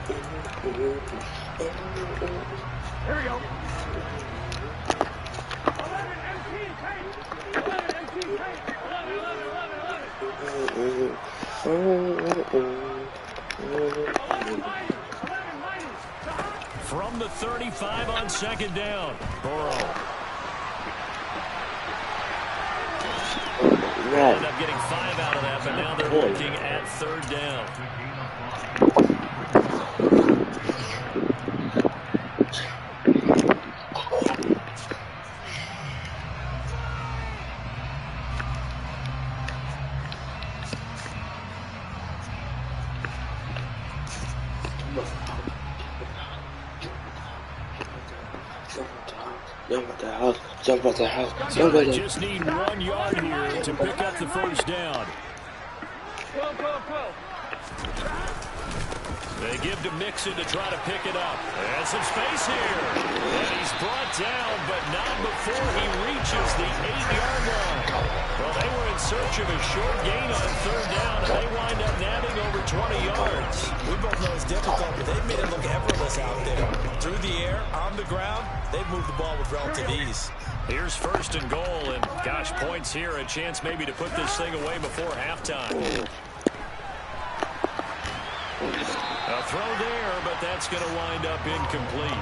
Here we go. From the 35 on second down, Burrow. They end up getting 5 out of that, but now they're looking at third down. Jump at the house. So they just need 1 yard here to pick up the first down. They give to Mixon to try to pick it up. There's some space here. And he's brought down, but not before he reaches the 8-yard line. Well, they were in search of a short gain on third down, and they wind up nabbing over 20 yards. We both know it's difficult, but they've made it look effortless out there. Through the air, on the ground, they've moved the ball with relative ease. Here's first and goal, and gosh, points here, a chance maybe to put this thing away before halftime. A throw there, but that's going to wind up incomplete.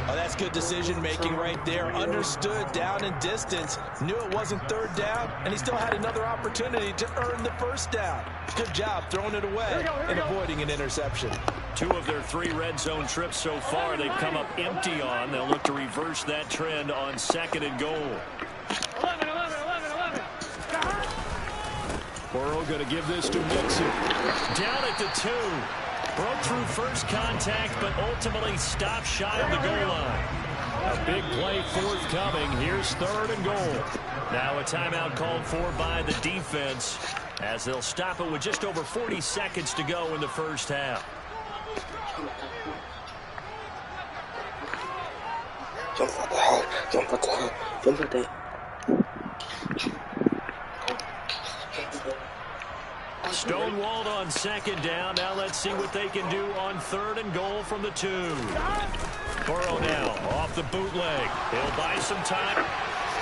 Oh, that's good decision-making right there. Understood down and distance. Knew it wasn't third down, and he still had another opportunity to earn the first down. Good job throwing it away and avoiding an interception. 2 of their 3 red zone trips so far they've come up empty on. They'll look to reverse that trend on second and goal. 11. Burrow going to give this to Mixon. Down at the 2. Broke through first contact, but ultimately stopped shy of the goal line. A big play forthcoming. Here's third and goal. Now a timeout called for by the defense as they'll stop it with just over 40 seconds to go in the first half. Jump at the Stonewalled on second down. Now let's see what they can do on third and goal from the 2. Burrow now off the bootleg. He'll buy some time.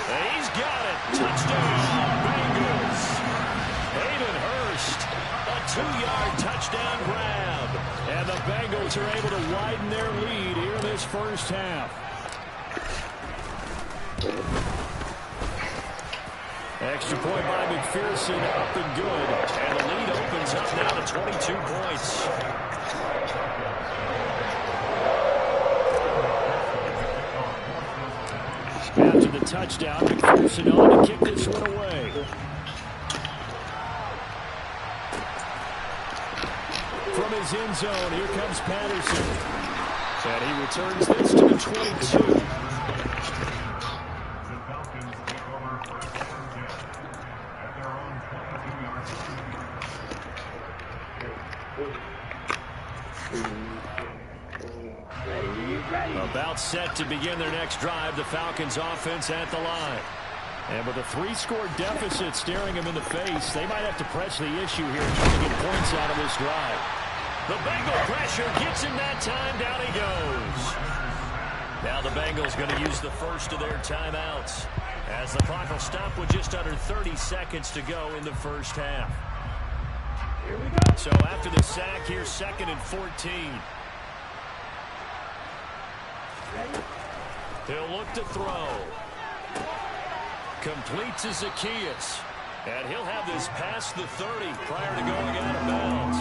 He's got it. Touchdown, Bengals. Hayden Hurst, a 2-yard touchdown grab. And the Bengals are able to widen their lead here in this first half. Extra point by McPherson, up and good. And the lead opens up now to 22 points. After the touchdown, McPherson on to kick this one away. From his end zone, here comes Patterson. And he returns this to the 22. About set to begin their next drive, the Falcons offense at the line. And with a 3-score deficit staring them in the face, they might have to press the issue here and try to get points out of this drive. The Bengal pressure gets him that time. Down he goes. Now the Bengals going to use the first of their timeouts as the clock will stop with just under 30 seconds to go in the first half. Here we go. So after the sack, here's second and 14. He'll look to throw. Complete to Zacchaeus. And he'll have this past the 30 prior to going out of bounds.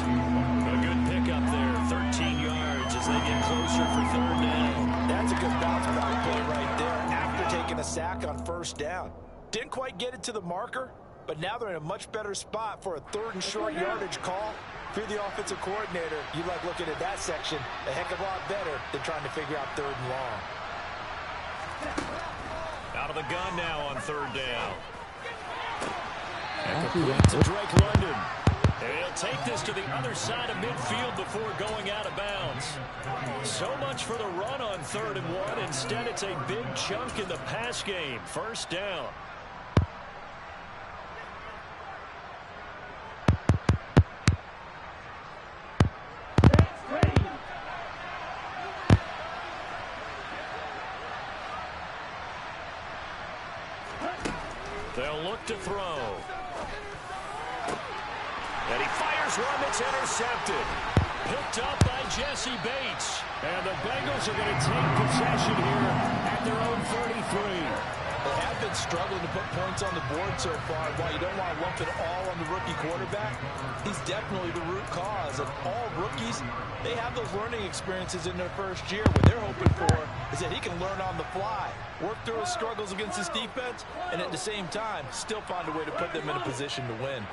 A good pickup there, 13 yards as they get closer for third down. That's a good bounce back play right there after taking a sack on first down. Didn't quite get it to the marker, but now they're in a much better spot for a third and short yardage call. If you're the offensive coordinator, you like looking at that section a heck of a lot better than trying to figure out third and long. Out of the gun now on third down. And complete to Drake London. And he'll take this to the other side of midfield before going out of bounds. So much for the run on 3rd and 1. Instead, it's a big chunk in the pass game. First down. They'll look to throw. And he fires one that's intercepted. Picked up by Jesse Bates. And the Bengals are going to take possession here at their own 33. They have been struggling to put points on the board so far. While you don't want to lump it all on the rookie quarterback, he's definitely the root cause. And all rookies, they have those learning experiences in their first year. What they're hoping for is that he can learn on the fly, work through his struggles against his defense, and at the same time, still find a way to put them in a position to win.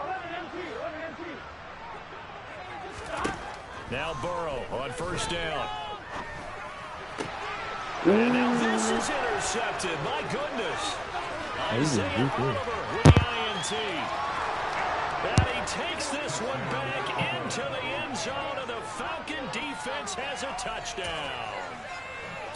Now Burrow on first down. And now this is intercepted. My goodness. Isaiah Oliver with the INT. And he takes this one back into the end zone, and the Falcon defense has a touchdown.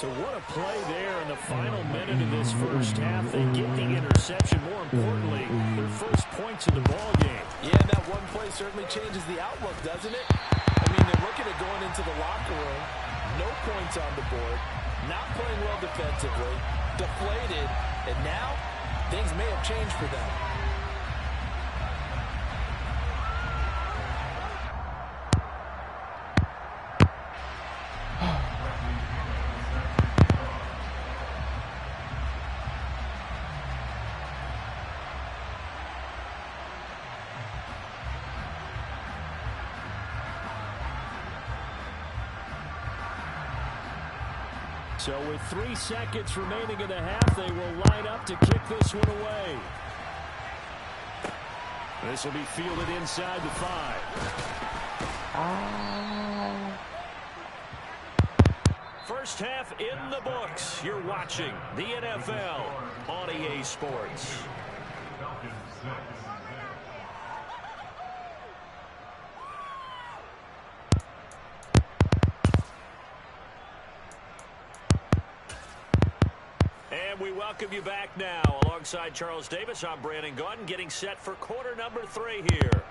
So what a play there in the final minute of this first half. They get the interception. More importantly, their first points in the ball game. Yeah, that one play certainly changes the outlook, doesn't it? I mean, they're looking at going into the locker room, no points on the board, not playing well defensively, deflated, and now things may have changed for them. So with 3 seconds remaining in the half, they will line up to kick this one away. This will be fielded inside the 5. First half in the books. You're watching the NFL on EA Sports. And we welcome you back now. Alongside Charles Davis, I'm Brandon Gaudin, getting set for quarter number 3 here.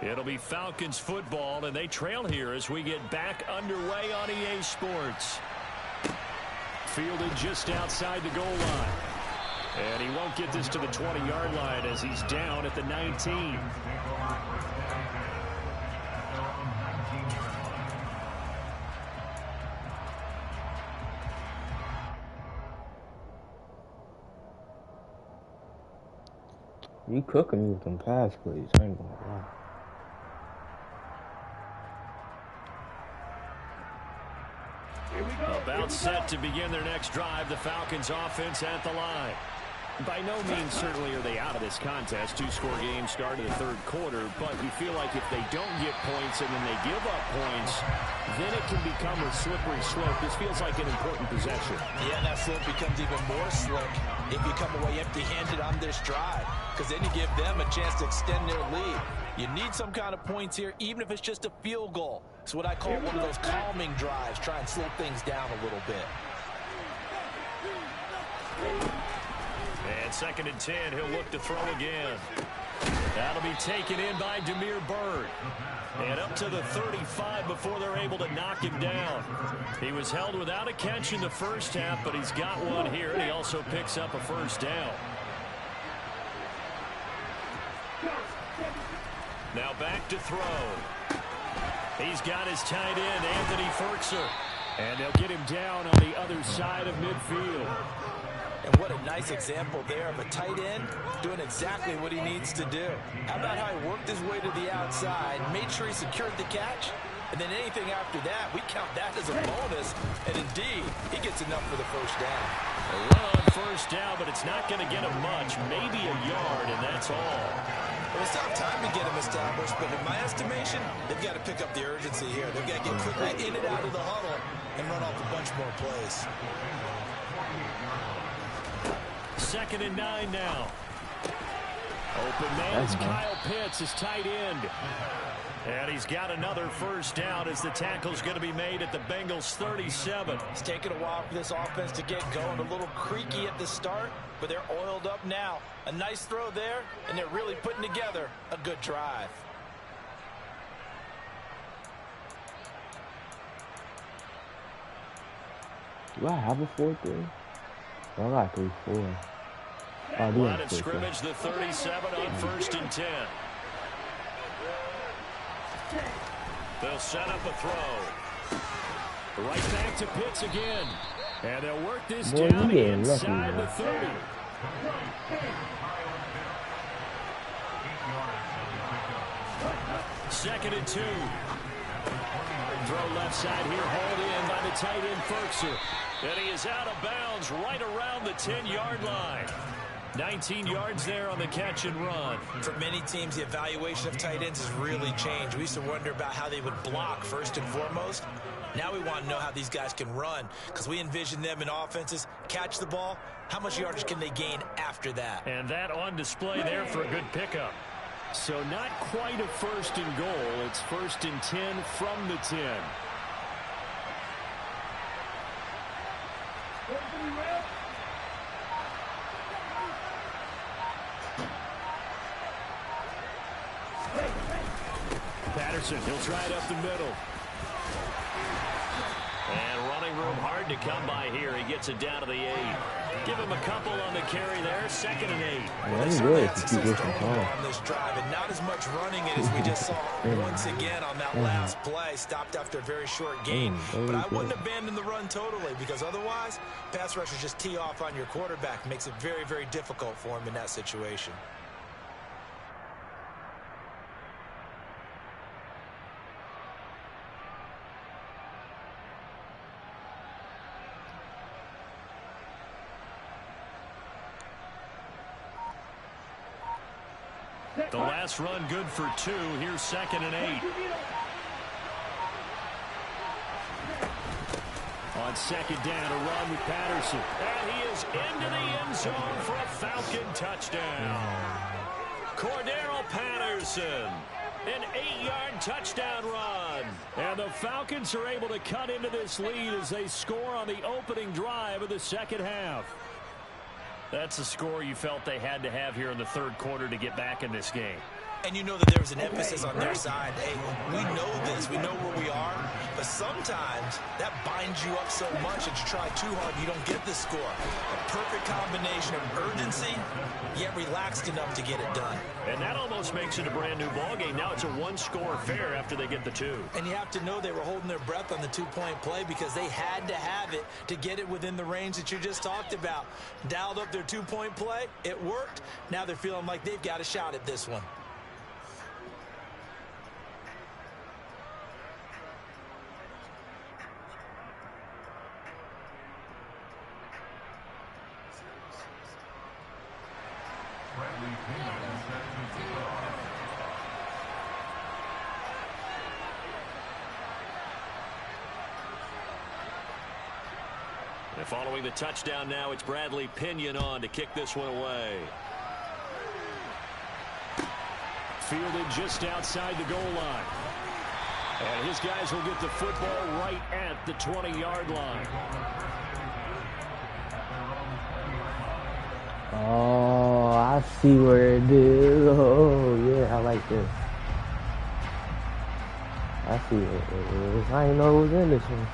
It'll be Falcons football, and they trail here as we get back underway on EA Sports. Fielded just outside the goal line. And he won't get this to the 20-yard line as he's down at the 19. You cooking me with them pass plays, I ain't gonna lie. About set to begin their next drive, the Falcons offense at the line. By no means certainly are they out of this contest. 2-score game start of the third quarter, but you feel like if they don't get points and then they give up points, then it can become a slippery slope. This feels like an important possession. Yeah, that slope becomes even more slick if you come away empty-handed on this drive, because then you give them a chance to extend their lead. You need some kind of points here, even if it's just a field goal. It's what I call one of those calming drives. Try and slow things down a little bit. And 2nd and 10, he'll look to throw again. That'll be taken in by Demir Bird. And up to the 35 before they're able to knock him down. He was held without a catch in the first half, but he's got one here, and he also picks up a first down. Now back to throw. He's got his tight end, Anthony Ferkser. And they'll get him down on the other side of midfield. And what a nice example there of a tight end doing exactly what he needs to do. How about how he worked his way to the outside, made sure he secured the catch, and then anything after that, we count that as a bonus. And indeed, he gets enough for the first down. A run on first down, but it's not going to get him much, maybe a yard, and that's all. Well, it's not time to get him established, but in my estimation, they've got to pick up the urgency here. They've got to get quickly in and out of the huddle and run off a bunch more plays. 2nd and 9 now. Open man is Kyle Pitts, his tight end. And he's got another first down as the tackle's going to be made at the Bengals 37. It's taken a while for this offense to get going. A little creaky at the start, but they're oiled up now. A nice throw there, and they're really putting together a good drive. Do I have a 4-3? Oh, I got 3-4. Oh, Line of scrimmage, the 37 on 1st and 10. They'll set up a throw. Right back to Pitts again. And they'll work this down inside the 30. Second and 2. Throw left side here, hauled in by the tight end Ferkser. And he is out of bounds right around the 10-yard line. 19 yards there on the catch and run. For many teams, the evaluation of tight ends has really changed. We used to wonder about how they would block first and foremost. Now we want to know how these guys can run, because we envision them in offenses, catch the ball, how much yardage can they gain after that? And that on display there for a good pickup. So not quite a 1st and goal. It's 1st and 10 from the 10. Patterson, he'll try it up the middle. And running room hard to come by here. He gets it down to the 8. Give him a couple on the carry there. 2nd and 8. That's good to keep this on this drive, and not as much running it as we just saw once again on that last play. Stopped after a very short gain. But I wouldn't abandon the run totally, because otherwise, pass rushers just tee off on your quarterback. Makes it very, very difficult for him in that situation. The last run good for 2. Here's 2nd and 8. On 2nd down, a run with Patterson. And he is into the end zone for a Falcon touchdown. Cordero Patterson, an 8-yard touchdown run. And the Falcons are able to cut into this lead as they score on the opening drive of the second half. That's a score you felt they had to have here in the 3rd quarter to get back in this game. And you know that there was an emphasis on their side. Hey, we know this. We know where we are. But sometimes that binds you up so much that you try too hard and you don't get the score. A perfect combination of urgency, yet relaxed enough to get it done. And that almost makes it a brand-new ballgame. Now it's a 1-score affair after they get the 2. And you have to know they were holding their breath on the 2-point play, because they had to have it to get it within the range that you just talked about. Dialed up their 2-point play. It worked. Now they're feeling like they've got a shot at this one. And following the touchdown now, it's Bradley Pinion on to kick this one away. Fielded just outside the goal line. And his guys will get the football right at the 20-yard line. Oh, I see where it is. Oh, yeah, I like this. I see what it is. I didn't know it was in this one.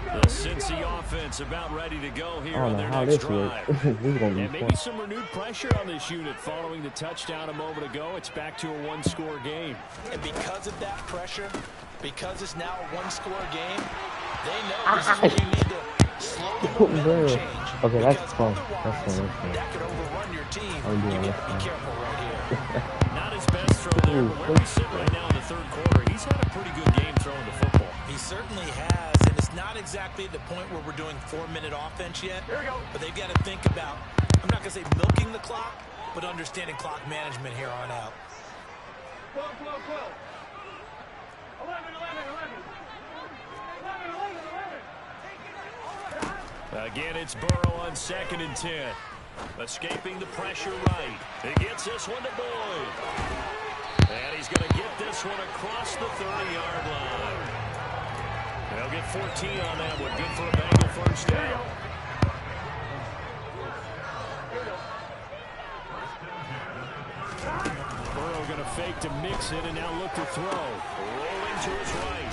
The Cincy offense about ready to go here on their next drive. And maybe some renewed pressure on this unit following the touchdown a moment ago. It's back to a 1-score game. And because of that pressure, because it's now a 1-score game, they know this is what you need to slow the momentum change. Okay, that's fun. That's fun. That could overrun your team. You got to be careful right here. Not his best throw there, but where he's sitting right now in the 3rd quarter, he's had a pretty good game throwing the football. He certainly has, and it's not exactly at the point where we're doing 4-minute offense yet, but they've got to think about, I'm not going to say milking the clock, but understanding clock management here on out. 12, 12, 12. 11, 11, 11. Again, it's Burrow on 2nd and 10. Escaping the pressure right. He gets this one to Boyd. And he's going to get this one across the 30-yard line. They'll get 14 on that one. Good for a Bengal first down. Burrow going to fake to mix it and now look to throw. Rolling to his right.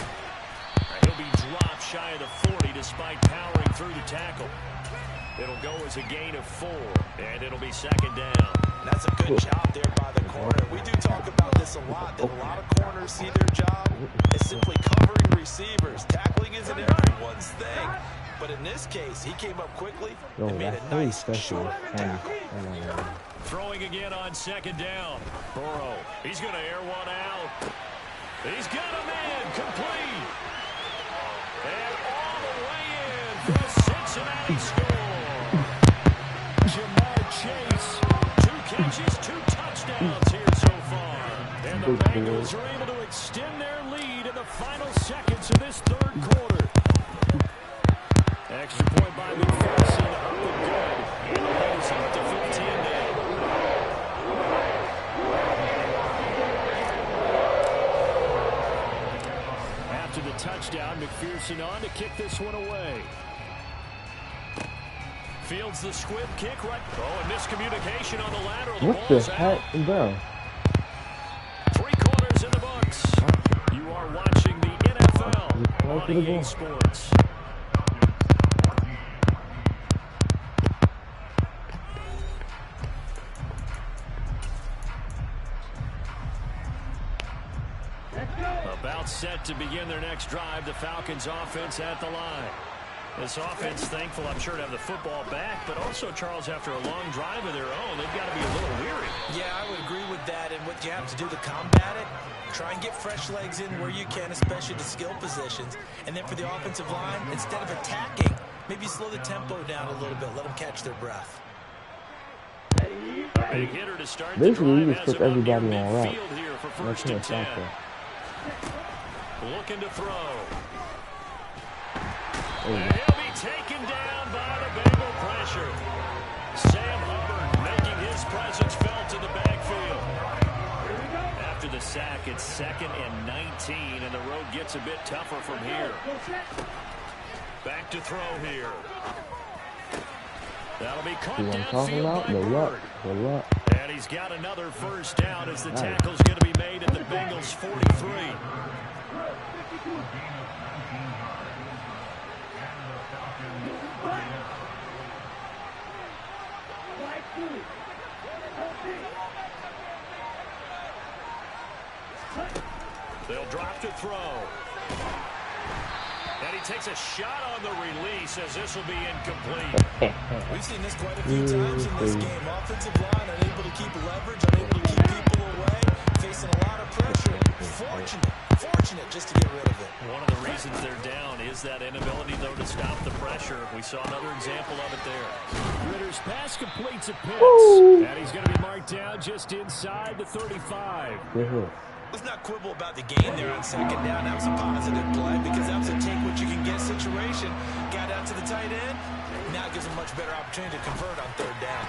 He'll be dropped shy of the 40 despite powering through the tackle. It'll go as a gain of 4, and it'll be second down. That's a good job there by the corner. We do talk about this a lot, that a lot of corners see their job as simply covering receivers. Tackling isn't everyone's thing. But in this case, he came up quickly and made a nice, short tackle. Throwing again on second down. Burrow, he's going to air one out. He's got him in, complete. And all the way in for a Cincinnati score. Jamar Chase, 2 catches, 2 touchdowns here so far. And the Bengals are able to extend their lead in the final seconds of this third quarter. Extra point by McPherson, up and good. And holds up to 15 now. After the touchdown, McPherson on to kick this one away. Fields the squib kick right. Oh, and miscommunication on the lateral. What the heck, bro? 3 quarters in the books. You are watching the NFL on EA Sports. About set to begin their next drive, the Falcons offense at the line. This offense thankful, I'm sure, to have the football back, but also, Charles, after a long drive of their own, they've got to be a little weary. Yeah, I would agree with that, and what you have to do to combat it, try and get fresh legs in where you can, especially the skill positions. And then for the offensive line, instead of attacking, maybe slow the tempo down a little bit, let them catch their breath. A big hitter to start the Basically, you drive just put everybody on route. here for first and 10. Looking to throw. And he'll be taken down by the Bengal pressure. Sam Hubbard making his presence felt in the backfield. After the sack, it's 2nd and 19, and the road gets a bit tougher from here. Back to throw here. That'll be caught downfield by Bird. And he's got another first down as the tackle's going to be made at the Bengals' 43. They'll drop to throw. And he takes a shot on the release as this will be incomplete. We've seen this quite a few times in this game. Offensive line unable to keep leverage, unable to keep people away, facing a lot of pressure. Fortunate just to get rid of it. One of the reasons they're down is that inability, though, to stop the pressure. We saw another example of it there. Ritter's pass completes a Pitts. And he's going to be marked down just inside the 35. Let's not quibble about the gain there on second down. That was a positive play because that was a take-what-you-can-get situation. Got out to the tight end. Now it gives him a much better opportunity to convert on third down.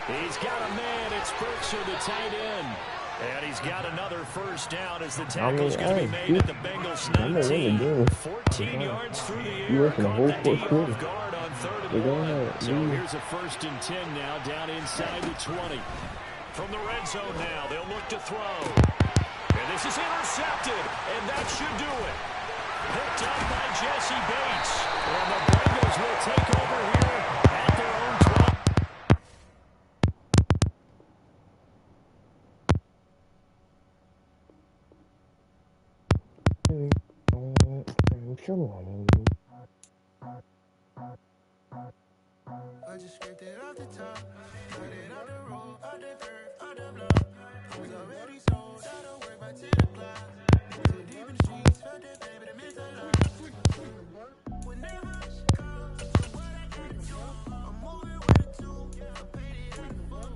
He's got a man. It's Berkshire, the tight end. And he's got another first down as the tackle's going to be made at the Bengals 19. 14 yards through the air. Caught the D off guard on 3rd and 1. So here's a 1st and 10 now down inside the 20. From the red zone now, they'll look to throw. And this is intercepted, and that should do it. Picked up by Jesse Bates. And the Bengals will take over here at their own 12. Come on. I just scraped it off the top, put it on the road, on the curve, on the block. I was already sold, I don't work by 10 o'clock. Too deep in the streets, felt that baby, that meant a lot. Whenever she calls, what I gotta do, I'm moving with a two, I paid it in full.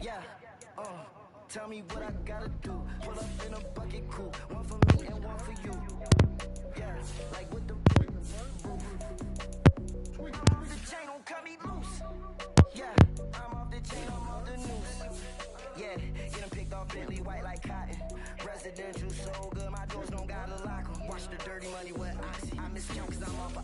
Yeah, tell me what I gotta do. Pull up in a bucket crew, one for me and one for you. Yeah, like with the roof. The chain don't cut me loose. Yeah, I'm off the chain, I'm off the noose. Yeah, get them picked off Bentley white like cotton. Residential so good, my doors don't gotta lock them. Watch the dirty money with Oxy. I miscount cause I'm off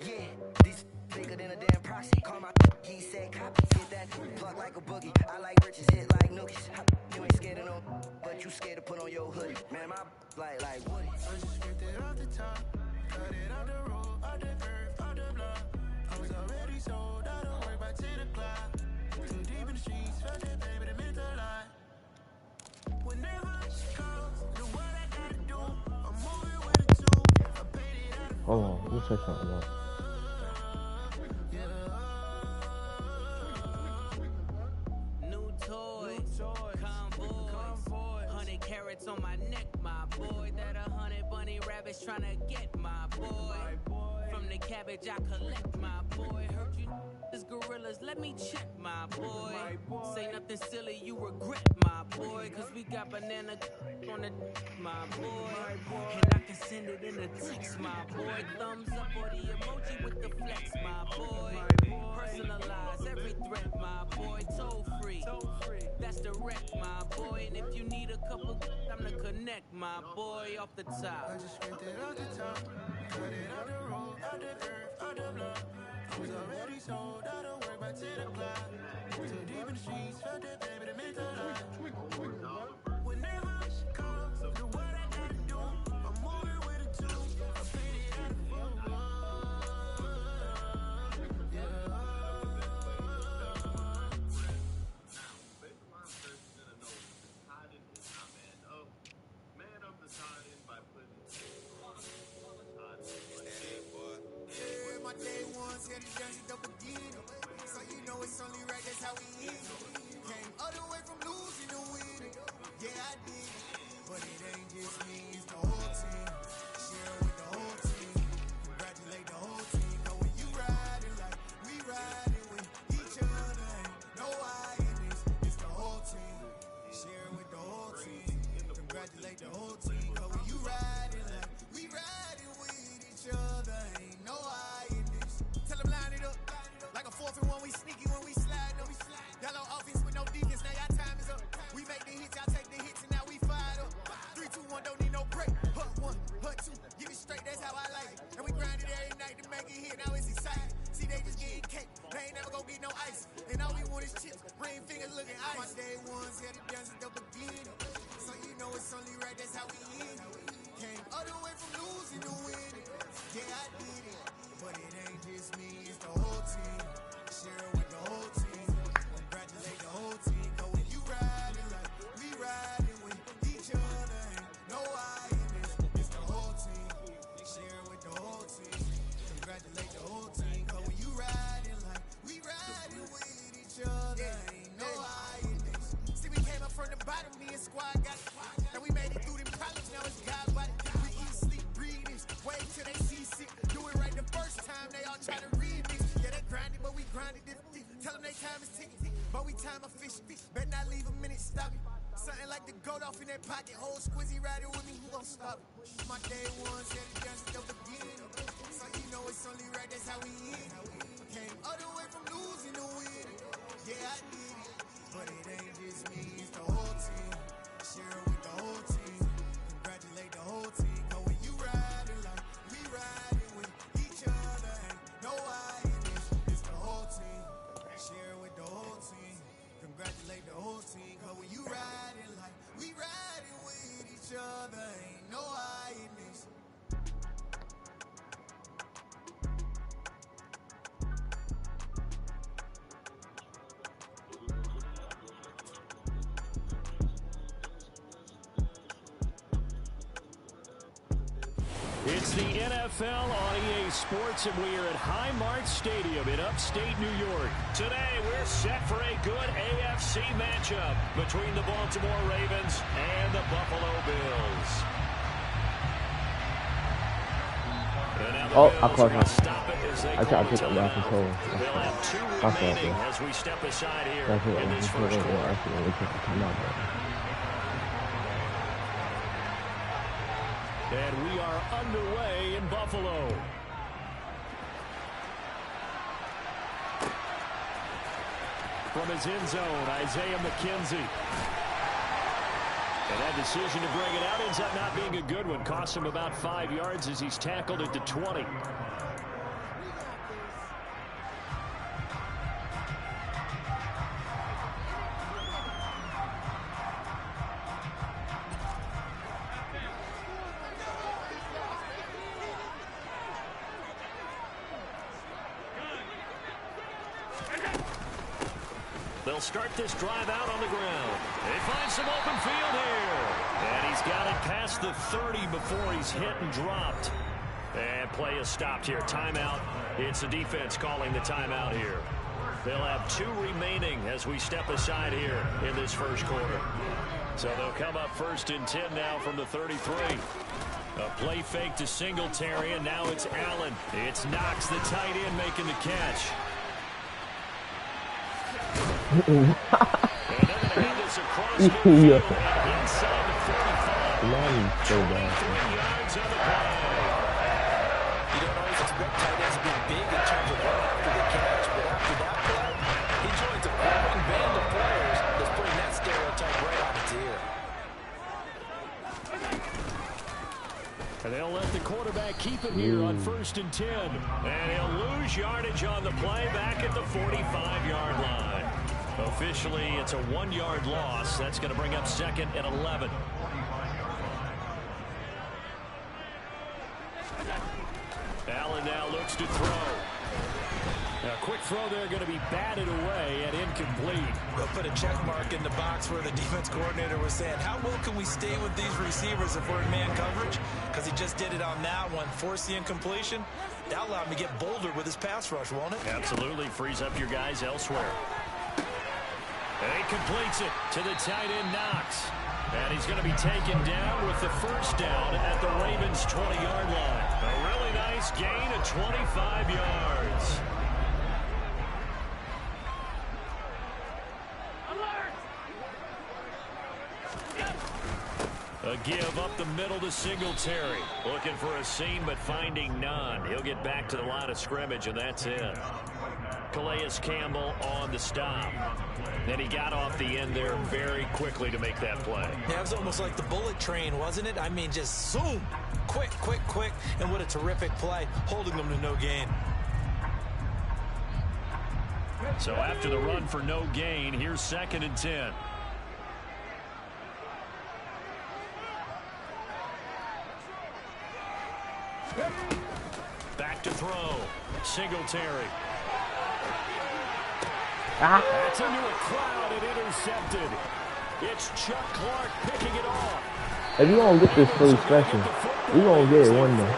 yeah, these thicker than a damn proxy. Call my he said copy. Get that plug like a boogie. I like riches, hit like nookies. You ain't scared of no, but you scared to put on your hoodie. Man, my like Woody. I just scraped it off the top, cut it on the road, on the curve, on the block. I was already sold, I don't work by 10 o'clock. Too deep in the streets, felt that baby, that meant a lot. Whenever she calls, do what I gotta do. I'm moving with a two, I paid it out of Hold on, you said something else. New toys, convoys, 100 carats on my neck, my boy. That 100 bunny rabbits tryna get my boy. From the cabbage I collect, my boy. Heard you this gorillas, let me check, my boy. Say nothing silly, you regret, my boy. Cause we got banana on the my boy. And I can send it in a text, my boy. Thumbs up or the emoji with the flex, my boy. Personalize every threat, my boy. Toll free, that's direct, my boy. And if you need a couple, I'm to connect, my boy, off the top. I just scraped it off the top, cut it on the road, on the curve, on the block. I was already sold, I don't work by 10 o'clock. Too deep in the streets, felt that baby, that meant a lot. Whenever she calls, do what I gotta do. I'm moving with a two, I paid it out of my day ones had it done it up again. So you know it's only right, that's how we end. Came all the way from losing to winning. Yeah, I did it. But it ain't just me, it's the whole team. Share with the whole team. Congratulate the whole team. Cause when you riding like we riding with each other, ain't no I in this. It's the whole team. Share with the whole team. Congratulate the whole team. Cause when you riding like we riding with each other, ain't no I in this. Tell them line it up. Like a 4th and 1, we sneaky when we slide. No, we slide. Y'all on offense with no defense, now y'all time is up. We make the hits, y'all take the hits, and now we fired up. 3, 2, 1, don't need no break. Hut 1, hut 2, give it straight, that's how I like it. And we grind it every night to make it hit, now it's exciting. See, they just getting cake, they ain't never gonna get no ice. And all we want is chips, ring fingers looking ice. My day ones had it done since the beginning. So you know it's only right, that's how we end. Came all the way from losing to winning. Yeah, I did it. But it ain't just me, it's the whole team. Share with the whole team. Congratulate the whole team. Cause when you riding like we riding with each other, ain't no I in this. It's the whole team. Share with the whole team. Congratulate the whole team. Cause when you riding like we riding with each other, ain't no I in this. See, we came up from the bottom, me and squad got it. And we made it through them problems, now it's God body. We eat, sleep, breathe this. Wait till they see sick. Do it right the first time, they all try to remix. Yeah, they grinded, but we grinded different. Tell them they time is ticking, but we time a fish. Better not leave a minute, stop it. Something like the goat off in that pocket. Whole squizzy riding with me, who gon' stop it? My day ones had it done since the beginning. So you know it's only right, that's how we end. Came all the way from losing to winning. Yeah, I did it. But it ain't just me, it's the whole team. Share with the whole team. Congratulate the whole team. Cause when you riding like we riding with each other, ain't no I in this. It's the whole team. Share with the whole team. Congratulate the whole team. Cause when you riding like we riding with each other, ain't no I in this. It's the NFL on EA Sports, and we are at Highmark Stadium in upstate New York. Today, we're set for a good AFC matchup between the Baltimore Ravens and the Buffalo Bills. Oh, I caught him. Stop it as they I tried to pick call up that control. They'll have 2 remaining as we step aside here in this first quarter. And we are underway in Buffalo. From his end zone, Isaiah McKenzie. And that decision to bring it out ends up not being a good one. Costs him about 5 yards as he's tackled at the 20. They'll start this drive out on the ground. They find some open field here. And he's got it past the 30 before he's hit and dropped. And play is stopped here. Timeout. It's the defense calling the timeout here. They'll have 2 remaining as we step aside here in this first quarter. So they'll come up 1st and 10 now from the 33. A play fake to Singletary, and now it's Allen. It's Knox, the tight end, making the catch. And they're going to have this across the field and inside the 45. 23 yards on the play. You don't always expect tight ends to be big in terms of run after the catch, but after that play, he joins a growing band of players that's putting that stereotype right on its ear. And they'll let the quarterback keep it here on 1st and 10. And he'll lose yardage on the play back at the 45-yard line. Officially, it's a 1-yard loss. That's going to bring up 2nd and 11. Allen now looks to throw. A quick throw there going to be batted away and incomplete. They'll put a check mark in the box where the defense coordinator was saying, how well can we stay with these receivers if we're in man coverage? Because he just did it on that one, forced the incompletion. That allowed him to get bolder with his pass rush, won't it? Absolutely. Frees up your guys elsewhere. And he completes it to the tight end, Knox. And he's going to be taken down with the 1st down at the Ravens' 20-yard line. A really nice gain of 25 yards. A give up the middle to Singletary. Looking for a seam, but finding none. He'll get back to the line of scrimmage, and that's it. Calais Campbell on the stop. Then he got off the end there very quickly to make that play. Yeah, it was almost like the bullet train, wasn't it? I mean, just zoom. Quick, quick, quick. And what a terrific play, holding them to no gain. So after the run for no gain, here's 2nd and 10. Back to throw. Singletary. That's into a crowd and intercepted. It's Chuck Clark picking it off. If you don't get this fully stretching, you're going to get it one day.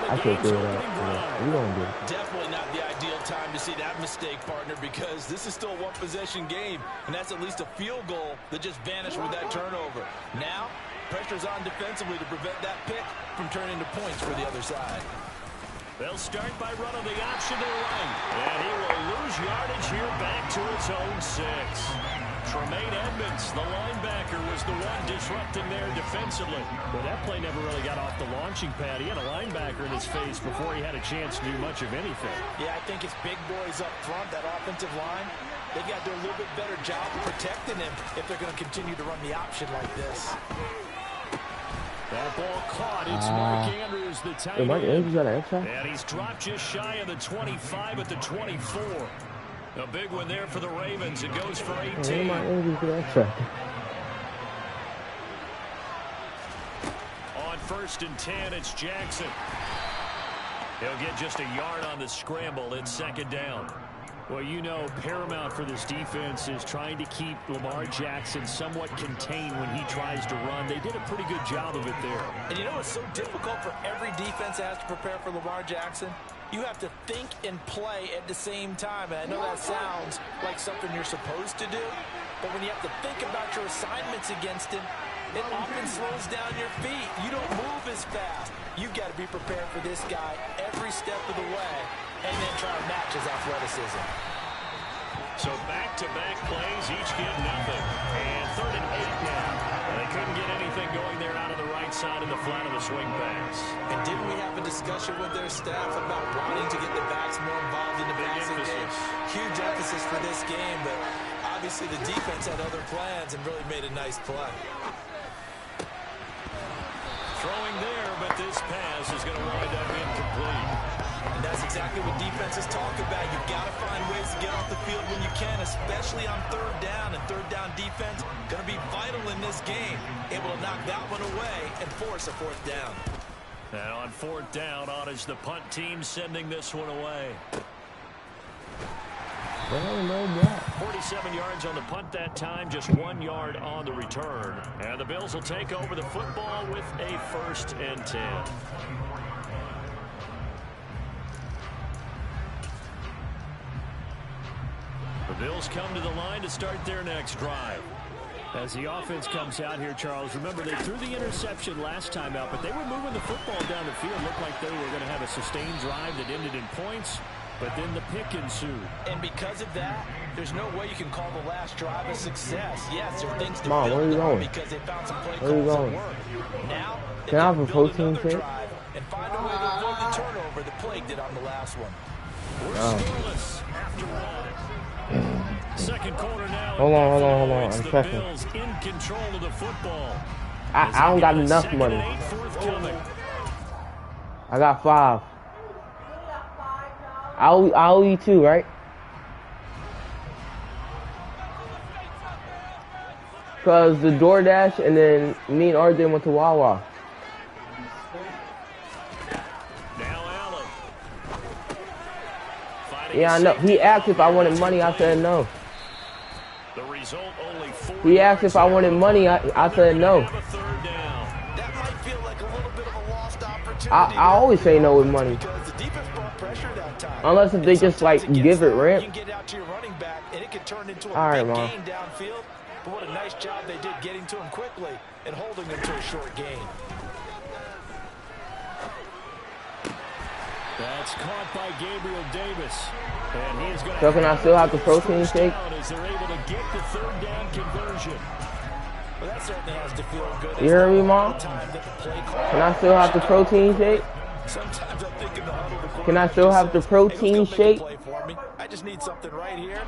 I can't figure it out. You're going to get it. Definitely not the ideal time to see that mistake, partner, because this is still a one-possession game, and that's at least a field goal that just vanished with that turnover. Now, pressure's on defensively to prevent that pick from turning to points for the other side. They'll start by running the option to the right. And he will lose yardage here back to his own 6. Tremaine Edmonds, the linebacker, was the one disrupting there defensively. But that play never really got off the launching pad. He had a linebacker in his face before he had a chance to do much of anything. Yeah, I think it's big boys up front, that offensive line. They've got to do a little bit better job of protecting him if they're going to continue to run the option like this. That ball caught. It's Mark Andrews, the tight end. Mark Andrews got an extra? And he's dropped just shy of the 25 at the 24. A big one there for the Ravens. It goes for 18. Mark Andrews got an extra. On 1st and 10, it's Jackson. He'll get just a yard on the scramble. It's 2nd down. Well, you know, paramount for this defense is trying to keep Lamar Jackson somewhat contained when he tries to run. They did a pretty good job of it there. And you know it's so difficult for every defense that has to prepare for Lamar Jackson? You have to think and play at the same time. And I know that sounds like something you're supposed to do, but when you have to think about your assignments against him, it often slows down your feet. You don't move as fast. You've got to be prepared for this guy every step of the way and then try to match his athleticism. So back-to-back plays, each get nothing. And 3rd and 8 now. They couldn't get anything going there out of the right side of the flat of the swing pass. And didn't we have a discussion with their staff about wanting to get the backs more involved in the passing game? Huge emphasis for this game, but obviously the defense had other plans and really made a nice play. Throwing there, but this pass is going to wind up incomplete. And that's exactly what defenses talk about. You've got to find ways to get off the field when you can, especially on 3rd down. And 3rd down defense going to be vital in this game. Able to knock that one away and force a 4th down. And on 4th down, on is the punt team sending this one away. Well, no block. 47 yards on the punt that time, just 1 yard on the return. And the Bills will take over the football with a 1st and 10. The Bills come to the line to start their next drive. As the offense comes out here, Charles, remember they threw the interception last time out, but they were moving the football down the field. Looked like they were going to have a sustained drive that ended in points, but then the pick ensued. And because of that, there's no way you can call the last drive a success. Yes, there are things to Mom, where are you going? because they found some play Where are you calls going? that work. Now, they Can I have can a build protein another shake? drive and find a way to avoid the turnover that plagued it on the last one. We're scoreless after one. Second quarter now. Hold on. It's I'm the checking. Bills in control of the football. I don't got enough money. I got 5. I owe you 2, right? Cause the DoorDash and then me and RJ went to Wawa. Yeah, I know. He asked if I wanted money. I said no. He asked if I wanted money. I said no. That might feel like a little bit of a lost opportunity. I always say no with money. Because the defense brought pressure that time. Unless if they just like give it ramp. You can get out to your running back and it can turn into a All right, big Mom. gain downfield. But what a nice job they did getting to him quickly and holding him to a short gain. That's caught by Gabriel Davis. And he is going So can I still have the protein shake? as they're able to get the 3rd down conversion. Well, that certainly has to feel good. You hear me, Mom? Can I still have the protein shake? Sometimes I'm thinking the huddle, the Can I still have the protein shake? play for me. I just need something right here.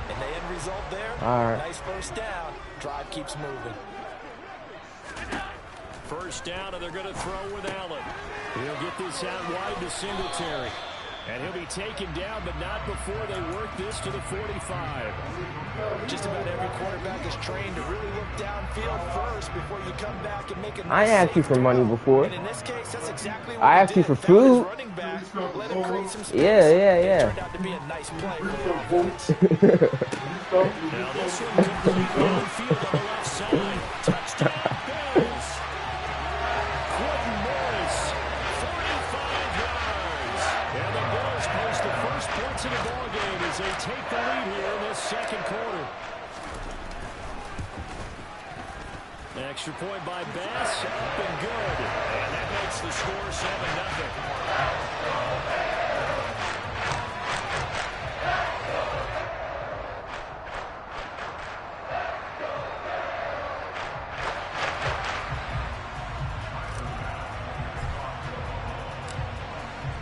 And the end result there. All right. Nice 1st down. Drive keeps moving. 1st down, and they're going to throw with Allen. He'll get this out wide to Singletary. And he'll be taken down, but not before they work this to the 45. Just about every quarterback is trained to really look downfield first before you come back and make a nice I asked you for money before. And in this case, that's exactly what I he asked you did. for Found his food. running back, let him create some space. Yeah. It turned out to be a nice play for the offense. Now this one complete downfield on the left side. Touchdown, Bills. Quentin Morris, 45 yards. And the Bills post the first points in the ballgame as they take the lead here in this 2nd quarter. Extra point by Bass, up and good. And that makes the score 7-0.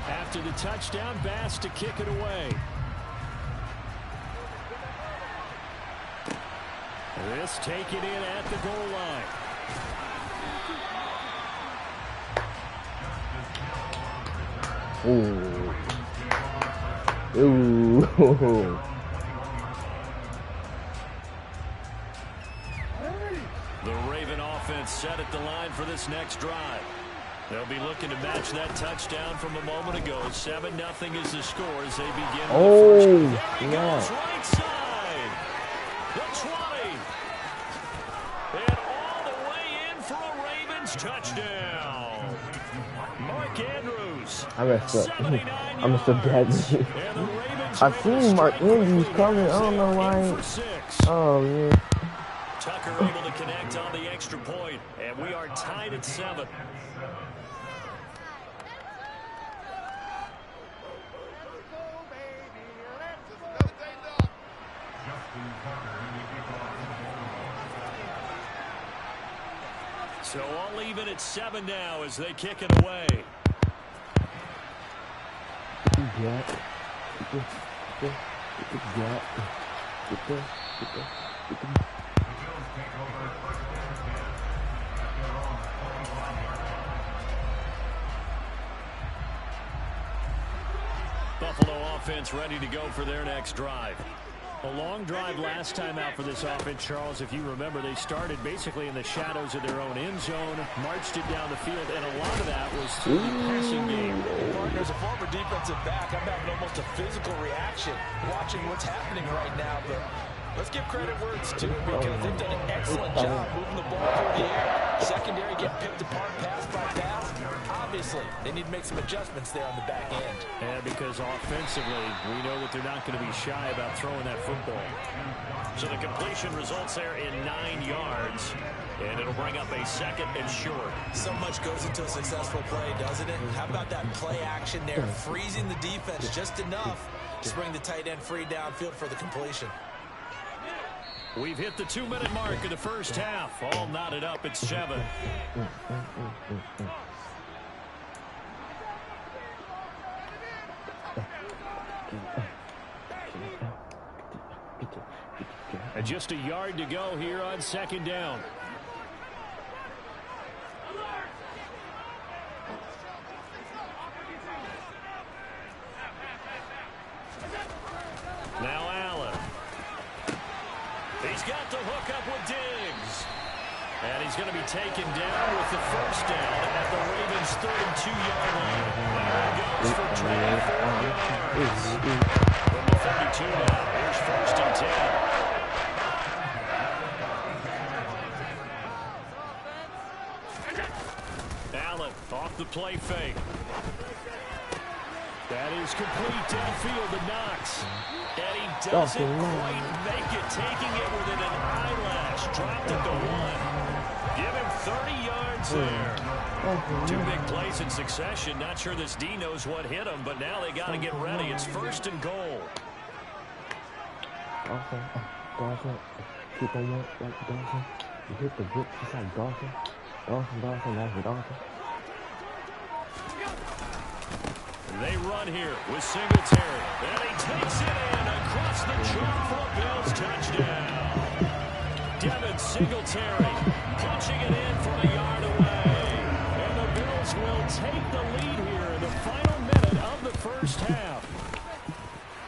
After the touchdown, Bass to kick it away. This taken in at the goal line. Ooh. The Raven offense set at the line for this next drive. They'll be looking to match that touchdown from a moment ago. 7-0 is the score as they begin with the first. There he goes, right side. The 20. And all the way in for a Ravens touchdown. Mark Andrews. I messed up. 79 I messed up badly. And the Ravens I seen Mark Andrews coming. I don't know why. in for 6. Oh, man. Tucker able to connect on the extra point, and we are tied at 7. So all even at 7 now as they kick it away. Buffalo offense ready to go for their next drive. A long drive last time out for this offense, Charles. If you remember, they started basically in the shadows of their own end zone, marched it down the field, and a lot of that was through the passing game. Partner, as a former defensive back, I'm having almost a physical reaction watching what's happening right now. But let's give credit where it's due because they've done an excellent job moving the ball through the air. Secondary getting picked apart pass by pass. Obviously, they need to make some adjustments there on the back end. Yeah, because offensively, we know that they're not going to be shy about throwing that football. So the completion results there in 9 yards, and it'll bring up a 2nd and short. So much goes into a successful play, doesn't it? How about that play action there, freezing the defense just enough to bring the tight end free downfield for the completion. We've hit the 2-minute mark of the first half. All knotted up at 7. And just a yard to go here on 2nd down. Now Allen. He's got the hook up with Diggs. And he's going to be taken down with the first down at the Ravens' 32-yard line. That goes for 24 yards. From the 32 now, here's 1st and 10. Allen off the play fake. That is complete downfield to Knox. And he doesn't quite make it, taking it within an eyelash. Dropped it to 1. Give him 30 yards there. 2 big plays in succession. Not sure this D knows what hit him, but now they got to get ready. It's 1st and goal. Dawson, keep on like Dawson. You hit the grip just like Dawson. Dawson, that's Dawson. They run here with Singletary. And he takes it in across the chalk for a Bills touchdown. Devin Singletary punching it in from a yard away. And the Bills will take the lead here in the final minute of the first half.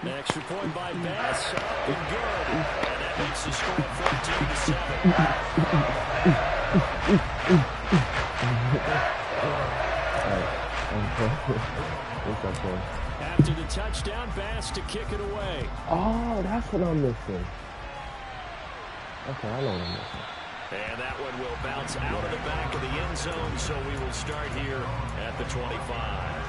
An extra point by Bass. And good. And that makes the score 14-7. After the touchdown, Bass to kick it away. Oh, that's what I'm missing. Okay, I know what I'm missing. And that one will bounce out of the back of the end zone, so we will start here at the 25.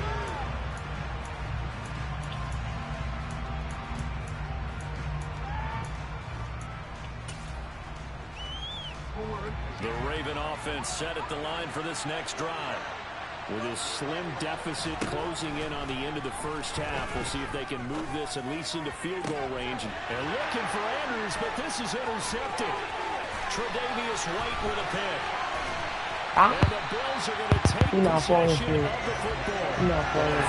The Raven offense set at the line for this next drive. With a slim deficit closing in on the end of the first half, we'll see if they can move this at least into field goal range. And looking for Andrews, but this is intercepted. Tre'Davious White with a pick. And the Bills are going to take possession of the football.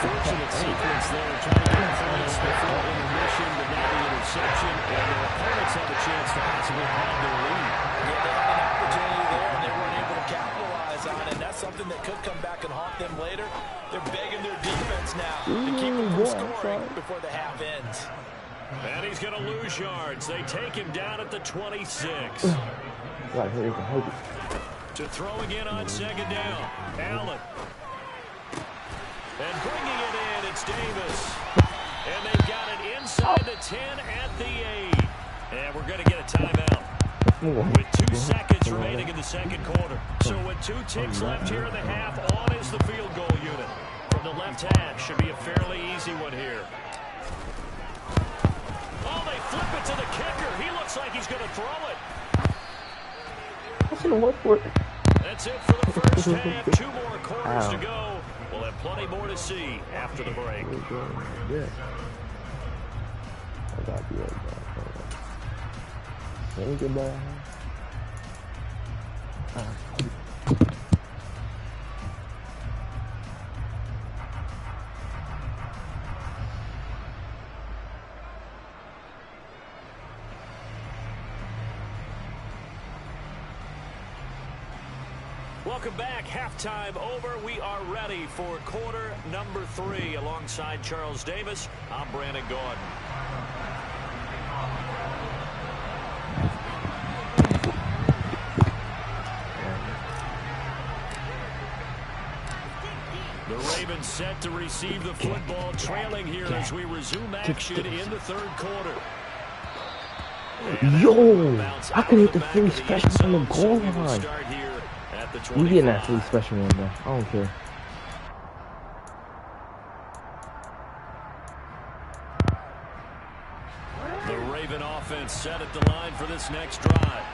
Fortunate sequence there, trying to get points before intermission, but now the interception, and their opponents have a chance to possibly have their lead. Yeah, they had an opportunity there, and they weren't able to capitalize on it. That's something that could come back and haunt them later. They're begging their defense now to keep them from scoring before the half ends. And he's going to lose yards. They take him down at the 26. To throw again on 2nd down. Allen. And bringing it in, it's Davis. And they've got it inside the 10 at the 8. And we're going to get a timeout with 2 seconds remaining in the second quarter. So with 2 ticks left here in the half, on is the field goal unit. From the left hash, should be a fairly easy one here. Oh, they flip it to the kicker. He looks like he's going to throw it. That's gonna work for it. That's it for the first half. 2 more quarters to go. We'll have plenty more to see after the break. Yeah. I got the other guy. Let me get back. Welcome back. Halftime over. We are ready for quarter number 3. Alongside Charles Davis, I'm Brandon Gordon. The Ravens set to receive the football, trailing here as we resume action in the third quarter. Yo, I could hit the free special on the goal line. You getting that free special one though? I don't care. The Raven offense set at the line for this next drive.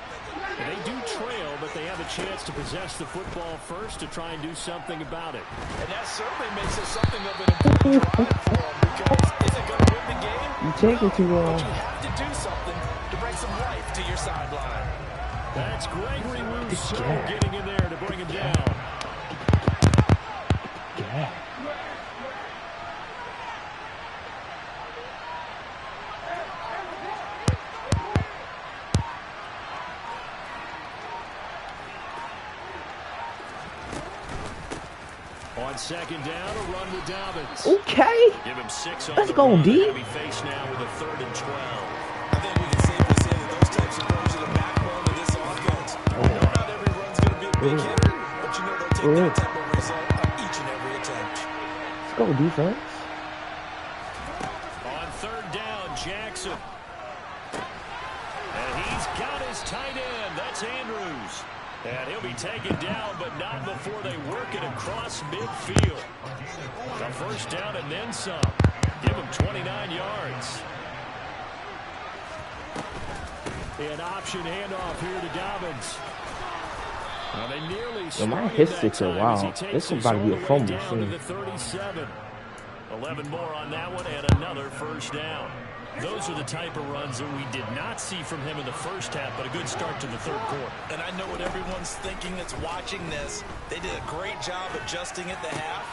They do trail, but they have a chance to possess the football first to try and do something about it. And that certainly makes it something of an important drive for them, because is it going to win the game? You take it too long. But you have to do something to bring some life to your sideline. That's Gregory Rousseau getting in there to bring him down. Yeah. On second down, a run with Dobbins. Okay. Give him 6 on Let's the go, run. D. They'll be faced now with a 3rd and 12. I think we can safely say that those types of throws are the backbone of this offense. Not every run's going to be a big hitter, but you know they'll take that type of result on each and every attempt. Let's go, defense. On 3rd down, Jackson. And he's got his tight end. That's Andrews. And he'll be taken down, but not before they work it across midfield. A 1st down and then some. Give him 29 yards. An option handoff here to Dobbins. Well, they nearly My hit sticks are wild. This is about to be a fumble soon. soon. 37. 11 more on that one and another 1st down. Those are the type of runs that we did not see from him in the first half, but a good start to the 3rd quarter. And I know what everyone's thinking that's watching this. They did a great job adjusting at the half.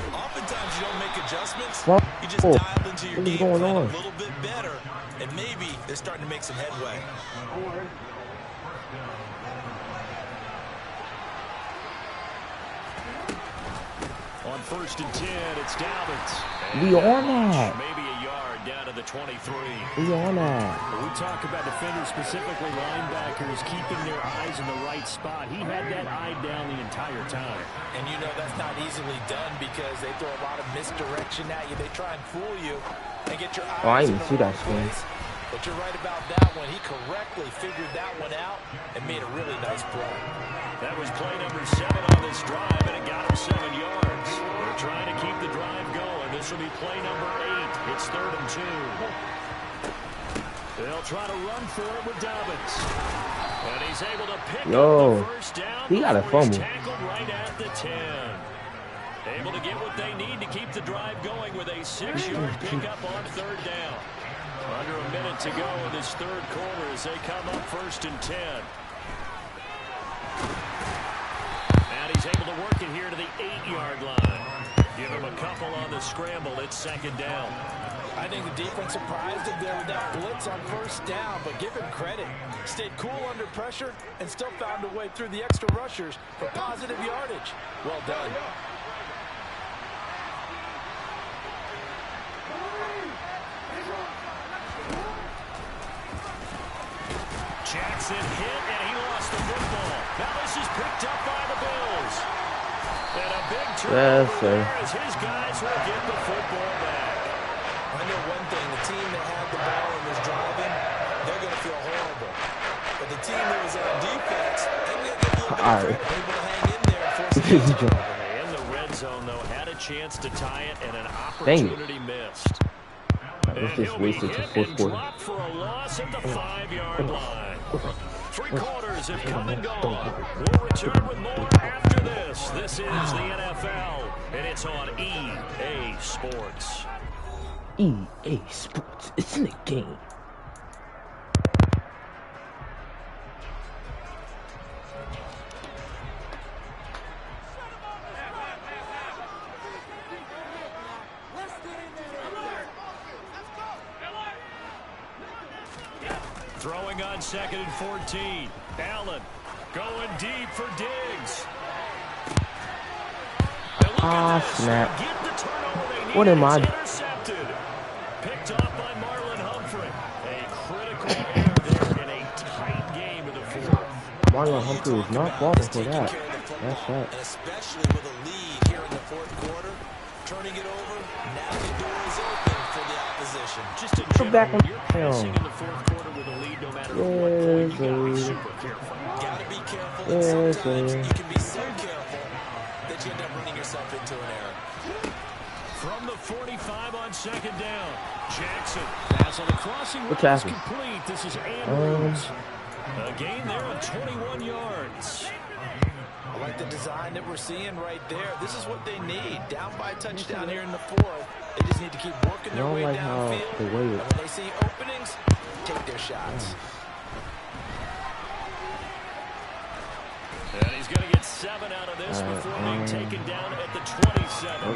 Oftentimes you don't make adjustments. You just dialed into your game plan a little bit better, and maybe they're starting to make some headway. On 1st and 10, it's Dobbins. We on that. Maybe a yard down to the 23. We on that. We talk about defenders, specifically linebackers, keeping their eyes in the right spot. He had that eye down the entire time. And you know that's not easily done because they throw a lot of misdirection at you. They try and fool you and get your eyes I in didn't the see that wrong screen. place. But you're right about that one. He correctly figured that one out and made a really nice play. That was play number 7 on this drive, and it got him 7 yards. They're trying to keep the drive going. This will be play number 8. It's 3rd and 2. They'll try to run for it with Dobbins. And he's able to pick up the 1st down. He got a fumble. Tackled right at the 10. Able to get what they need to keep the drive going with a 6-yard pickup on 3rd down. Under a minute to go in this 3rd quarter as they come up 1st and 10. And he's able to work it here to the 8-yard line. Give him a couple on the scramble. It's 2nd down. I think the defense surprised him there with that blitz on 1st down, but give him credit. Stayed cool under pressure and still found a way through the extra rushers for positive yardage. Well done. Jackson hit, and he lost the football. Now this is picked up by the Bills. And a big turnover there as his guys will get the football back. I know one thing, the team that had the ball and was driving, they're going to feel horrible. But the team that was on defense, they're going to get a little bit of credit, able to hang in there and force it out. In the red zone, though, had a chance to tie it, and an opportunity missed. Let's just waste it to 4th quarter. Dropped for a loss at the 5-yard line. 3 quarters have come and gone. We'll return with more after this. This is the NFL, and it's on EA Sports. EA Sports. It's in the game. Throwing on 2nd and 14. Allen going deep for Diggs. Snap. What am I? Intercepted. Picked off by Marlon Humphrey. A critical error there in a tight game in the 4th. Marlon Humphrey is not falling for that. That's right. And especially with a lead here in the 4th quarter, turning it over. Now the door is open for the opposition. Just in Put back general, on you're passing in the fourth quarter with a lead no matter what point. You gotta be super careful. Gotta be careful, and sometimes you can be so careful that you end up running yourself into an error. From the 45 on second down, Jackson pass on the crossing route is complete. This is Andrews. A gain there of 21 yards. I like the design that we're seeing right there. This is what they need. Down by a touchdown here in the fourth. They just need to keep working their way downfield. And when they see openings, take their shots. And he's going to get 7 out of this before being taken down at the 27. You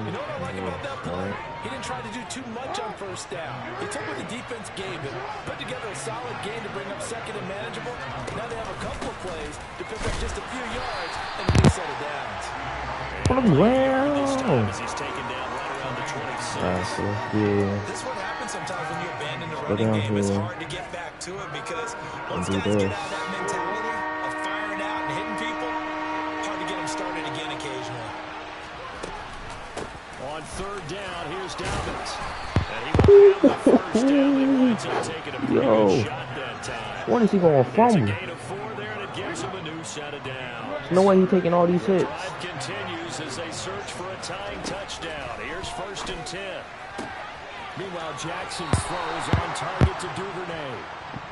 know what I like about that play? He didn't try to do too much on first down. He took what the defense gave him, put together a solid game to bring up second and manageable. Now they have a couple of plays to pick up just a few yards and a big set of downs. This time as he's taken down right around the 26. This is what happens sometimes when you abandon the running game. It's hard to get back to it because once guys get out of that mentality of firing out and hitting people, hard to get them started again occasionally. On third down, here's Dobbins. And he will have the first down. He winds up taking a pretty good shot that time. When is he going to fumble? It's a gain of 4 there, and it gives him a new set of downs. No way he's taking all these hits. Drive continues as they search for a tying touchdown. Here's 1st and 10. Meanwhile, Jackson's throw is on target to Duvernay.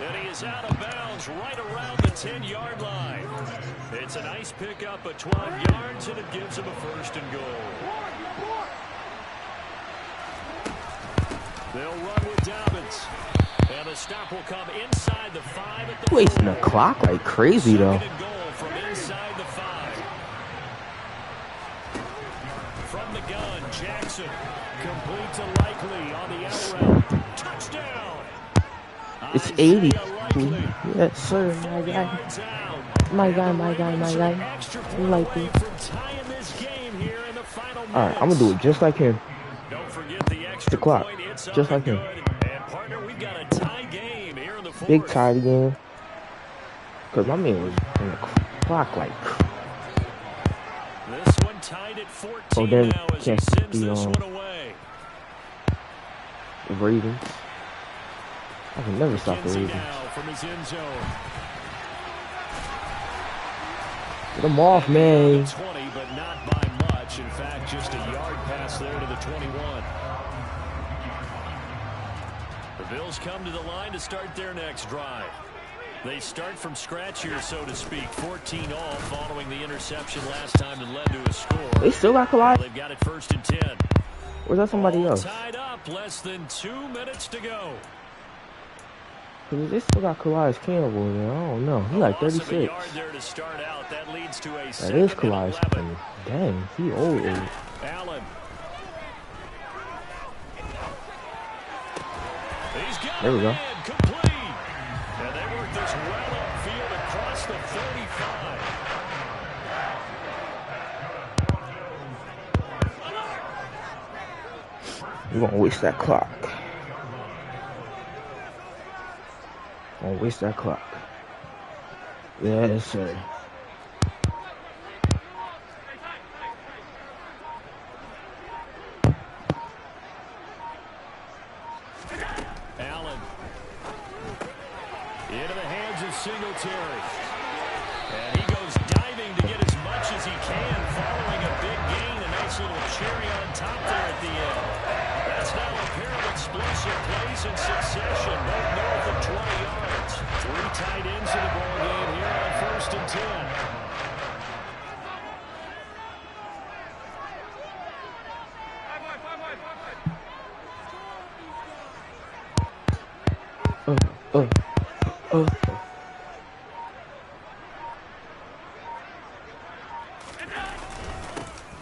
And he is out of bounds right around the 10-yard line. It's a nice pickup of 12 yards, and it gives him a 1st and goal. They'll run with Dobbins. And the stop will come inside the 5 at the Wasting the clock like crazy, though. 2nd and goal from inside the 5. From the gun, Jackson completes a Likely on the out route. Touchdown! It's 80. Yes, sir, my guy. My guy. Likely. Alright, I'm gonna do it just like him. Don't forget the extra clock. point. It's Just like him. And partner, we've got a tie game here in the fourth. Big tie again. Because my man was on the clock like. This one tied at 14 then now as he sends this one away. The Ravens. I can never stop the Ravens. Now from his end zone. Get them off, man. 20, but not by much. In fact, just a yard pass there to the 21. The Bills come to the line to start their next drive. They start from scratch here, so to speak. 14 all following the interception last time that led to a score. They still got Kawhi. They've got it 1st and 10. Or is that somebody else? Tied up, less than 2 minutes to go. Because they still got Kawhi's Campbell there. I don't know. He like 36. A yard there to start out. That leads to a That is Kawhi's Campbell. Dang, he old. Allen. He's got there we go. Complete. And they work this well upfield across the 35. We're going to waste that clock. Gonna waste that clock. Yes, sir. Allen. Into the hands of Singletary. And he goes diving to get as much as he can following a big gain. A nice little cherry on top there at the end. That's now a pair of explosive plays in succession, both north of 20 yards. 3 tight ends in the ball game here on 1st and 10.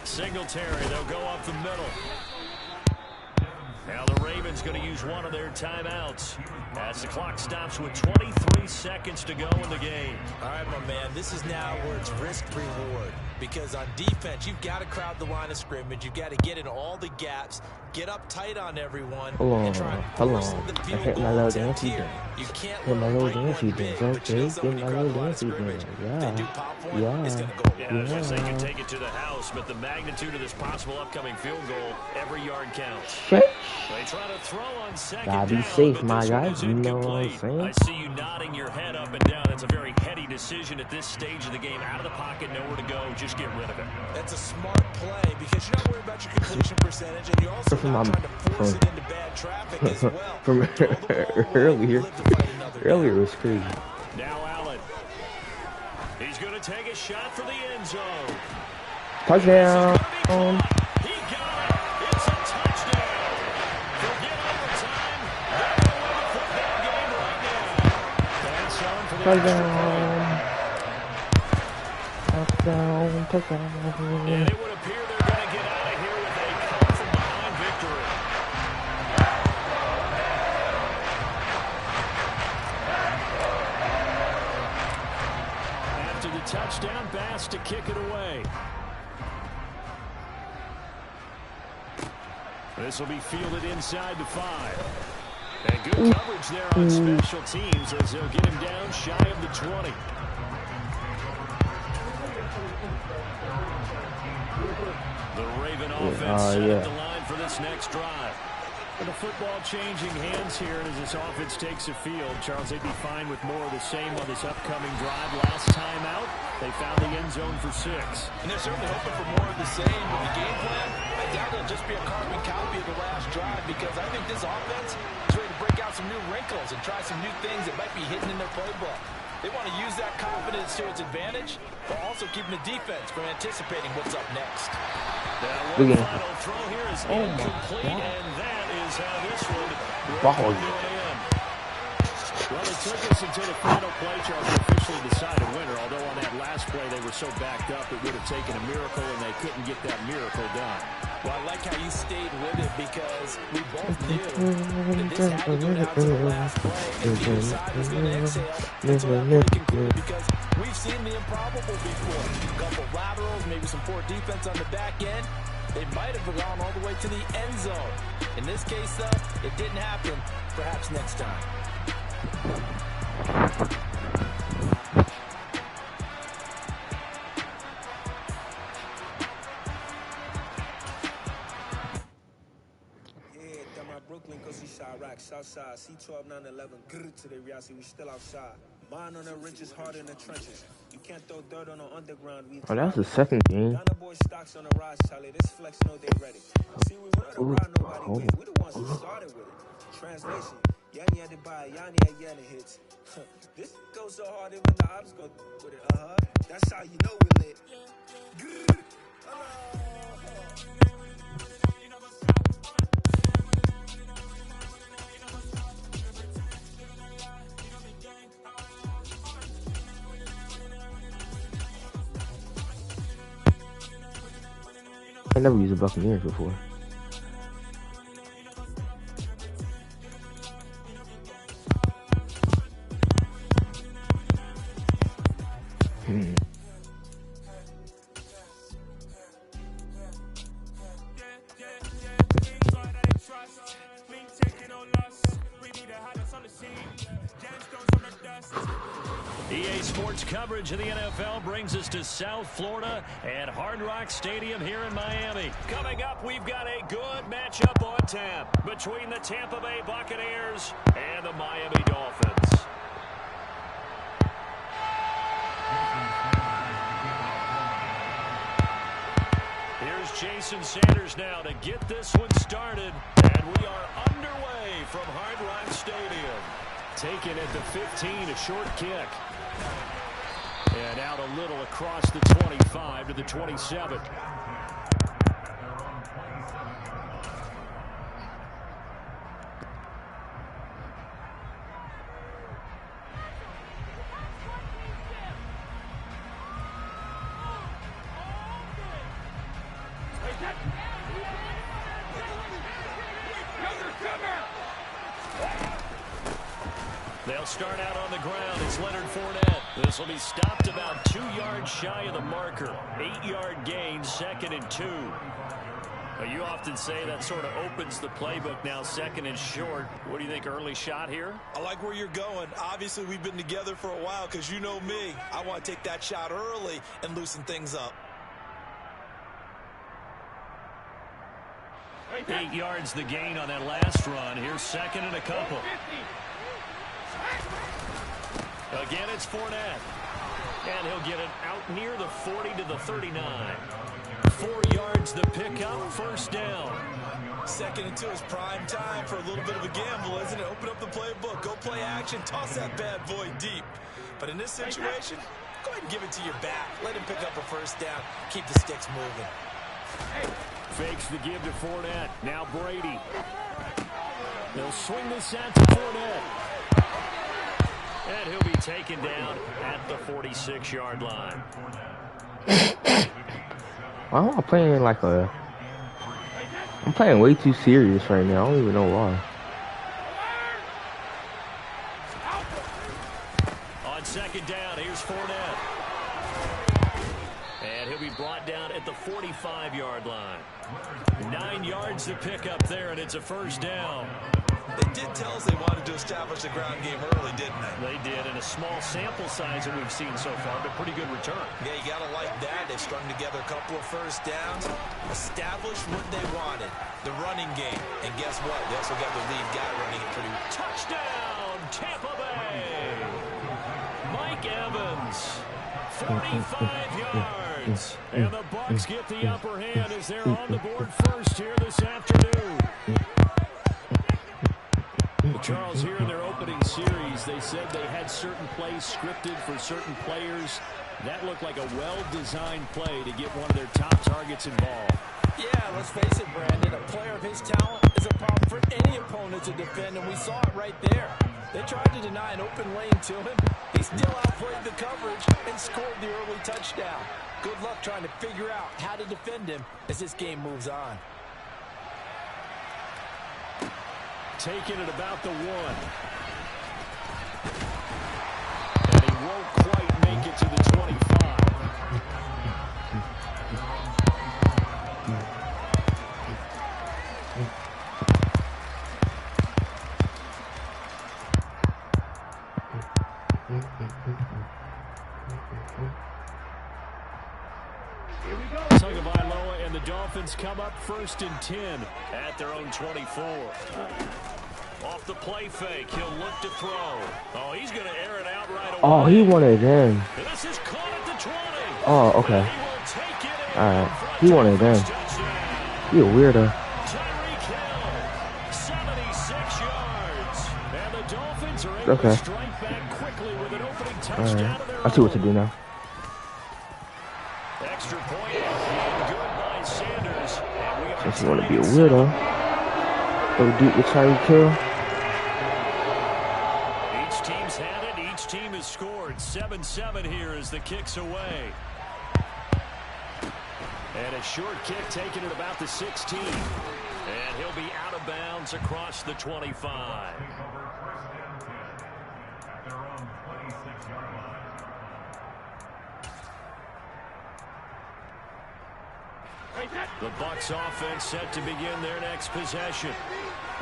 Singletary, they'll go up the middle. Now the Ravens going to use one of their timeouts as the clock stops with 23 seconds to go in the game. All right, my man, this is now where it's risk-reward. because on defense, you've got to crowd the line of scrimmage. You've got to get in all the gaps, get up tight on everyone, and try and force the field goal attempt here. You can't let them break one big, but you need somebody to crowd the line of scrimmage. If they do pop one, it's going to go Yeah, I was going to say you can take it to the house, but the magnitude of this possible upcoming field goal, every yard counts. They try to throw on second down, gotta be safe, my guy. You know what I'm saying? I see you nodding your head up and down. That's a very heady decision at this stage of the game. Out of the pocket, nowhere to go. Just get rid of it. That's a smart play because you're not worried about your completion percentage, and you're also not trying to force it into bad traffic as well. From earlier was crazy. Now Allen. He's going to take a shot for the end zone. Touchdown. He got it. It's a touchdown. Forget overtime. They're going to win the football game right now. That's on for the touchdown. And it would appear they're going to get out of here with a come-from-behind victory. After the touchdown, Bass to kick it away. This will be fielded inside the 5. And good coverage there on special teams as they'll get him down shy of the 20. The Raven offense set up the line for this next drive. And the football changing hands here as this offense takes the field. Charles, they'd be fine with more of the same on this upcoming drive. Last time out, they found the end zone for 6. And they're certainly hoping for more of the same with the game plan. I doubt it'll just be a carbon copy of the last drive because I think this offense is ready to break out some new wrinkles and try some new things that might be hidden in their playbook. They want to use that confidence to its advantage, but also keeping the defense from anticipating what's up next. Now, one final throw here is incomplete, and that is how this one will come to an end. Well, it took us until the final play, Charles, to officially decide a winner, although on that last play they were so backed up it would have taken a miracle, and they couldn't get that miracle done. Well, I like how you stayed with it because we both knew that this had to go down to the last play, and neither side was going to exhale until that play concluded because we've seen the improbable before. A couple laterals, maybe some poor defense on the back end. They might have gone all the way to the end zone. In this case, though, it didn't happen. Perhaps next time. Brooklyn, go see Chirac, Southside, C12, 911, grrr to the reality, we still outside. Mine on the riches, hard in the trenches. You can't throw dirt on the underground. Oh, that was the second game. Ghana boy stocks on the rise, Charlie. This flex know they ready. See, we wanted to ride nobody with. We the ones who started with it. Translation, Yanni had to buy, Yanni had Yanni hits. This goes so hard, even the ops go with it. That's how you know we lit. Grrr. I never used a Buccaneers before. EA Sports coverage of the NFL brings us to South Florida at Hard Rock Stadium here in Miami. Coming up, we've got a good matchup on tap between the Tampa Bay Buccaneers and the Miami Dolphins. Here's Jason Sanders now to get this one started, and we are underway from Hard Rock Stadium. Taken at the 15, a short kick. And out a little across the 25 to the 27. They'll start out on the ground. It's Leonard Fournette. This will be stopped about 2 yards shy of the marker. 8-yard gain, 2nd and 2. You often say that sort of opens the playbook now, 2nd and short. What do you think, early shot here? I like where you're going. Obviously, we've been together for a while because you know me. I want to take that shot early and loosen things up. 8 yards the gain on that last run. Here's 2nd and a couple. Again, it's Fournette. And he'll get it out near the 40 to the 39. 4 yards the pickup, 1st down. 2nd and 2 is prime time for a little bit of a gamble, isn't it? Open up the playbook, go play action, toss that bad boy deep. But in this situation, go ahead and give it to your back. Let him pick up a 1st down. Keep the sticks moving. Fakes the give to Fournette. Now Brady. They'll swing this out to Fournette. And he'll be taken down at the 46-yard line. Why am I playing like a... I'm playing way too serious right now. I don't even know why. On 2nd down, here's Fournette. And he'll be brought down at the 45-yard line. 9 yards to pick up there, and it's a 1st down. They did tell us they wanted to establish the ground game early, didn't they? They did, and a small sample size that we've seen so far, but pretty good return. Yeah, you got to like that. They've strung together a couple of 1st downs, established what they wanted, the running game. And guess what? They also got the lead guy running it pretty well. Touchdown, Tampa Bay! Mike Evans, 45 yards. And the Bucs get the upper hand as they're on the board first here this afternoon. Charles, here in their opening series, they said they had certain plays scripted for certain players. That looked like a well-designed play to get one of their top targets involved. Yeah, let's face it, Brandon. A player of his talent is a problem for any opponent to defend, and we saw it right there. They tried to deny an open lane to him. He still outplayed the coverage and scored the early touchdown. Good luck trying to figure out how to defend him as this game moves on. Taking it about the 1. And he won't quite make it to the 25. Tagovailoa and the Dolphins come up 1st and 10 at their own 24. Off the play fake, he'll look to throw. Oh, he's going to air it out right away. Oh, he wanted them. This is caught at the 20. Oh, okay. Alright. He wanted them. He a weirdo. Tyreek Hill, 76 yards. And the Dolphins are able Okay. to strike back quickly with an opening touchdown. Alright. I see what to do now. Extra point. Good by Sanders. And we are Since you want to be a weirdo. Go deep with Tyreek Hill. Each team's had it. Each team has scored. 7-7 here as the kick's away. And a short kick taken at about the 16. And he'll be out of bounds across the 25. The Bucs offense set to begin their next possession.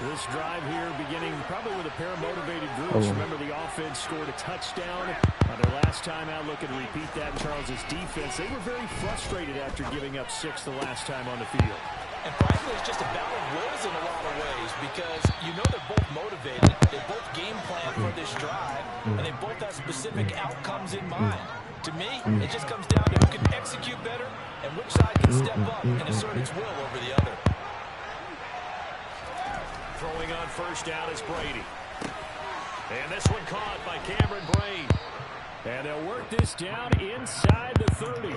This drive here beginning probably with a pair of motivated groups. Remember, the offense scored a touchdown on their last time out. Looking to repeat that in Charles's defense. They were very frustrated after giving up 6 the last time on the field. And frankly, it's just a battle of wills in a lot of ways because you know they're both motivated. They both game plan for this drive, and they both have specific outcomes in mind. To me, it just comes down to who can execute better and which side can step up and assert its will over the other. Throwing on 1st down is Brady. And this one caught by Cameron Braid. And they'll work this down inside the 30.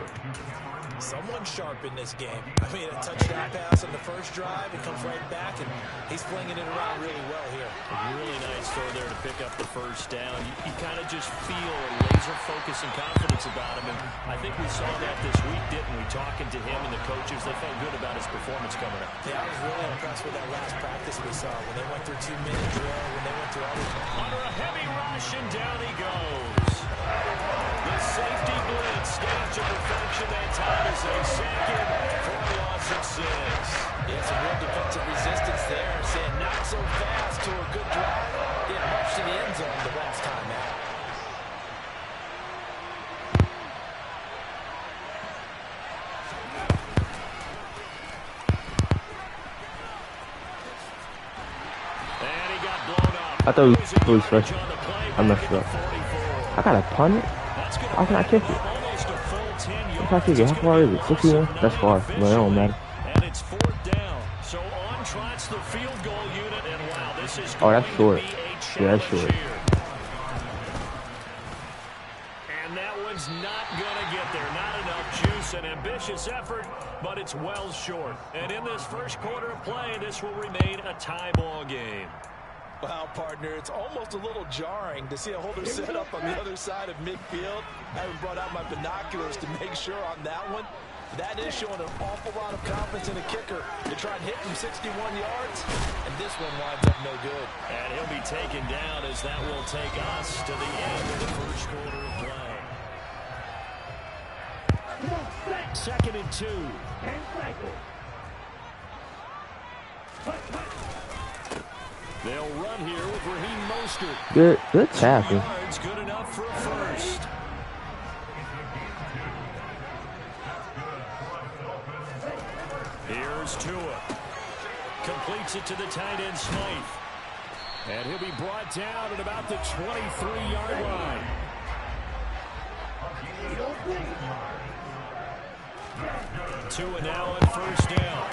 Someone sharp in this game. I mean, a touchdown pass on the first drive. It comes right back, and he's flinging it around really well here. A really nice throw there to pick up the first down. You kind of just feel a laser focus and confidence about him. And I think we saw that this week, didn't we? Talking to him and the coaches, they felt good about his performance coming up. Yeah, I was really impressed with that last practice we saw when they went through 2-minute drill, when they went through all the... Under a heavy rush, and down he goes. The safety blitz staged to perfection that time is a second for a loss of 6. Yeah, some real defensive resistance there. Saying not so fast to a good drive. It marched to the end zone the last time out. And he got blown up. I thought it was fresh. I messed up. I gotta punt it? How can I kick it? If I kick it, how far is it? 61? That's far, but it don't matter. And it's 4th down. So on trots the field goal unit, and wow, this is Oh, that's going short. to be a Yeah, that's challenge short. here. And that one's not going to get there. Not enough juice, an ambitious effort, but it's well short. And in this first quarter of play, this will remain a tie ball game. Wow, partner, it's almost a little jarring to see a holder set up on the other side of midfield. I haven't brought out my binoculars to make sure on that one. That is showing an awful lot of confidence in the kicker to try and hit from 61 yards, and this one winds up no good. And he'll be taken down as that will take us to the end of the first quarter of play. 2nd and 2. They'll run here with Raheem Mostert. Good tackle. 2 yards, good enough for a first. Here's Tua. Completes it to the tight end Smythe. And he'll be brought down at about the 23-yard line. Tua now on first down.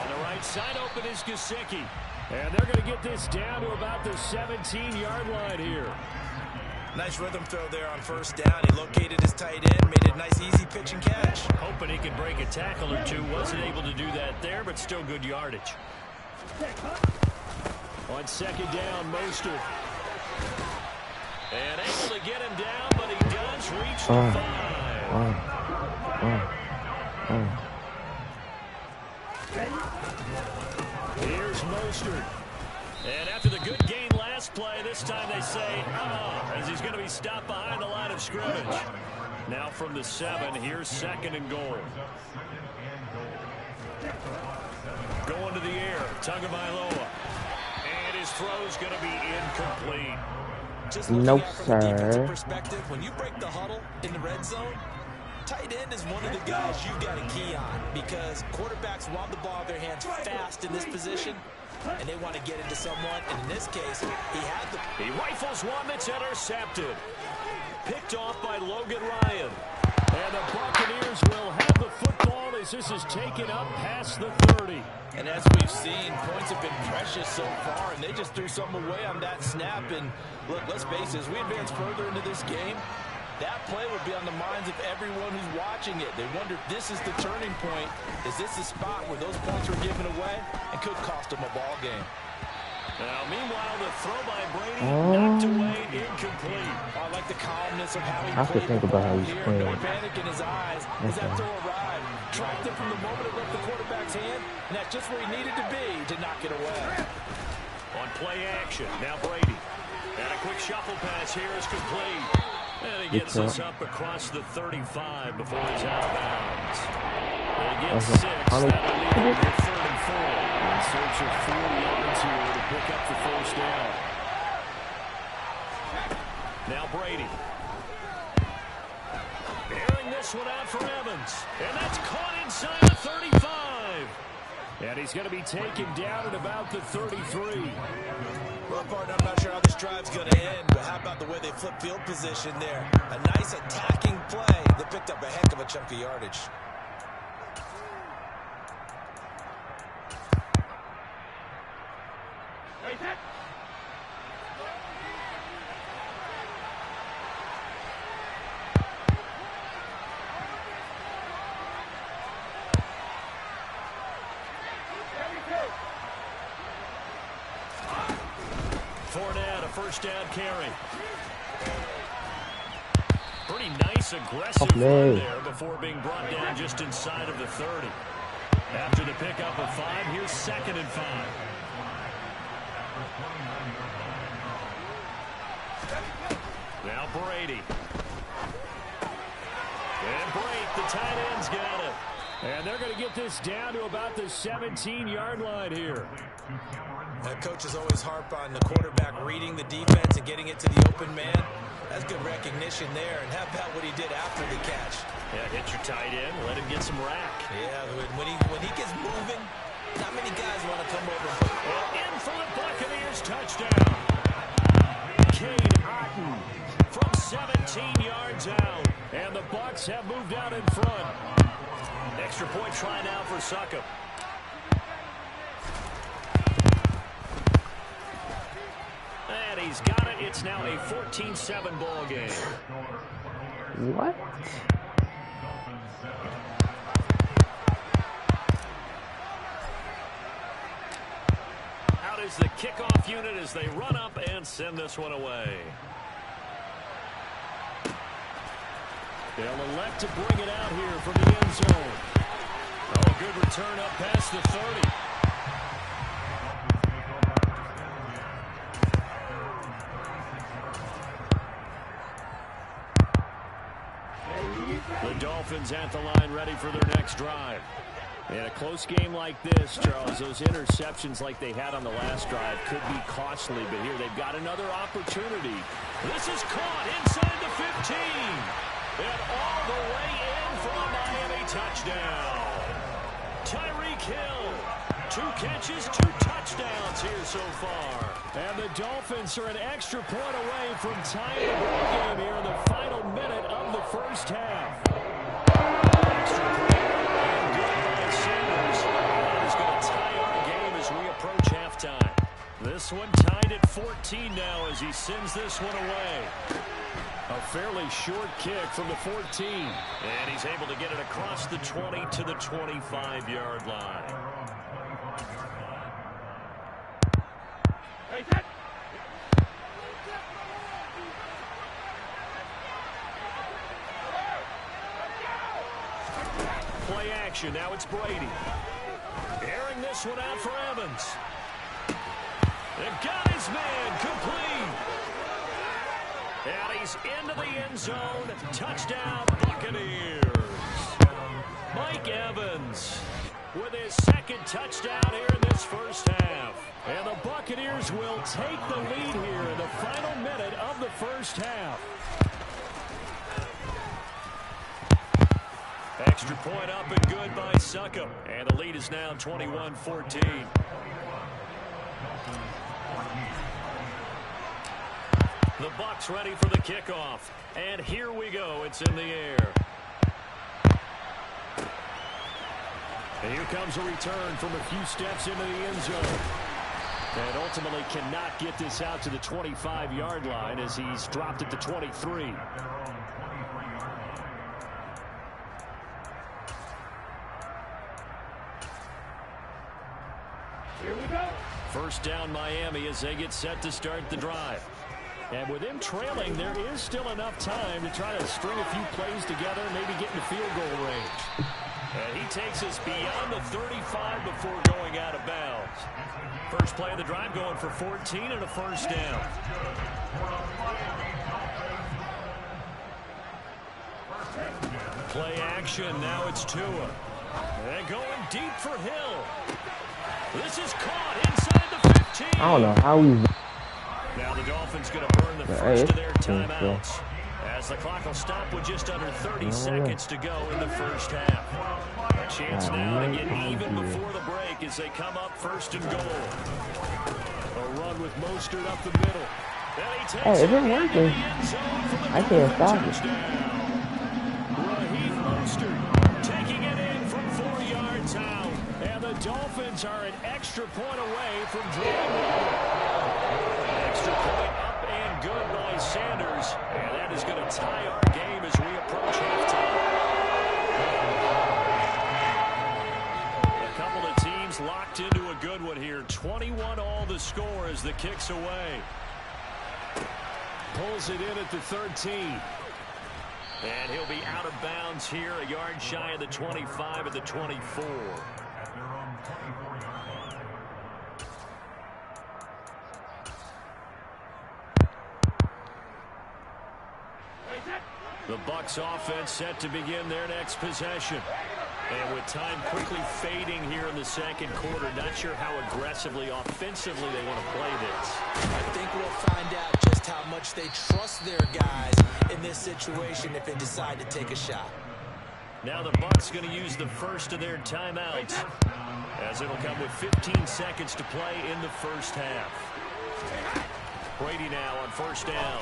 On the right side open is Gesicki. And they're going to get this down to about the 17-yard line here. Nice rhythm throw there on first down. He located his tight end, made it a nice easy pitch and catch. Hoping he could break a tackle or two. Wasn't able to do that there, but still good yardage. On 2nd down, Mostert. And able to get him down, but he does reach the 5. Here's Mostert. And after the good gain last play, this time they say, as he's going to be stopped behind the line of scrimmage. Now from the 7, here's 2nd and goal. Going to the air, Tagovailoa. And his throw's going to be incomplete. Just Nope, from a defensive sir. perspective, when you break the huddle in the red zone, tight end is one of the guys you got to key on because quarterbacks want the ball in their hands fast in this position, and they want to get into someone. And in this case, he rifles one that's intercepted. Picked off by Logan Ryan. And the Buccaneers will have the football as this is taken up past the 30. And as we've seen, points have been precious so far, and they just threw some away on that snap. And look, let's face it, as we advance further into this game, that play would be on the minds of everyone who's watching it. They wonder if this is the turning point. Is this the spot where those points were given away and could cost them a ball game? Now, meanwhile, the throw by Brady knocked away, incomplete. I like the calmness of how he I have to played think the about how ball he's here. playing. No panic in his eyes as that throw arrived. Tracked it from the moment it left the quarterback's hand, and that's just where he needed to be to knock it away. On play action, now Brady. And a quick shuffle pass here is complete. And he gets us up across the 35 before he's out of bounds. They get 6. That'll leave them with 3rd and 4. In search of 4 yards here to pick up the first down. Now Brady. Airing this one out for Evans. And that's caught inside the 35. And he's going to be taken down at about the 33. Well, partner, I'm not sure how this drive's going to end, but how about the way they flip field position there? A nice attacking play that picked up a heck of a chunk of yardage. first down carry. Pretty nice, aggressive run there before being brought down just inside of the 30. After the pickup of 5, here's 2nd and 5. Now Brady. And Brate, the tight end's got it. And they're going to get this down to about the 17-yard line here. Coaches always harp on the quarterback reading the defense and getting it to the open man. That's good recognition there. And how about what he did after the catch? Yeah, hit your tight end, let him get some rack. Yeah, when he gets moving, not many guys want to come over. And in for the Buccaneers touchdown. Cade Otton from 17 yards out. And the Bucs have moved out in front. Extra point try now for Succop. And he's got it. It's now a 14-7 ball game. What? Out is the kickoff unit as they run up and send this one away. They'll elect to bring it out here from the end zone. Oh, good return up past the 30. The Dolphins at the line ready for their next drive. In a close game like this, Charles, those interceptions like they had on the last drive could be costly, but here they've got another opportunity. This is caught inside the 15. And all the way in for a Miami touchdown. Tyreek Hill, 2 catches, 2 touchdowns here so far. And the Dolphins are an extra point away from tying the ball game here in the final minute of the first half. Extra point and good by Sanders. That is going to tie our game as we approach halftime. This one tied at 14 now as he sends this one away. A fairly short kick from the 14. And he's able to get it across the 20 to the 25-yard line. Play action. Now it's Brady. Airing this one out for Evans. They've got his man complete. And he's into the end zone. Touchdown, Buccaneers. Mike Evans with his 2nd touchdown here in this first half. And the Buccaneers will take the lead here in the final minute of the first half. Extra point up and good by Succop. And the lead is now 21-14. The Bucs ready for the kickoff. And here we go. It's in the air. And here comes a return from a few steps into the end zone. And ultimately cannot get this out to the 25-yard line as he's dropped it to 23. Here we go. First down Miami as they get set to start the drive. And with him trailing, there is still enough time to try to string a few plays together and maybe get into field goal range. And he takes us beyond the 35 before going out of bounds. First play of the drive going for 14 and a first down. Play action. Now it's Tua. And going deep for Hill. This is caught inside the 15. I don't know how we... Now the Dolphins going to burn the first of their timeouts. As the clock will stop with just under 30 seconds to go in the first half. A chance now to get even before the break as they come up first and goal. A run with Mostert up the middle. Hey, is it working? I can't stop it. Raheem Mostert taking it in from 4 yards out. And the Dolphins are an extra point away from drawing. Extra point up and good by Sanders. And that is going to tie our game as we approach halftime. A couple of teams locked into a good one here. 21 all the score as the kick's away. Pulls it in at the 13. And he'll be out of bounds here, a yard shy of the 25 at the 24. The Bucs offense set to begin their next possession. And with time quickly fading here in the second quarter, not sure how aggressively, offensively they want to play this. I think we'll find out just how much they trust their guys in this situation if they decide to take a shot. Now the Bucs going to use the first of their timeouts, as it'll come with 15 seconds to play in the first half. Brady now on first down.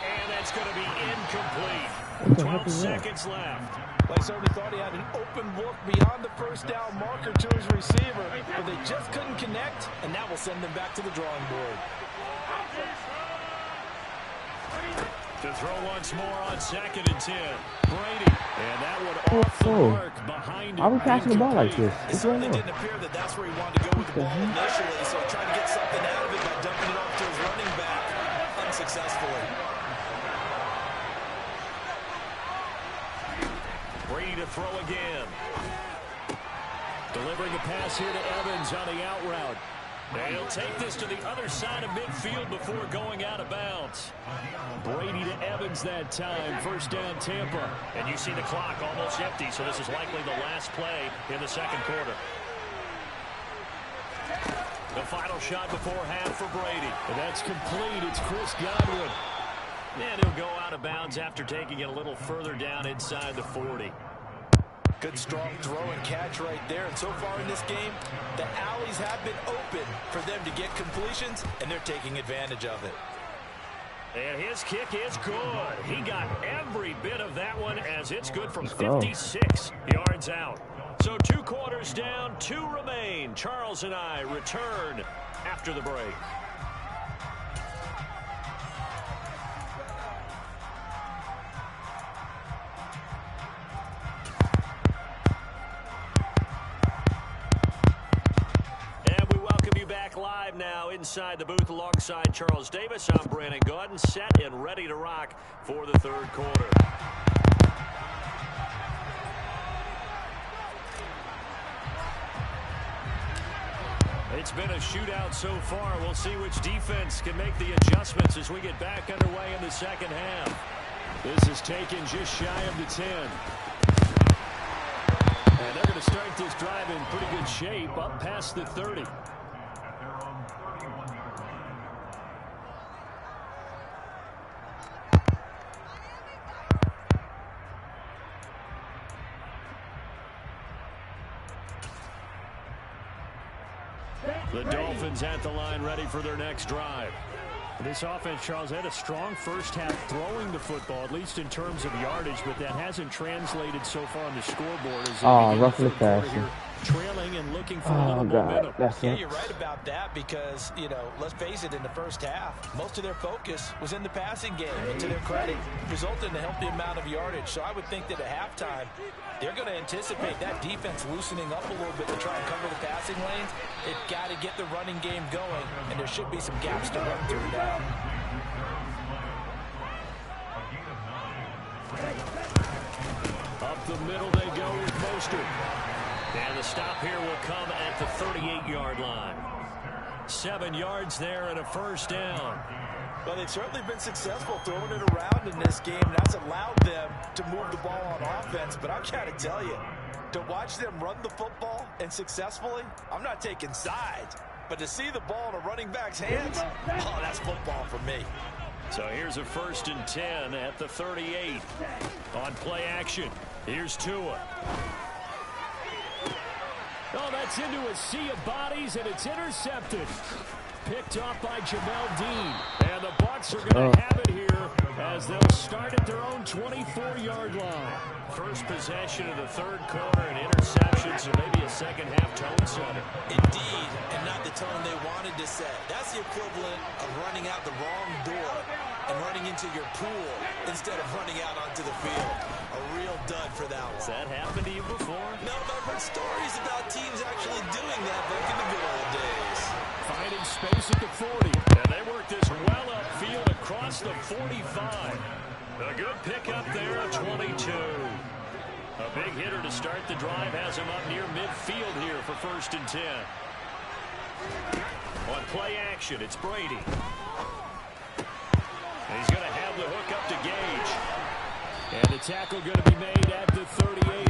And that's going to be incomplete. 12 seconds left. They certainly thought he had an open look beyond the first down marker to his receiver, but they just couldn't connect, and that will send them back to the drawing board. To throw once more on 2nd and 10. Brady. And that one off the mark behind him. Why are we passing the ball like this? It certainly didn't appear that that's where he wanted to go with the ball initially, so he tried to get something out of it by dumping it off to his running back unsuccessfully. Brady to throw again. Delivering a pass here to Evans on the out route. And he'll take this to the other side of midfield before going out of bounds. Brady to Evans that time. First down Tampa. And you see the clock almost empty, so this is likely the last play in the second quarter. The final shot before half for Brady. And that's complete. It's Chris Godwin. And he'll go out of bounds after taking it a little further down inside the 40. Good strong throw and catch right there. And so far in this game, the alleys have been open for them to get completions, and they're taking advantage of it. And his kick is good. He got every bit of that one, as it's good from 56 yards out. So 2 quarters down, 2 remain. Charles and I return after the break. Live now inside the booth alongside Charles Davis. I'm Brandon Gaudin, set and ready to rock for the third quarter. It's been a shootout so far. We'll see which defense can make the adjustments as we get back underway in the second half. This is taken just shy of the 10. And they're going to start this drive in pretty good shape, up past the 30. The Dolphins at the line, ready for their next drive. This offense, Charles, had a strong first half throwing the football, at least in terms of yardage, but that hasn't translated so far on the scoreboard. As roughly passing. Trailing and looking for a little momentum. Yeah, you're right about that because, you know, let's face it, in the first half, most of their focus was in the passing game. And to their credit, resulted in a healthy amount of yardage. So I would think that at halftime, they're going to anticipate that defense loosening up a little bit to try and cover the passing lanes. They've got to get the running game going, and there should be some gaps to run through now. Up the middle they go with Mostert. And the stop here will come at the 38-yard line. 7 yards there and a first down. Well, they've certainly been successful throwing it around in this game. That's allowed them to move the ball on offense. But I've got to tell you, to watch them run the football and successfully, I'm not taking sides. But to see the ball in a running back's hands, oh, that's football for me. So here's a 1st and 10 at the 38. On play action, here's Tua. Oh, that's into a sea of bodies, and it's intercepted. Picked off by Jamel Dean. And the Bucs are going to have it here as they'll start at their own 24-yard line. First possession of the third quarter, an interception, so maybe a second-half tone setter. Indeed, and not the tone they wanted to set. That's the equivalent of running out the wrong door and running into your pool instead of running out onto the field. A real dud for that one. Has that happened to you before? No, but I've heard stories about teams actually doing that back in the good old days. Finding in space at the 40. And they work this well upfield across the 45. A good pickup there at 22. A big hitter to start the drive has him up near midfield here for 1st and 10. On play action, it's Brady. And he's going to have the hook up to Gage. And the tackle going to be made at the 38.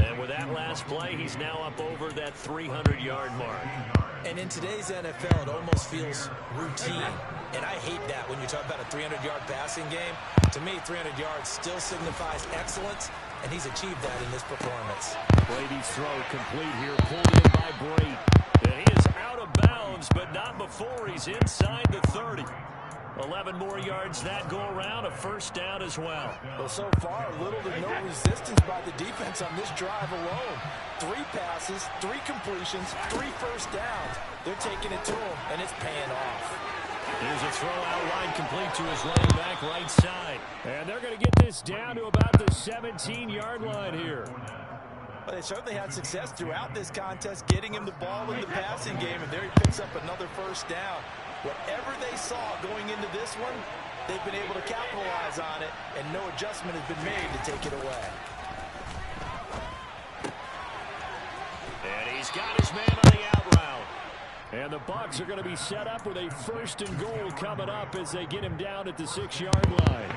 And with that last play, he's now up over that 300-yard mark. And in today's NFL, it almost feels routine. And I hate that when you talk about a 300-yard passing game. To me, 300 yards still signifies excellence, and he's achieved that in this performance. Brady's throw complete here, pulled in by Brady. And he is out of bounds, but not before he's inside the 30. 11 more yards that go around, a 1st down as well. Well, so far, little to no resistance by the defense on this drive alone. 3 passes, 3 completions, 3 1st downs. They're taking it to him, and it's paying off. Here's a throw out line complete to his running back right side. And they're going to get this down to about the 17-yard line here. Well, they certainly had success throughout this contest, getting him the ball in the passing game, and there he picks up another 1st down. Whatever they saw going into this one, they've been able to capitalize on it, and no adjustment has been made to take it away. And he's got his man on the out route. And the Bucs are going to be set up with a 1st and goal coming up as they get him down at the 6-yard line.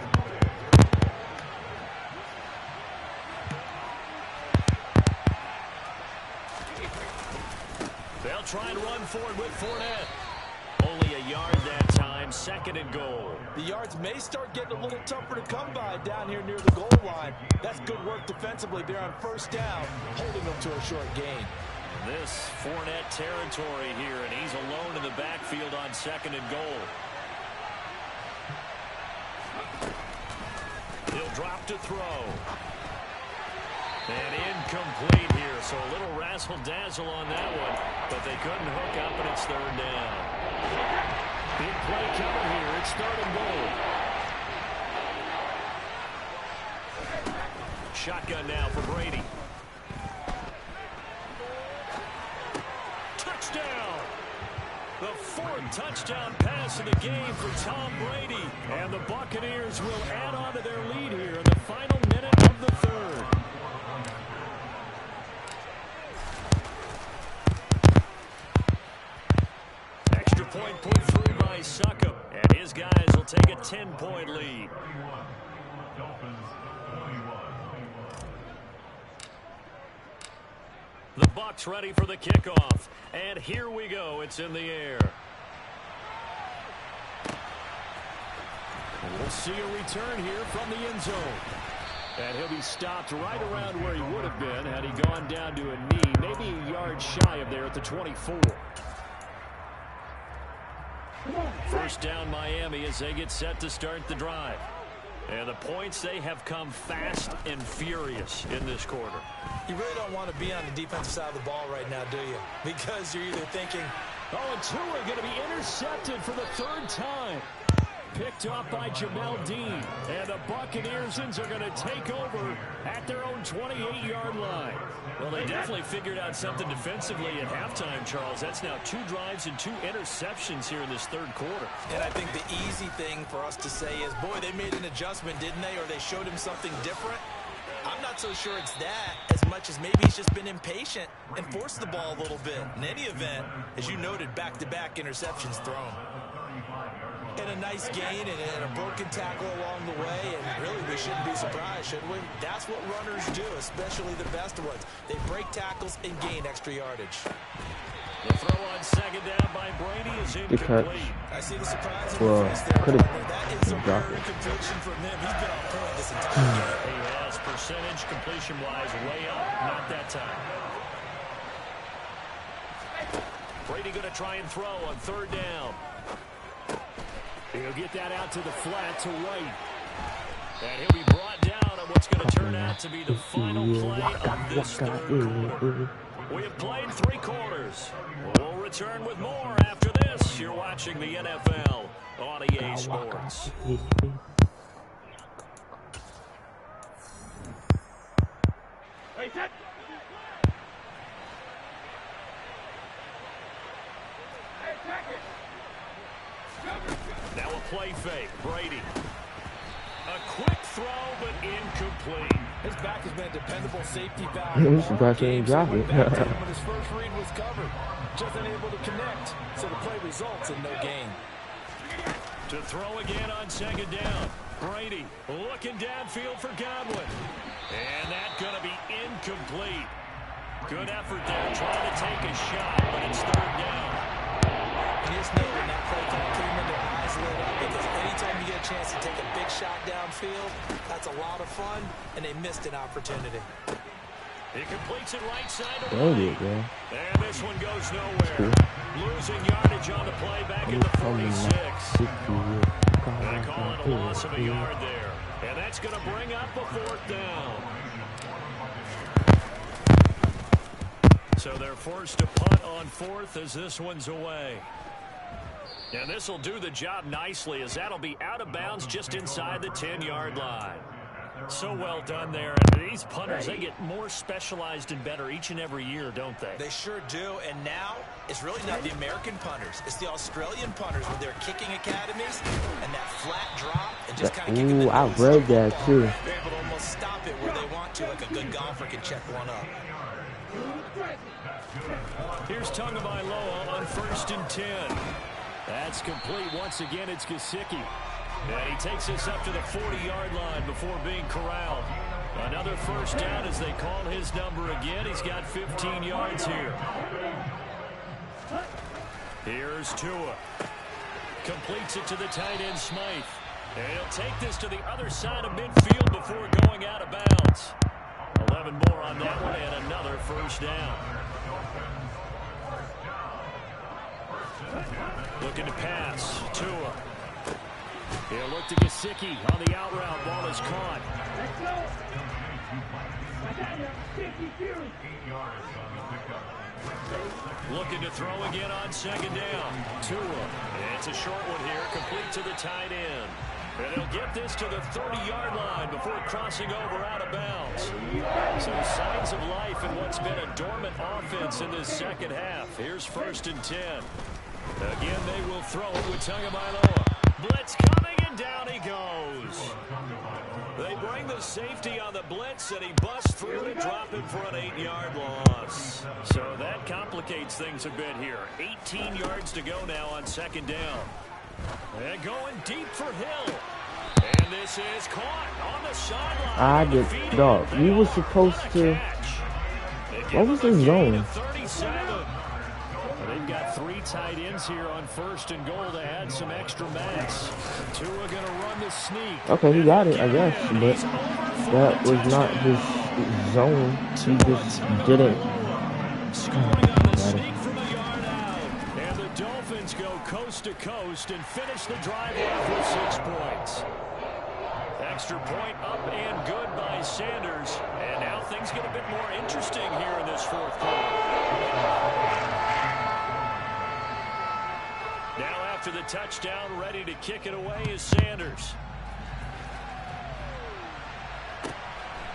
They'll try and run forward with Fournette. Only a yard that time, 2nd and goal. The yards may start getting a little tougher to come by down here near the goal line. That's good work defensively there on 1st down, holding them to a short gain. This Fournette territory here, and he's alone in the backfield on 2nd and goal. He'll drop to throw. And incomplete here, so a little razzle-dazzle on that one, but they couldn't hook up, and it's 3rd down. Big play coming here. It's 3rd and goal. Shotgun now for Brady. Touchdown! The 4th touchdown pass of the game for Tom Brady. And the Buccaneers will add on to their lead here in the final minute of the 3rd. Extra point put through by Succop, and his guys will take a 10-point lead. The Bucs ready for the kickoff, and here we go. It's in the air. And we'll see a return here from the end zone. And he'll be stopped right around where he would have been had he gone down to a knee, maybe a yard shy of there at the 24. 1st down Miami as they get set to start the drive. And the points, they have come fast and furious in this quarter. You really don't want to be on the defensive side of the ball right now, do you? Because you're either thinking, oh, and Tua going to be intercepted for the 3rd time. Picked off by Jamel Dean. And the Buccaneers are going to take over at their own 28-yard line. Well, they definitely figured out something defensively at halftime, Charles. That's now 2 drives and 2 interceptions here in this 3rd quarter. And I think the easy thing for us to say is, boy, they made an adjustment, didn't they? Or they showed him something different. I'm not so sure it's that as much as maybe he's just been impatient and forced the ball a little bit. In any event, as you noted, back-to-back interceptions thrown. And a nice gain and a broken tackle along the way, and really we shouldn't be surprised, should we? That's what runners do, especially the best ones. They break tackles and gain extra yardage. The throw on 2nd down by Brady is incomplete. I see the surprise. Well, could have that is a rare completion from him. He's been on point this entire game. He has percentage completion-wise way up, not that time. Brady going to try and throw on 3rd down. He'll get that out to the flat to White. And he'll be brought down on what's going to turn out to be the final play of this 3rd quarter. We have played 3 quarters. We'll return with more after this. You're watching the NFL on EA Sports. Hey, set. play fake. Brady. A quick throw, but incomplete. His back has been a dependable safety valve. I'm surprised he didn't drop it. When his first read was covered, just unable to connect, so the play results in no gain. To throw again on second down. Brady looking downfield for Godwin. And that's going to be incomplete. Good effort there, trying to take a shot, but it's third down. And you just know when that play call came in, their eyes lit up, because anytime you get a chance to take a big shot downfield, that's a lot of fun, and they missed an opportunity. He completes it right side of Dang it, bro. And this one goes nowhere. Losing yardage on the play back at the 46. They call it a loss of a yard there. And that's going to bring up a fourth down. So they're forced to punt on fourth as this one's away. And this will do the job nicely, as that'll be out of bounds just inside the 10-yard line. So well done there. And these punters, they get more specialized and better each and every year, don't they? They sure do. And now it's really not the American punters. It's the Australian punters with their kicking academies and that flat drop and just kind of kicking the I read that too. They're able to almost stop it where they want to, like a good golfer can check one up. Here's Tagovailoa on 1st and 10. That's complete. Once again, it's Gesicki. And he takes us up to the 40-yard line before being corralled. Another first down as they call his number again. He's got 15 yards here. Here's Tua. Completes it to the tight end, Smythe. And he'll take this to the other side of midfield before going out of bounds. 11 more on that one and another first down. Looking to pass. Tua. He'll look to Gesicki on the out route. Ball is caught. Looking to throw again on second down. Tua. It's a short one here. Complete to the tight end. And he'll get this to the 30-yard line before crossing over out of bounds. So signs of life in what's been a dormant offense in this second half. Here's 1st and 10. Again, they will throw it with Tagovailoa. Blitz coming, and down he goes. They bring the safety on the blitz, and he busts through to drop him for an 8-yard loss. So that complicates things a bit here. 18 yards to go now on second down. And going deep for Hill. And this is caught on the sideline. Dog, we were supposed to... What was the zone? 37. They've got 3 tight ends here on 1st and goal to add some extra mass. Tua going to run the sneak. Okay, he got it, I guess, but that was not his zone. He just didn't. Scoring on the sneak from a yard out. And the Dolphins go coast to coast and finish the drive off with 6 points. Extra point up and good by Sanders. And now things get a bit more interesting here in this fourth quarter. Now after the touchdown, ready to kick it away is Sanders.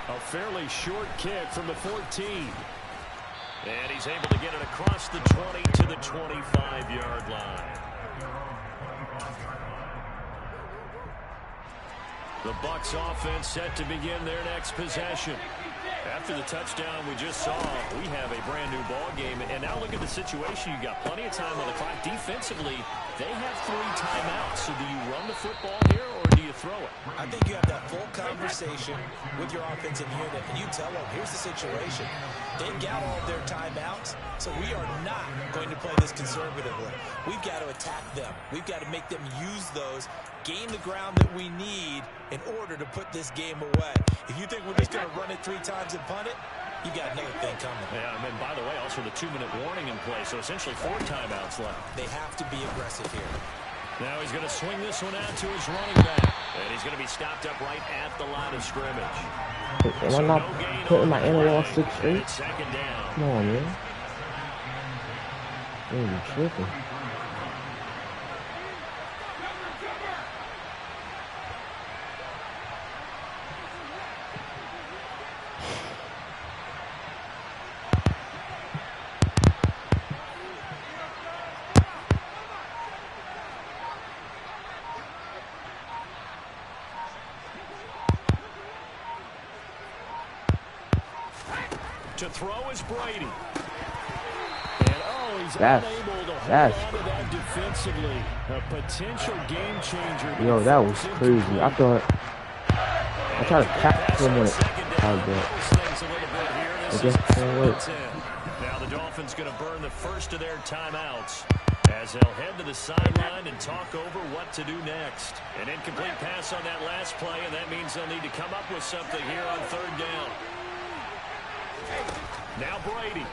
A fairly short kick from the 14. And he's able to get it across the 20 to the 25-yard line. The Bucs offense set to begin their next possession. After the touchdown we just saw, we have a brand new ball game. And now look at the situation. You got plenty of time on the clock. Defensively, they have 3 timeouts. So do you run the football here or do you throw it? I think you have that full conversation with your offensive unit, and you tell them, here's the situation. They've got all of their timeouts, so we are not going to play this conservatively. We've got to attack them. We've got to make them use those, gain the ground that we need in order to put this game away. If you think we're just going to run it 3 times and punt it, you got another thing coming. Yeah, and by the way, also the 2-minute warning in play, so essentially 4 timeouts left. They have to be aggressive here. Now he's going to swing this one out to his running back. And he's going to be stopped up right at the line of scrimmage. Am I not putting my analog 6 straight? Second down. Come on, man. You're tripping. throw is Brady. He's unable to hold on to that defensively. A potential game changer. Yo, that was crazy. I thought I tried to tackle him on it. Now the Dolphins going to burn the first of their timeouts as they'll head to the sideline and talk over what to do next. An incomplete pass on that last play, and that means they'll need to come up with something here on third down. Now Brady.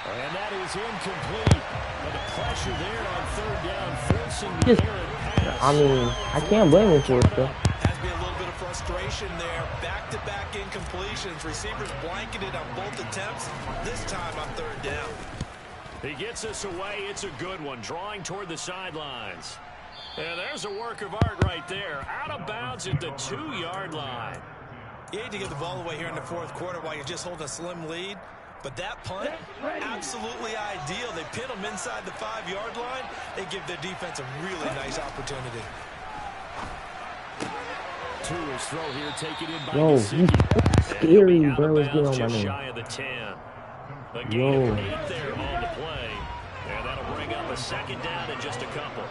And that is incomplete. And the pressure there on third down, forcing the errant pass. I mean, I can't blame him for it, though. Has to be a little bit of frustration there. Back-to-back incompletions. Receivers blanketed on both attempts. This time on third down. He gets us away. It's a good one. Drawing toward the sidelines. And there's a work of art right there. Out of bounds at the 2-yard line. You hate to get the ball away here in the fourth quarter while you're just holding a slim lead. But that punt, absolutely ideal. They pin them inside the 5-yard line. They give their defense a really nice opportunity. Tua's throw here taken in by Yo, he's scary, bro. What's going on, my man? Shy of the 10. A gain of 8 there on the play. And that'll bring up a second down in just a couple.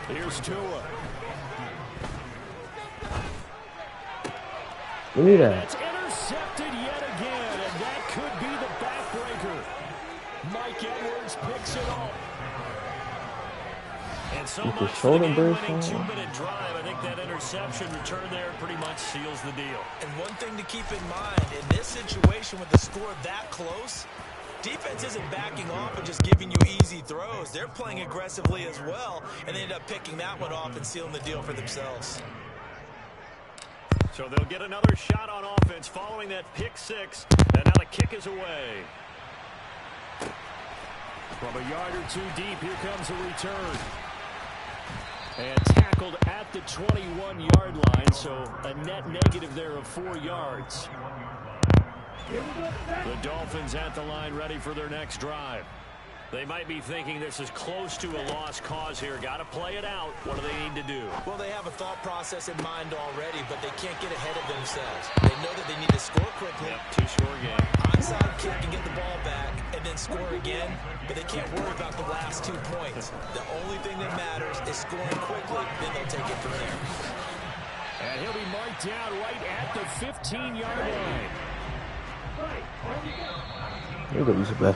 Here's Tua. Look at that. It's intercepted yet again, and that could be the backbreaker. Mike Edwards picks it off. And so much for the game-winning 2-minute drive. I think that interception return there pretty much seals the deal. And one thing to keep in mind, in this situation with the score that close, defense isn't backing off and just giving you easy throws. They're playing aggressively as well, and they end up picking that one off and sealing the deal for themselves. So they'll get another shot on offense following that pick six. And now the kick is away. From a yard or two deep, here comes a return. And tackled at the 21-yard line, so a net negative there of 4 yards. The Dolphins at the line ready for their next drive. They might be thinking this is close to a lost cause here. Got to play it out. What do they need to do? Well, they have a thought process in mind already, but they can't get ahead of themselves. They know that they need to score quickly. Yep, 2-score game. Onside kick and get the ball back, and then score again. But they can't worry about the last 2 points. The only thing that matters is scoring quickly, then they'll take it from there. And he'll be marked down right at the 15-yard line. Look at Yusuf.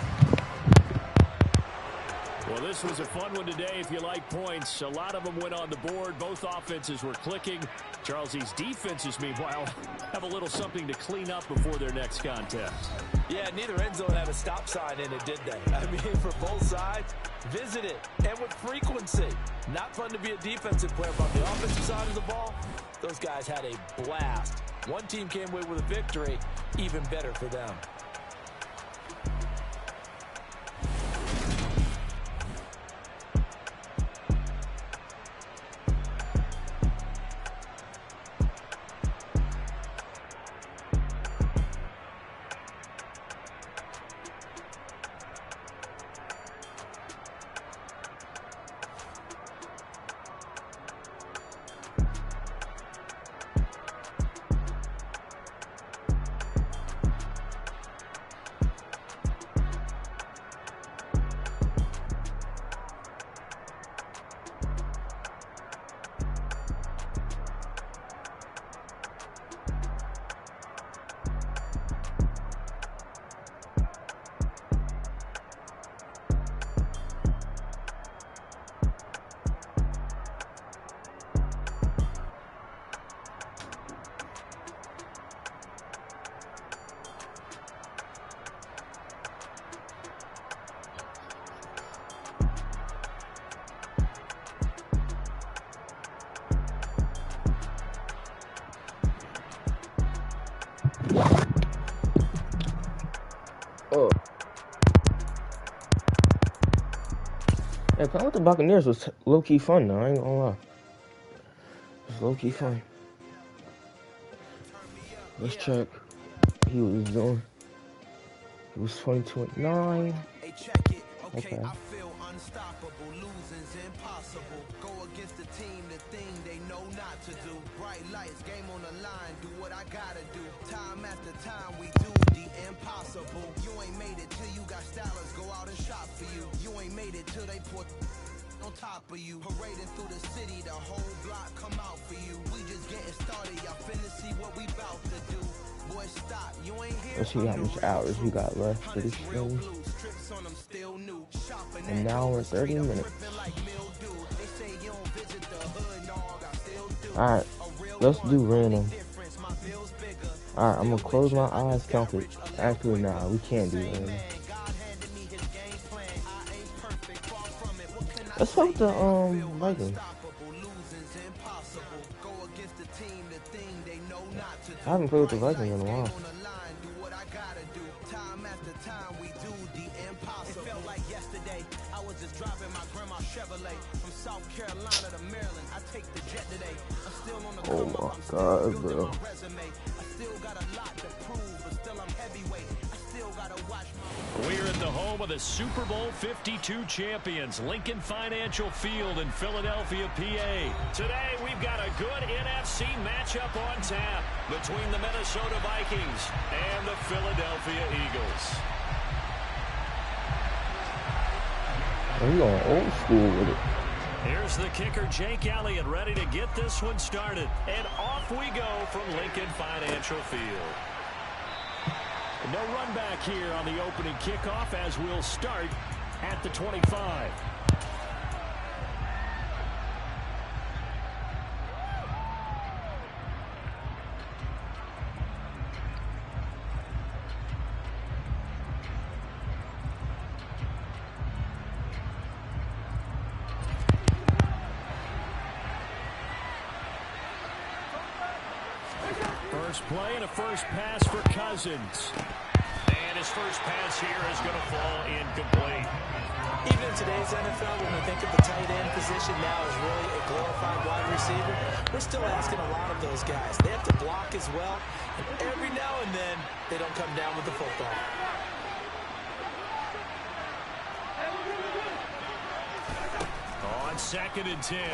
Well, this was a fun one today if you like points. A lot of them went on the board. Both offenses were clicking. Charles, these defenses, meanwhile, have a little something to clean up before their next contest. Yeah, neither end zone had a stop sign in it, did they? I mean, for both sides, visit it, and with frequency. Not fun to be a defensive player, but on the offensive side of the ball, those guys had a blast. One team came away with a victory, even better for them. Oh. Yeah, playing with the Buccaneers was low-key fun, though. I ain't gonna lie. It was low-key fun. Let's check what he was doing. He was 22-9. Okay. unstoppable, losing's impossible. Go against the team, the thing they know not to do. Bright lights, game on the line, do what I gotta do. Time after time, we do the impossible. You ain't made it till you got stylers go out and shop for you. You ain't made it till they put on top of you. Parading through the city, the whole block come out for you. We just getting started, y'all finna see what we bout to do. Boy, stop, you ain't here. Let's see how much hours you got left for this stream. An hour and 30 minutes. Alright, let's do random. Alright, I'm gonna close my eyes, count it. Actually, nah, we can't do random. Let's hope the Vikings. I haven't played with the Vikings in a while. I was just driving my grandma's Chevrolet from South Carolina to Maryland. I take the jet today. I'm still on the oh my God, bro. I still got a lot to prove, but still I'm heavyweight. I still gotta watch my... We're at the home of the Super Bowl 52 champions, Lincoln Financial Field in Philadelphia, PA. Today, we've got a good NFC matchup on tap between the Minnesota Vikings and the Philadelphia Eagles. We're going old school with it. Here's the kicker, Jake Elliott, ready to get this one started. And off we go from Lincoln Financial Field. No run back here on the opening kickoff as we'll start at the 25. First play and a first pass for Cousins. And his first pass here is going to fall incomplete. Even in today's NFL, when we think of the tight end position now as really a glorified wide receiver, we're still asking a lot of those guys. They have to block as well, and every now and then, they don't come down with the football. On 2nd and 10,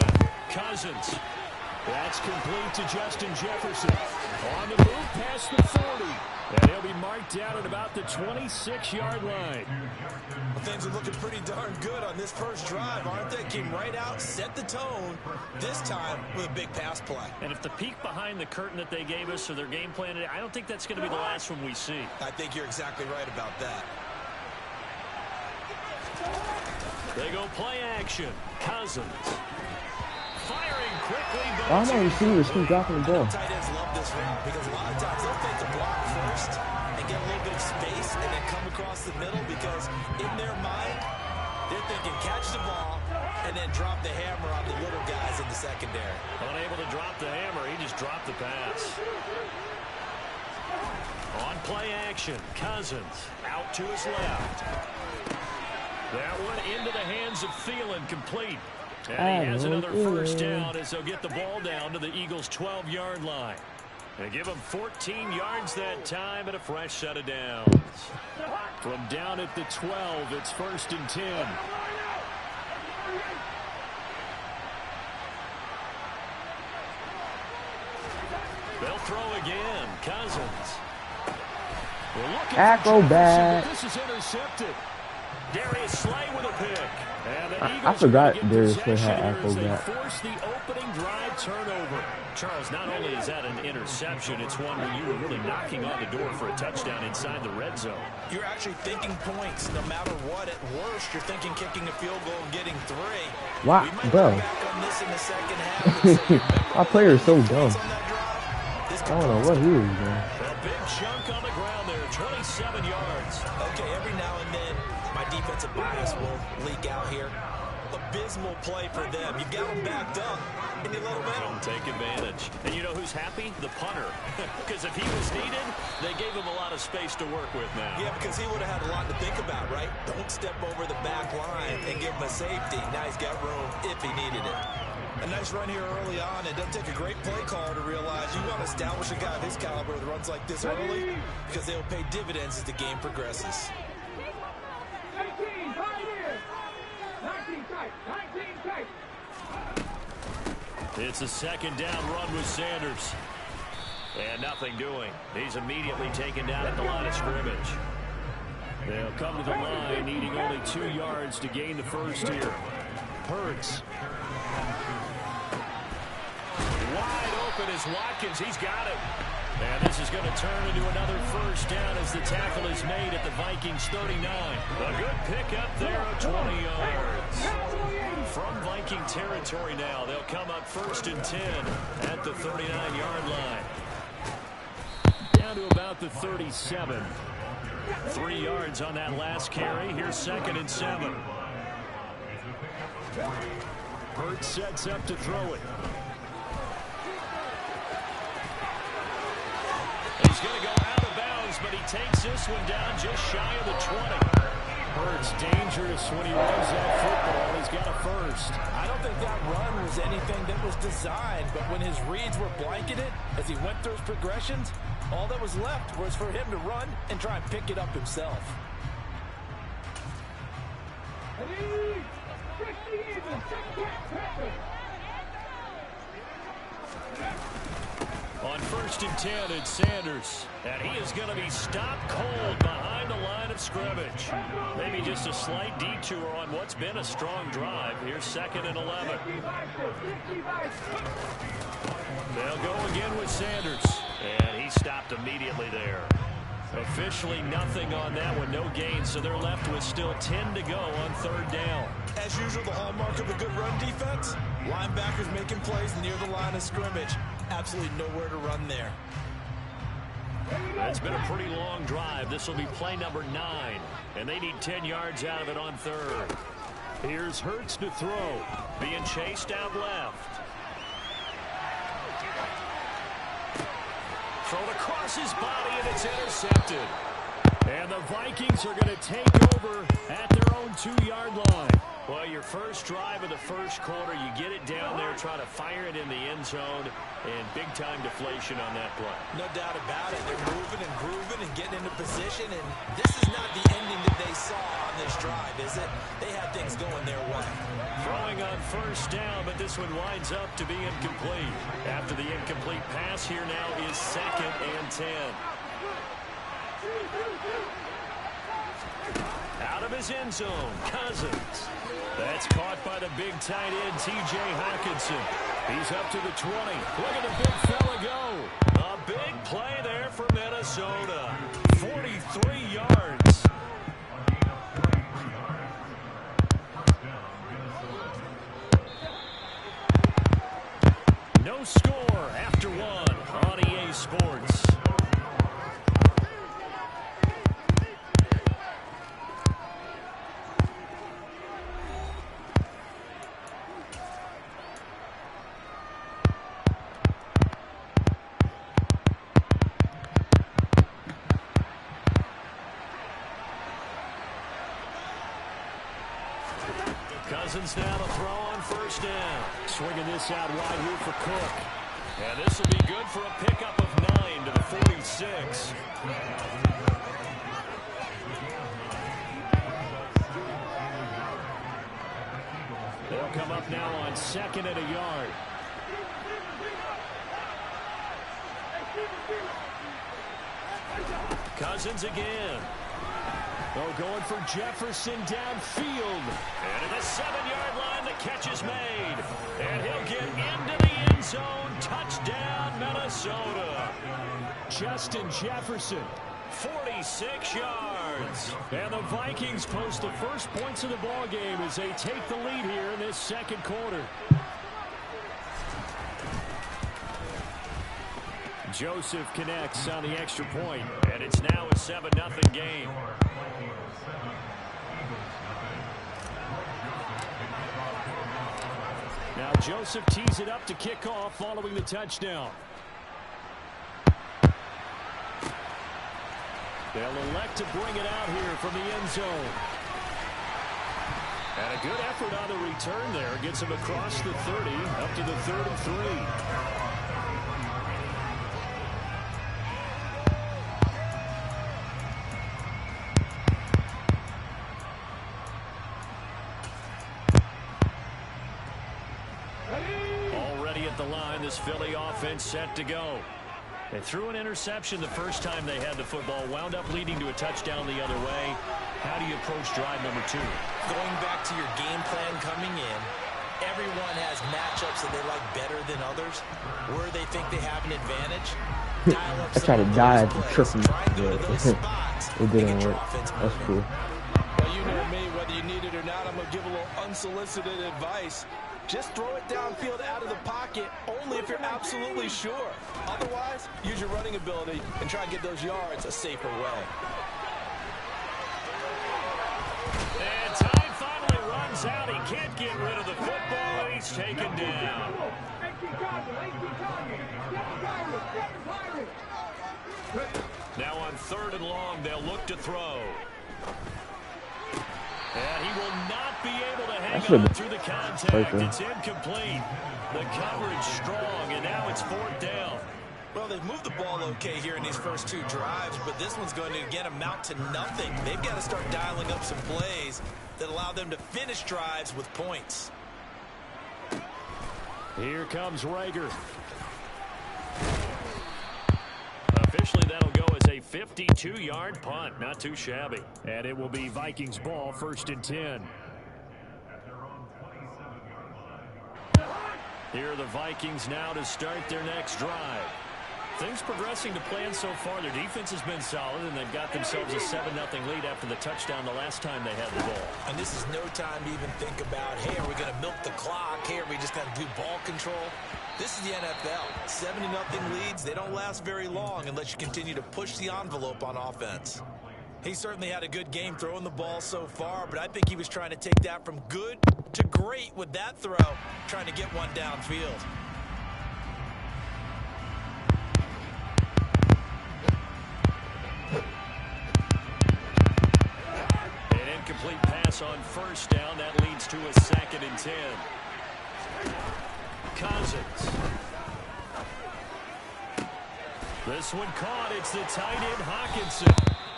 Cousins. That's complete to Justin Jefferson. On the move past the 40. And he'll be marked down at about the 26-yard line. Well, things are looking pretty darn good on this first drive, aren't they? Came right out, set the tone, this time with a big pass play. And if the peek behind the curtain that they gave us or their game plan, I don't think that's going to be the last one we see. I think you're exactly right about that. They go play action. Cousins. Firing quickly. Why my receivers keep dropping the ball? Tight ends love this route because a lot of times they'll fake the block first and get a little bit of space and then come across the middle because in their mind, they're thinking catch the ball and then drop the hammer on the little guys in the secondary. Unable to drop the hammer, he just dropped the pass. On play action, Cousins out to his left. That one into the hands of Thielen, complete. And he has another first down as they'll get the ball down to the Eagles' 12-yard line. They give him 14 yards that time and a fresh set of downs. From down at the 12, it's 1st and 10. They'll throw again. Cousins. Acrobat. This is intercepted. Darius Slay with a pick. I forgot Darius Slay had acrobat. Force the opening drive turnover. Charles, not only is that an interception, it's one where you were really knocking on the door for a touchdown inside the red zone. You're actually thinking points no matter what. At worst, you're thinking kicking a field goal and getting 3. Wow, bro. Our player is so dumb. I don't know what he was doing. A big chunk on the ground there, 27 yards. Okay, every now and then, my defensive bias will leak out here. Abysmal play for them. You've got them backed up, and you let them out. Don't take advantage. And you know who's happy? The punter. Because if he was needed, they gave him a lot of space to work with now. Yeah, because he would have had a lot to think about, right? Don't step over the back line and give him a safety. Now he's got room if he needed it. A nice run here early on. It doesn't take a great play caller to realize you want to establish a guy of his caliber with runs like this early because they'll pay dividends as the game progresses. It's a second down run with Sanders. And nothing doing. He's immediately taken down at the line of scrimmage. They'll come to the line, needing only 2 yards to gain the first here. Hurts. Wide open is Watkins. He's got it. And this is going to turn into another first down as the tackle is made at the Vikings 39. A good pickup there of 20 yards. From Viking territory now, they'll come up 1st and 10 at the 39-yard line. Down to about the 37. 3 yards on that last carry. Here's 2nd and 7. Hurts sets up to throw it. He's going to go out of bounds, but he takes this one down just shy of the 20. Hurts dangerous when he runs that football. He's got a first. I don't think that run was anything that was designed, but when his reads were blanketed as he went through his progressions, all that was left was for him to run and try and pick it up himself. On 1st and 10, it's Sanders. And he is going to be stopped cold behind the line of scrimmage. Maybe just a slight detour on what's been a strong drive. Here's 2nd and 11. They'll go again with Sanders. And he stopped immediately there. Officially nothing on that one, no gain, so they're left with still 10 to go on 3rd down. As usual, the hallmark of a good run defense, linebackers making plays near the line of scrimmage. Absolutely nowhere to run there. It's been a pretty long drive. This will be play number 9, and they need 10 yards out of it on 3rd. Here's Hurts to throw. Being chased out left. Thrown across his body, and it's intercepted. And the Vikings are going to take over at their own 2-yard line. Well, your first drive of the first quarter, you get it down there, try to fire it in the end zone, and big-time deflation on that play. No doubt about it. They're moving and grooving and getting into position, and this is not the ending that they saw on this drive, is it? They had things going their way. Throwing on 1st down, but this one winds up to be incomplete. After the incomplete pass, here now is 2nd and 10. Out of his end zone, Cousins. That's caught by the big tight end, T.J. Hawkinson. He's up to the 20. Look at the big fella go. A big play there for Minnesota. 43 yards. No score after 1 on EA Sports. Cousins now to throw on 1st down. Swinging this out wide here for Cook. And this will be good for a pickup of 9 to the 46. They'll come up now on 2nd and a yard. Cousins again. Oh, going for Jefferson downfield. And at the 7-yard line, the catch is made. And he'll get into the end zone. Touchdown, Minnesota. Justin Jefferson. 46 yards. And the Vikings post the first points of the ball game as they take the lead here in this 2nd quarter. Joseph connects on the extra point. And it's now a 7-0 game. Now Joseph tees it up to kick off following the touchdown. They'll elect to bring it out here from the end zone. And a good effort on the return there. Gets him across the 30, up to the 33. the line. This Philly offense set to go. They threw an interception the first time they had the football, wound up leading to a touchdown the other way. How do you approach drive number 2? Going back to your game plan coming in, everyone has matchups that they like better than others. Where they think they have an advantage, dial up I tried to die to trip him, but it didn't work. That's cool. Well, you know me, whether you need it or not, I'm going to give a little unsolicited advice. Just throw it downfield out of the pocket only if you're absolutely sure. Otherwise, use your running ability and try and get those yards a safer way. And time finally runs out. He can't get rid of the football. He's taken down. Now on 3rd and long, they'll look to throw. And he will not be able to hang on through the contact. It's incomplete. The coverage strong, and now it's 4th down. Well, they've moved the ball okay here in these first 2 drives, but this one's going to again amount to nothing. They've got to start dialing up some plays that allow them to finish drives with points. Here comes Rager. Officially, that'll go as a 52-yard punt. Not too shabby. And it will be Vikings ball, 1st and 10. Here are the Vikings now to start their next drive. Things progressing to plan so far. Their defense has been solid, and they've got themselves a 7-0 lead after the touchdown the last time they had the ball. And this is no time to even think about, hey, are we going to milk the clock? Hey, are we just going to do ball control? This is the NFL. 7-0 leads, they don't last very long unless you continue to push the envelope on offense. He certainly had a good game throwing the ball so far, but I think he was trying to take that from good to great with that throw, trying to get one downfield. An incomplete pass on 1st down. That leads to a 2nd and 10. Cousins. This one caught. It's the tight end Hawkinson.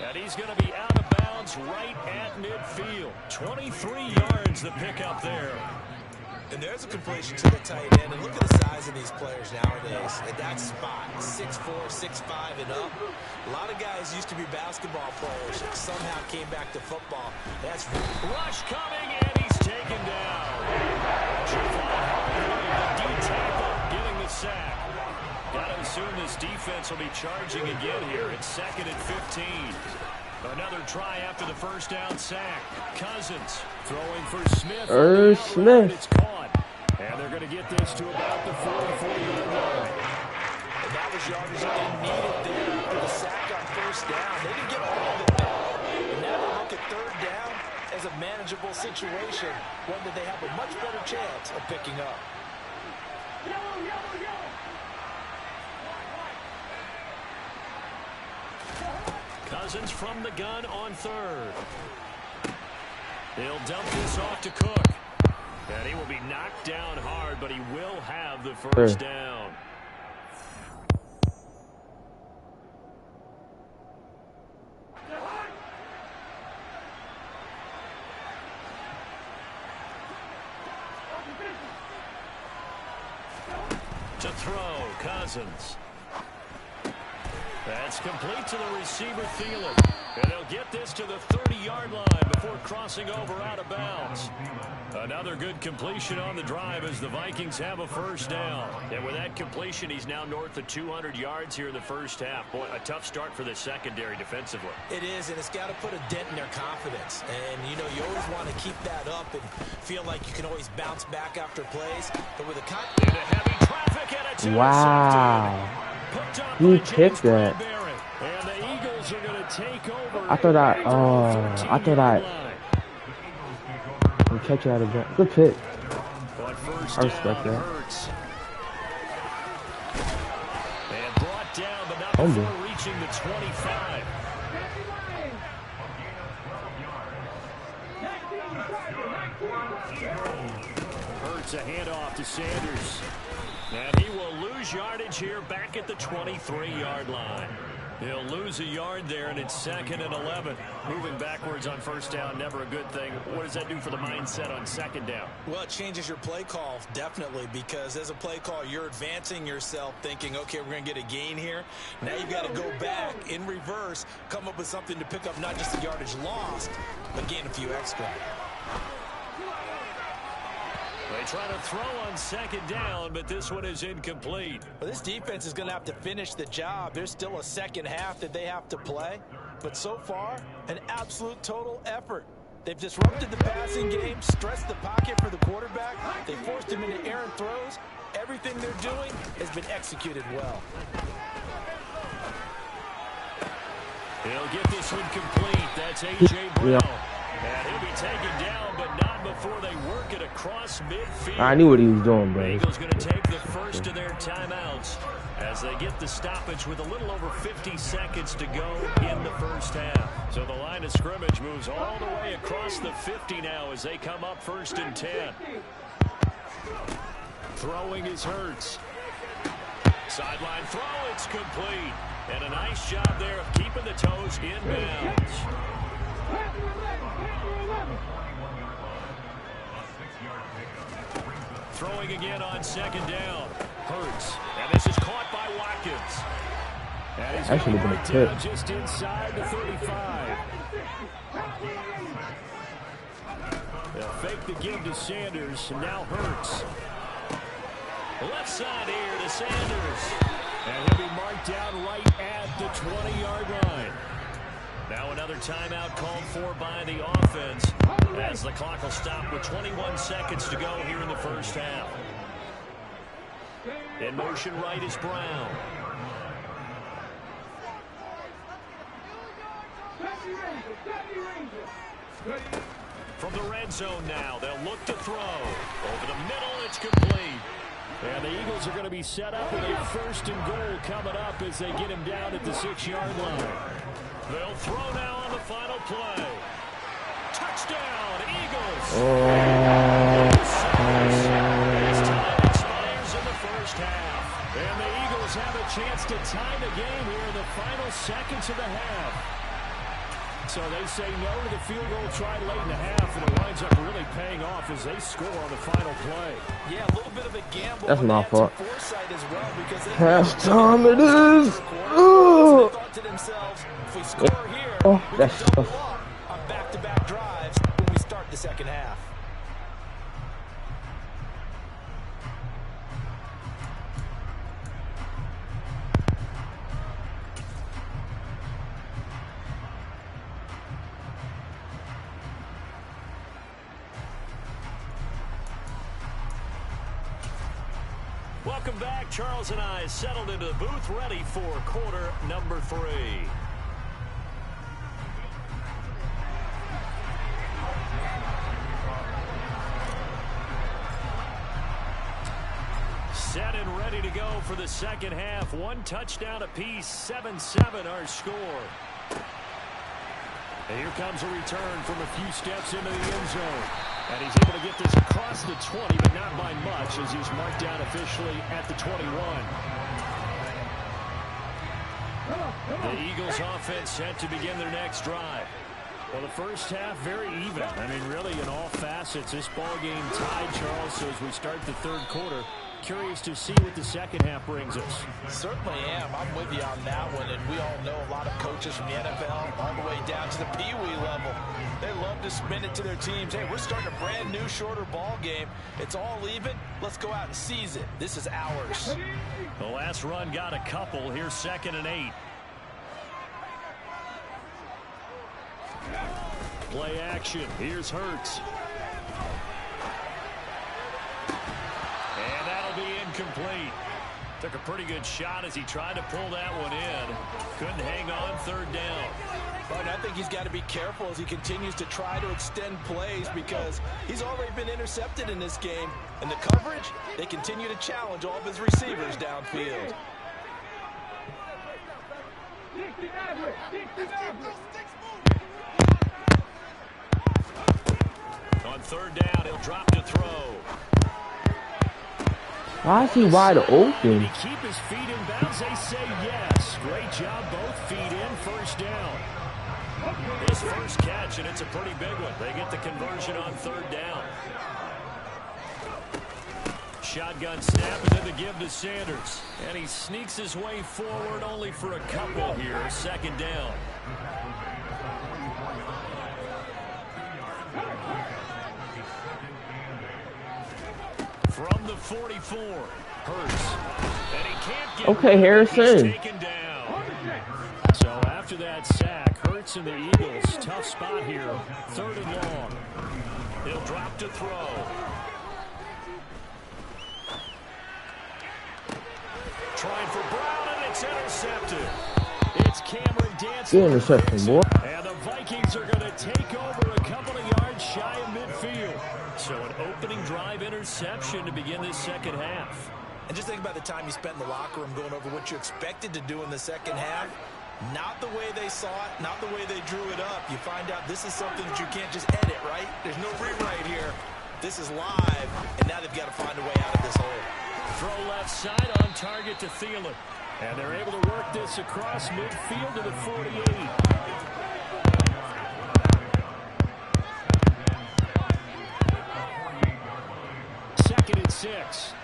And he's going to be out of bounds right at midfield. 23 yards the pickup there. And there's a completion to the tight end. And look at the size of these players nowadays. At that spot, 6'4", 6'5", and up. A lot of guys used to be basketball players that somehow came back to football. That's rush coming, and he's taken down. Getting the sack. Got to assume this defense will be charging again here. It's 2nd and 15. Another try after the 1st down sack. Cousins throwing for Smith. Smith. It's caught. And they're going to get this to about the 44-yard line. And that was yardage that they needed there for the sack on 1st down. They didn't get all of it back. And now they look at 3rd down as a manageable situation, one that they have a much better chance of picking up. Cousins from the gun on 3rd. They'll dump this off to Cook. And he will be knocked down hard, but he will have the 1st down. To throw, Cousins. That's complete to the receiver, Thielen. And he'll get this to the 30-yard line before crossing over out of bounds. Another good completion on the drive as the Vikings have a 1st down. And with that completion, he's now north of 200 yards here in the 1st half. Boy, a tough start for the secondary defensively. It is, and it's got to put a dent in their confidence. And, you know, you always want to keep that up and feel like you can always bounce back after plays. But with a into heavy traffic and it's wow. He kicked that. And the Eagles are going to take over. I thought I'm catching out of that. Good pick. I respect that. And brought down, but not before reaching the 25. Hurts a handoff to Sanders. And he will lose yardage here back at the 23-yard line. He'll lose a yard there, and it's 2nd and 11. Moving backwards on first down, never a good thing. What does that do for the mindset on 2nd down? Well, it changes your play call, definitely, because as a play call, you're advancing yourself thinking, okay, we're going to get a gain here. Now you've got to go back in reverse, come up with something to pick up not just the yardage lost, but gain a few extra. They try to throw on 2nd down, but this one is incomplete. Well, this defense is going to have to finish the job. There's still a second half that they have to play. But so far, an absolute total effort. They've disrupted the passing game, stressed the pocket for the quarterback. They forced him into errant throws. Everything they're doing has been executed well. He'll get this one complete. That's A.J. Brown. And he'll be taken down, but not before they work it across midfield. I knew what he was doing, bro. Eagles going to take the first of their timeouts as they get the stoppage with a little over 50 seconds to go in the first half. So the line of scrimmage moves all the way across the 50 now as they come up 1st and 10. Throwing is Hurts. Sideline throw, it's complete. And a nice job there of keeping the toes inbounds. Throwing again on 2nd down. Hurts. And this is caught by Watkins. And he's Actually been a tip. Just inside the 35. They'll fake the give to Sanders. And now Hurts. Left side here to Sanders. And he'll be marked down right at the 20-yard line. Now another timeout called for by the offense as the clock will stop with 21 seconds to go here in the first half. In motion right is Brown. From the red zone now, they'll look to throw. Over the middle, it's complete. And the Eagles are going to be set up with a 1st and goal coming up as they get him down at the 6-yard line. They'll throw now on the final play. Touchdown, Eagles! This time expires in the first half. And the Eagles have a chance to tie the game here in the final seconds of the half. So they say no to the field goal try late in the half, and it winds up really paying off as they score on the final play. Yeah, a little bit of a gamble. That's my fault. Foresight as well, because Half time it is. they thought to themselves, if we score here, we can that's double tough. up on back-to-back drives when we start the second half. Welcome back. Charles and I settled into the booth, ready for quarter number 3. Set and ready to go for the second half. 1 touchdown apiece, 7-7 our score. And here comes a return from a few steps into the end zone. And he's able to get this across the 20, but not by much, as he's marked down officially at the 21. The Eagles offense set to begin their next drive. Well, the first half, very even. I mean, really, in all facets, this ball game tied, Charles. So as we start the third quarter, curious to see what the second half brings us. Certainly am. I'm with you on that one. And we all know a lot of coaches from the NFL all the way down to the Pee-wee level. They love to spin it to their teams. Hey, we're starting a brand new, shorter ball game. It's all even. Let's go out and seize it. This is ours. The last run got a couple. Here's 2nd and 8. Play action. Here's Hurts. And that'll be incomplete. Took a pretty good shot as he tried to pull that one in. Couldn't hang on 3rd down. But I think he's got to be careful as he continues to try to extend plays because he's already been intercepted in this game. And the coverage, they continue to challenge all of his receivers downfield. On 3rd down, he'll drop to throw. Why is he wide open? Did he keep his feet in bounds? They say yes. Great job, both feet in, first down. His first catch, and it's a pretty big one. They get the conversion on third down. Shotgun snap, and then the give to Sanders. And he sneaks his way forward only for a couple here. Second down. From the 44, Hurts. And he can't get Okay, Harrison. He's taken down. So after that sack, Hurts and the Eagles, tough spot here. Third and long. He'll drop to throw. Trying for Brown, and it's intercepted. It's Cameron dancing. Good interception, boy. And the Vikings are going to take over a couple of yards shy of midfield. So an opening drive interception to begin this second half. And just think about the time you spent in the locker room going over what you expected to do in the second half. Not the way they saw it, not the way they drew it up. You find out this is something that you can't just edit, right? There's no rewrite here. This is live, and now they've got to find a way out of this hole. Throw left side on target to Thielen. And they're able to work this across midfield to the 48. Second and 6.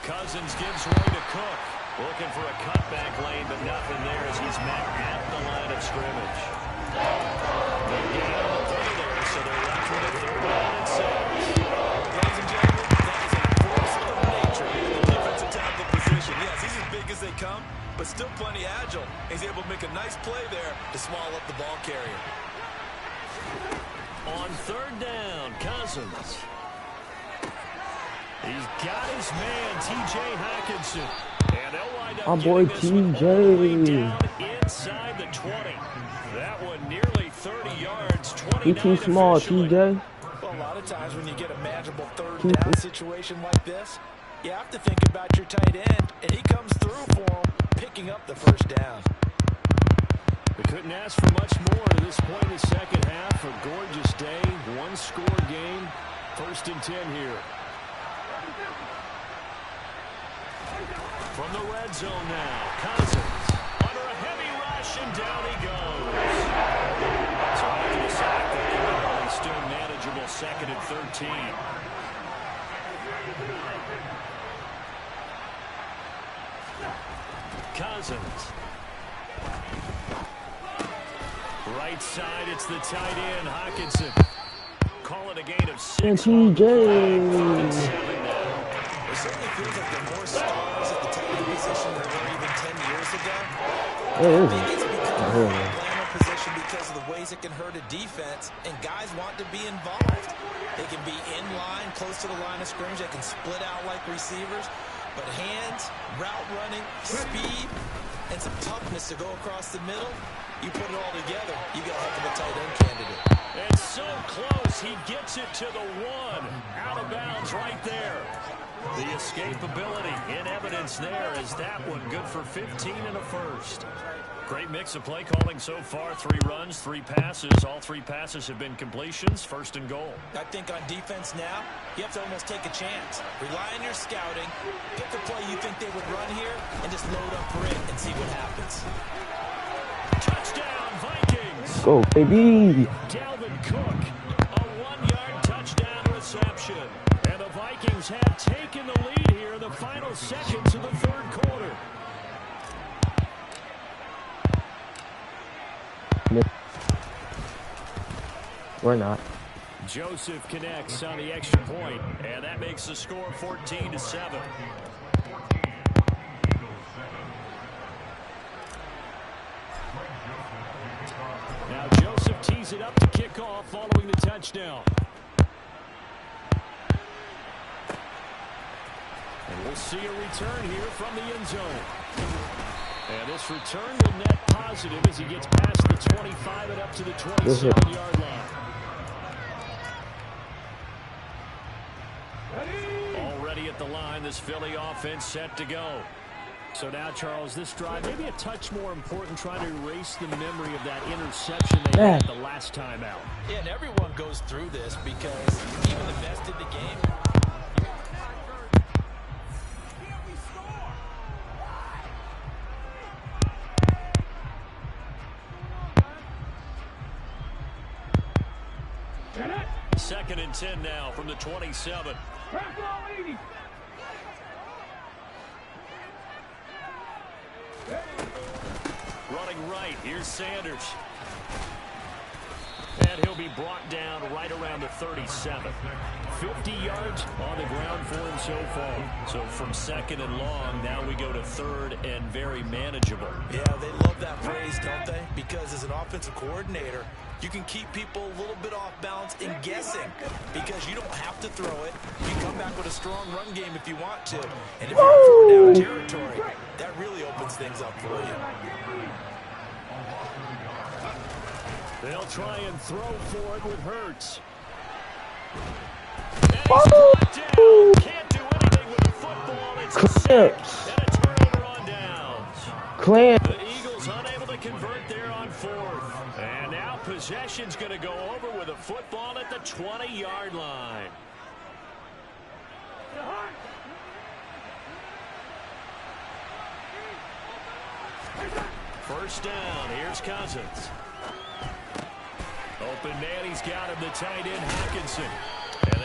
Cousins gives way to Cook. Looking for a cutback lane, but nothing there as he's met at the line of scrimmage. No gain on the play there, so they're left with a third down and 6. Ladies and gentlemen, that is a force of nature in the defensive tackle position. Yes, he's as big as they come, but still plenty agile. He's able to make a nice play there to swallow up the ball carrier. On third down, Cousins. He's got his man, T.J. Hockenson. And they'll wind up My boy TJ inside the 20. That one nearly 30 yards. He too small, TJ. Well, a lot of times when you get a manageable third down situation like this, you have to think about your tight end, and he comes through for him, picking up the first down. We couldn't ask for much more at this point in the second half. A gorgeous day, one-score game. First and 10 here. From the red zone now, Cousins under a heavy rush, and down he goes. So after the sack, they're still manageable. Second and 13. Cousins. Right side, it's the tight end, Hockenson. Call it a gain of 6. And TJ. It certainly feels like there are more stars at the tight end position than there were even 10 years ago. I think it's become a glamour position because of the ways it can hurt a defense, and guys want to be involved. They can be in line, close to the line of scrimmage. They can split out like receivers. But hands, route running, speed, and some toughness to go across the middle, you put it all together, you got a heck of a tight end candidate. And so close, he gets it to the 1. Out of bounds right there. The escapability in evidence there as that one good for 15 and a first. Great mix of play calling so far. 3 runs, 3 passes. All 3 passes have been completions. First and goal. I think on defense now, you have to almost take a chance. Rely on your scouting. Pick a play you think they would run here and just load up for it and see what happens. Touchdown, Vikings. Go, baby. Dalvin Cook, a 1-yard touchdown reception. And the Vikings have taken the lead here in the final seconds of the third quarter. We're not. Joseph connects on the extra point, and that makes the score 14-7. Now Joseph tees it up to kick off following the touchdown. And we'll see a return here from the end zone. And this return will net positive as he gets past the 25 and up to the 27-yard line. Already at the line, this Philly offense set to go. So now, Charles, this drive maybe a touch more important, trying to erase the memory of that interception they had the last time out. Yeah, and everyone goes through this because even the best in the game. Second and 10 now from the 27. Running right, here's Sanders. And he'll be brought down right around the 37. 50 yards on the ground for him so far. So from second and long, now we go to third and very manageable. Yeah, they love that phrase, don't they? Because as an offensive coordinator, you can keep people a little bit off balance and guessing because you don't have to throw it. You can come back with a strong run game if you want to. And if you're in third down territory, that really opens things up for you. They'll try and throw for it with Hurts. And he's brought down. Can't do anything with the football. It's a sack and a turnover on downs. The Eagles unable to convert there on fourth. And now possession's going to go over with a football at the 20-yard line. First down. Here's Cousins. Open man, he's got him, the tight end, Hawkinson.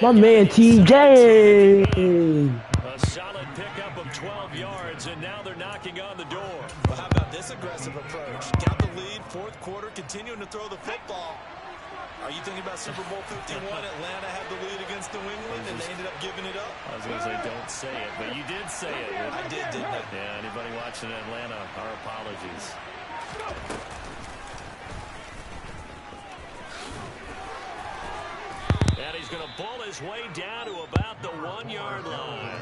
My man TJ. A solid pickup of 12 yards, and now they're knocking on the door. Well, how about this aggressive approach? Got the lead, fourth quarter, continuing to throw the football. Are you thinking about Super Bowl 51? Atlanta had the lead against New England, and they ended up giving it up? I was going to say, don't say it, but you did say it. I did, didn't I? Yeah, anybody watching Atlanta, our apologies. And he's going to pull his way down to about the 1-yard line.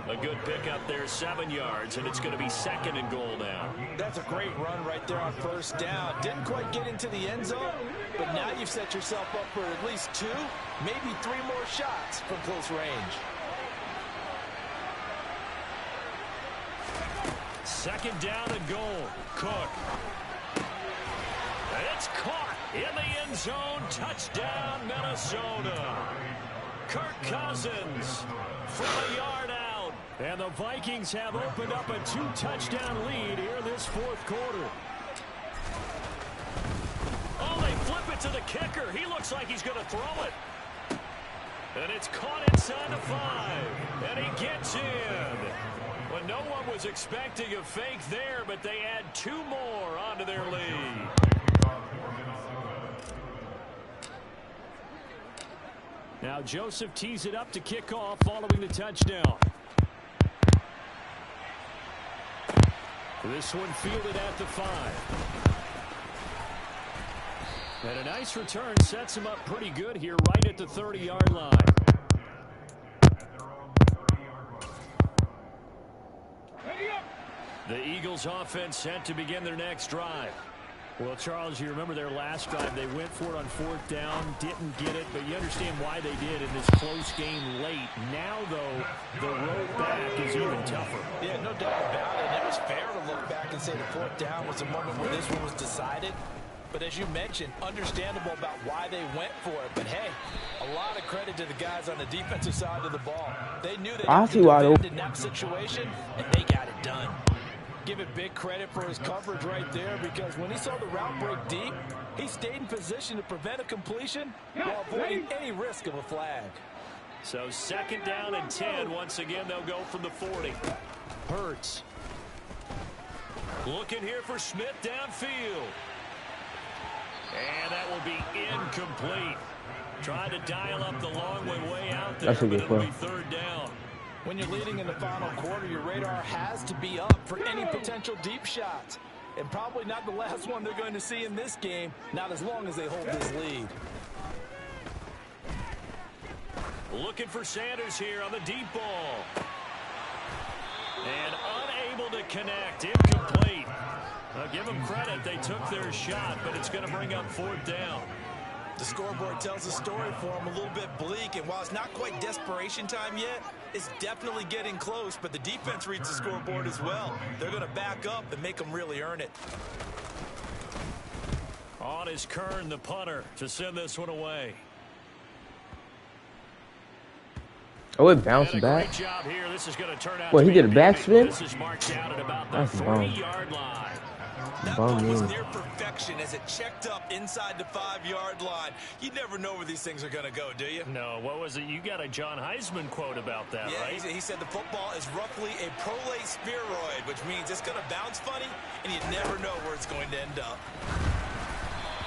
A good pickup there, 7 yards, and it's going to be second and goal now. That's a great run right there on first down. Didn't quite get into the end zone, but now you've set yourself up for at least 2, maybe 3 more shots from close range. Second down and goal. Cook. And it's caught in the end zone. Touchdown, Minnesota. Kirk Cousins from a yard out. And the Vikings have opened up a 2-touchdown lead here this fourth quarter. Oh, they flip it to the kicker. He looks like he's going to throw it. And it's caught inside the 5. And he gets in. Well, no one was expecting a fake there, but they add 2 more onto their lead. Now Joseph tees it up to kick off following the touchdown. This one fielded at the 5. And a nice return sets him up pretty good here right at the 30-yard line. The Eagles offense set to begin their next drive. Well, Charles, you remember their last drive. They went for it on fourth down, didn't get it, but you understand why they did in this close game late. Now, though, the road back is even tougher. Yeah, no doubt about it. And it was fair to look back and say the fourth down was the moment where this one was decided. But as you mentioned, understandable about why they went for it. But, hey, a lot of credit to the guys on the defensive side of the ball. They knew they had to defend in that situation, and they got it done. Give it big credit for his coverage right there because when he saw the route break deep, he stayed in position to prevent a completion while avoiding any risk of a flag. So second down and 10. Once again, they'll go from the 40. Hurts. Looking here for Smith downfield. And that will be incomplete. Trying to dial up the long way out there, but it'll be third down. When you're leading in the final quarter, your radar has to be up for any potential deep shots. And probably not the last one they're going to see in this game, not as long as they hold this lead. Looking for Sanders here on the deep ball. And unable to connect, incomplete. Give them credit, they took their shot, but it's going to bring up fourth down. The scoreboard tells a story for him, a little bit bleak, and while it's not quite desperation time yet, it's definitely getting close, but the defense reads the scoreboard as well. They're going to back up and make them really earn it. On is Kern, the punter, to send this one away. Oh, it bounced back. What, he did a backspin? That's a bum. That one was near perfection as it checked up inside the 5-yard line. You never know where these things are going to go, do you? No, what was it? You got a John Heisman quote about that, yeah, right? He said the football is roughly a prolate spheroid, which means it's going to bounce funny, and you never know where it's going to end up.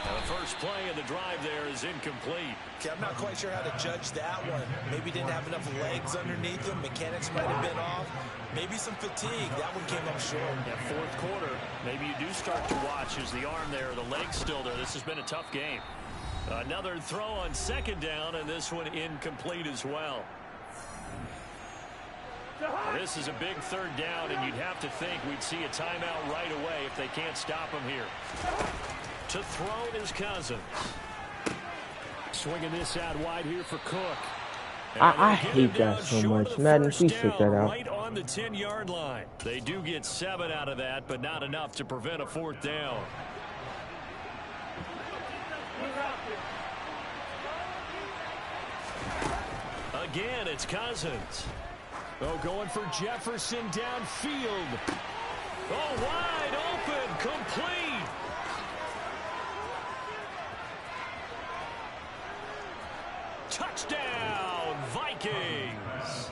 Now the first play of the drive there is incomplete. Okay, I'm not quite sure how to judge that one. Maybe didn't have enough legs underneath him. Mechanics might have been off. Maybe some fatigue. That one came up short. Yeah, fourth quarter, maybe you do start to watch as the arm there, the leg's still there. This has been a tough game. Another throw on second down, and this one incomplete as well. This is a big third down, and you'd have to think we'd see a timeout right away if they can't stop him here. To throw is Cousins. Swinging this out wide here for Cook. I hate that so much. Madden, please take that out. Right on the 10-yard line. They do get 7 out of that, but not enough to prevent a fourth down. Again, it's Cousins. Oh, going for Jefferson downfield. Oh, wide open, complete. Touchdown, Vikings.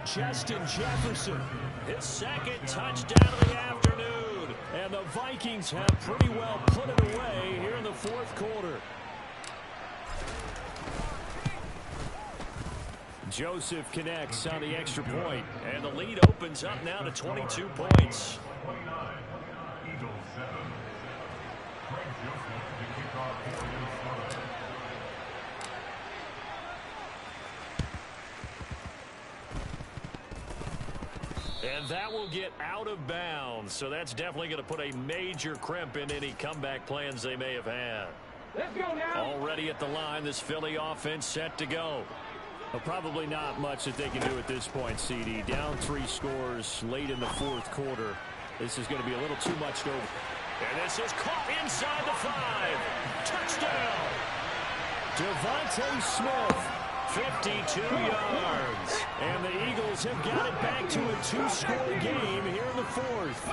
Justin Jefferson. His second touchdown of the afternoon. And the Vikings have pretty well put it away here in the fourth quarter. Joseph connects on the extra point. And the lead opens up now to 22 points. And that will get out of bounds. So that's definitely going to put a major crimp in any comeback plans they may have had. Let's go now. Already at the line, this Philly offense set to go. Well, probably not much that they can do at this point, CD. Down 3 scores late in the fourth quarter. This is going to be a little too much to over. And this is caught inside the 5. Touchdown. Devontae Smith. 52 yards. And the Eagles have got it back to a 2-score game here in the fourth.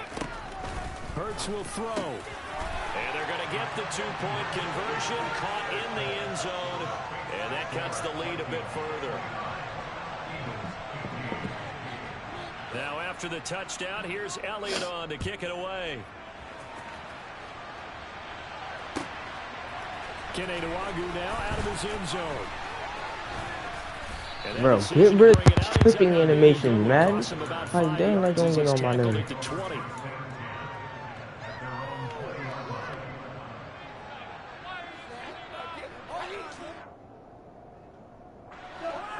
Hurts will throw. And they're going to get the 2-point conversion, caught in the end zone. And that cuts the lead a bit further. Now after the touchdown, here's Elliott on to kick it away. Kene Nwangwu now out of his end zone. Bro, get rid of clipping animations, man. Like, dang, I don't get on my nerves.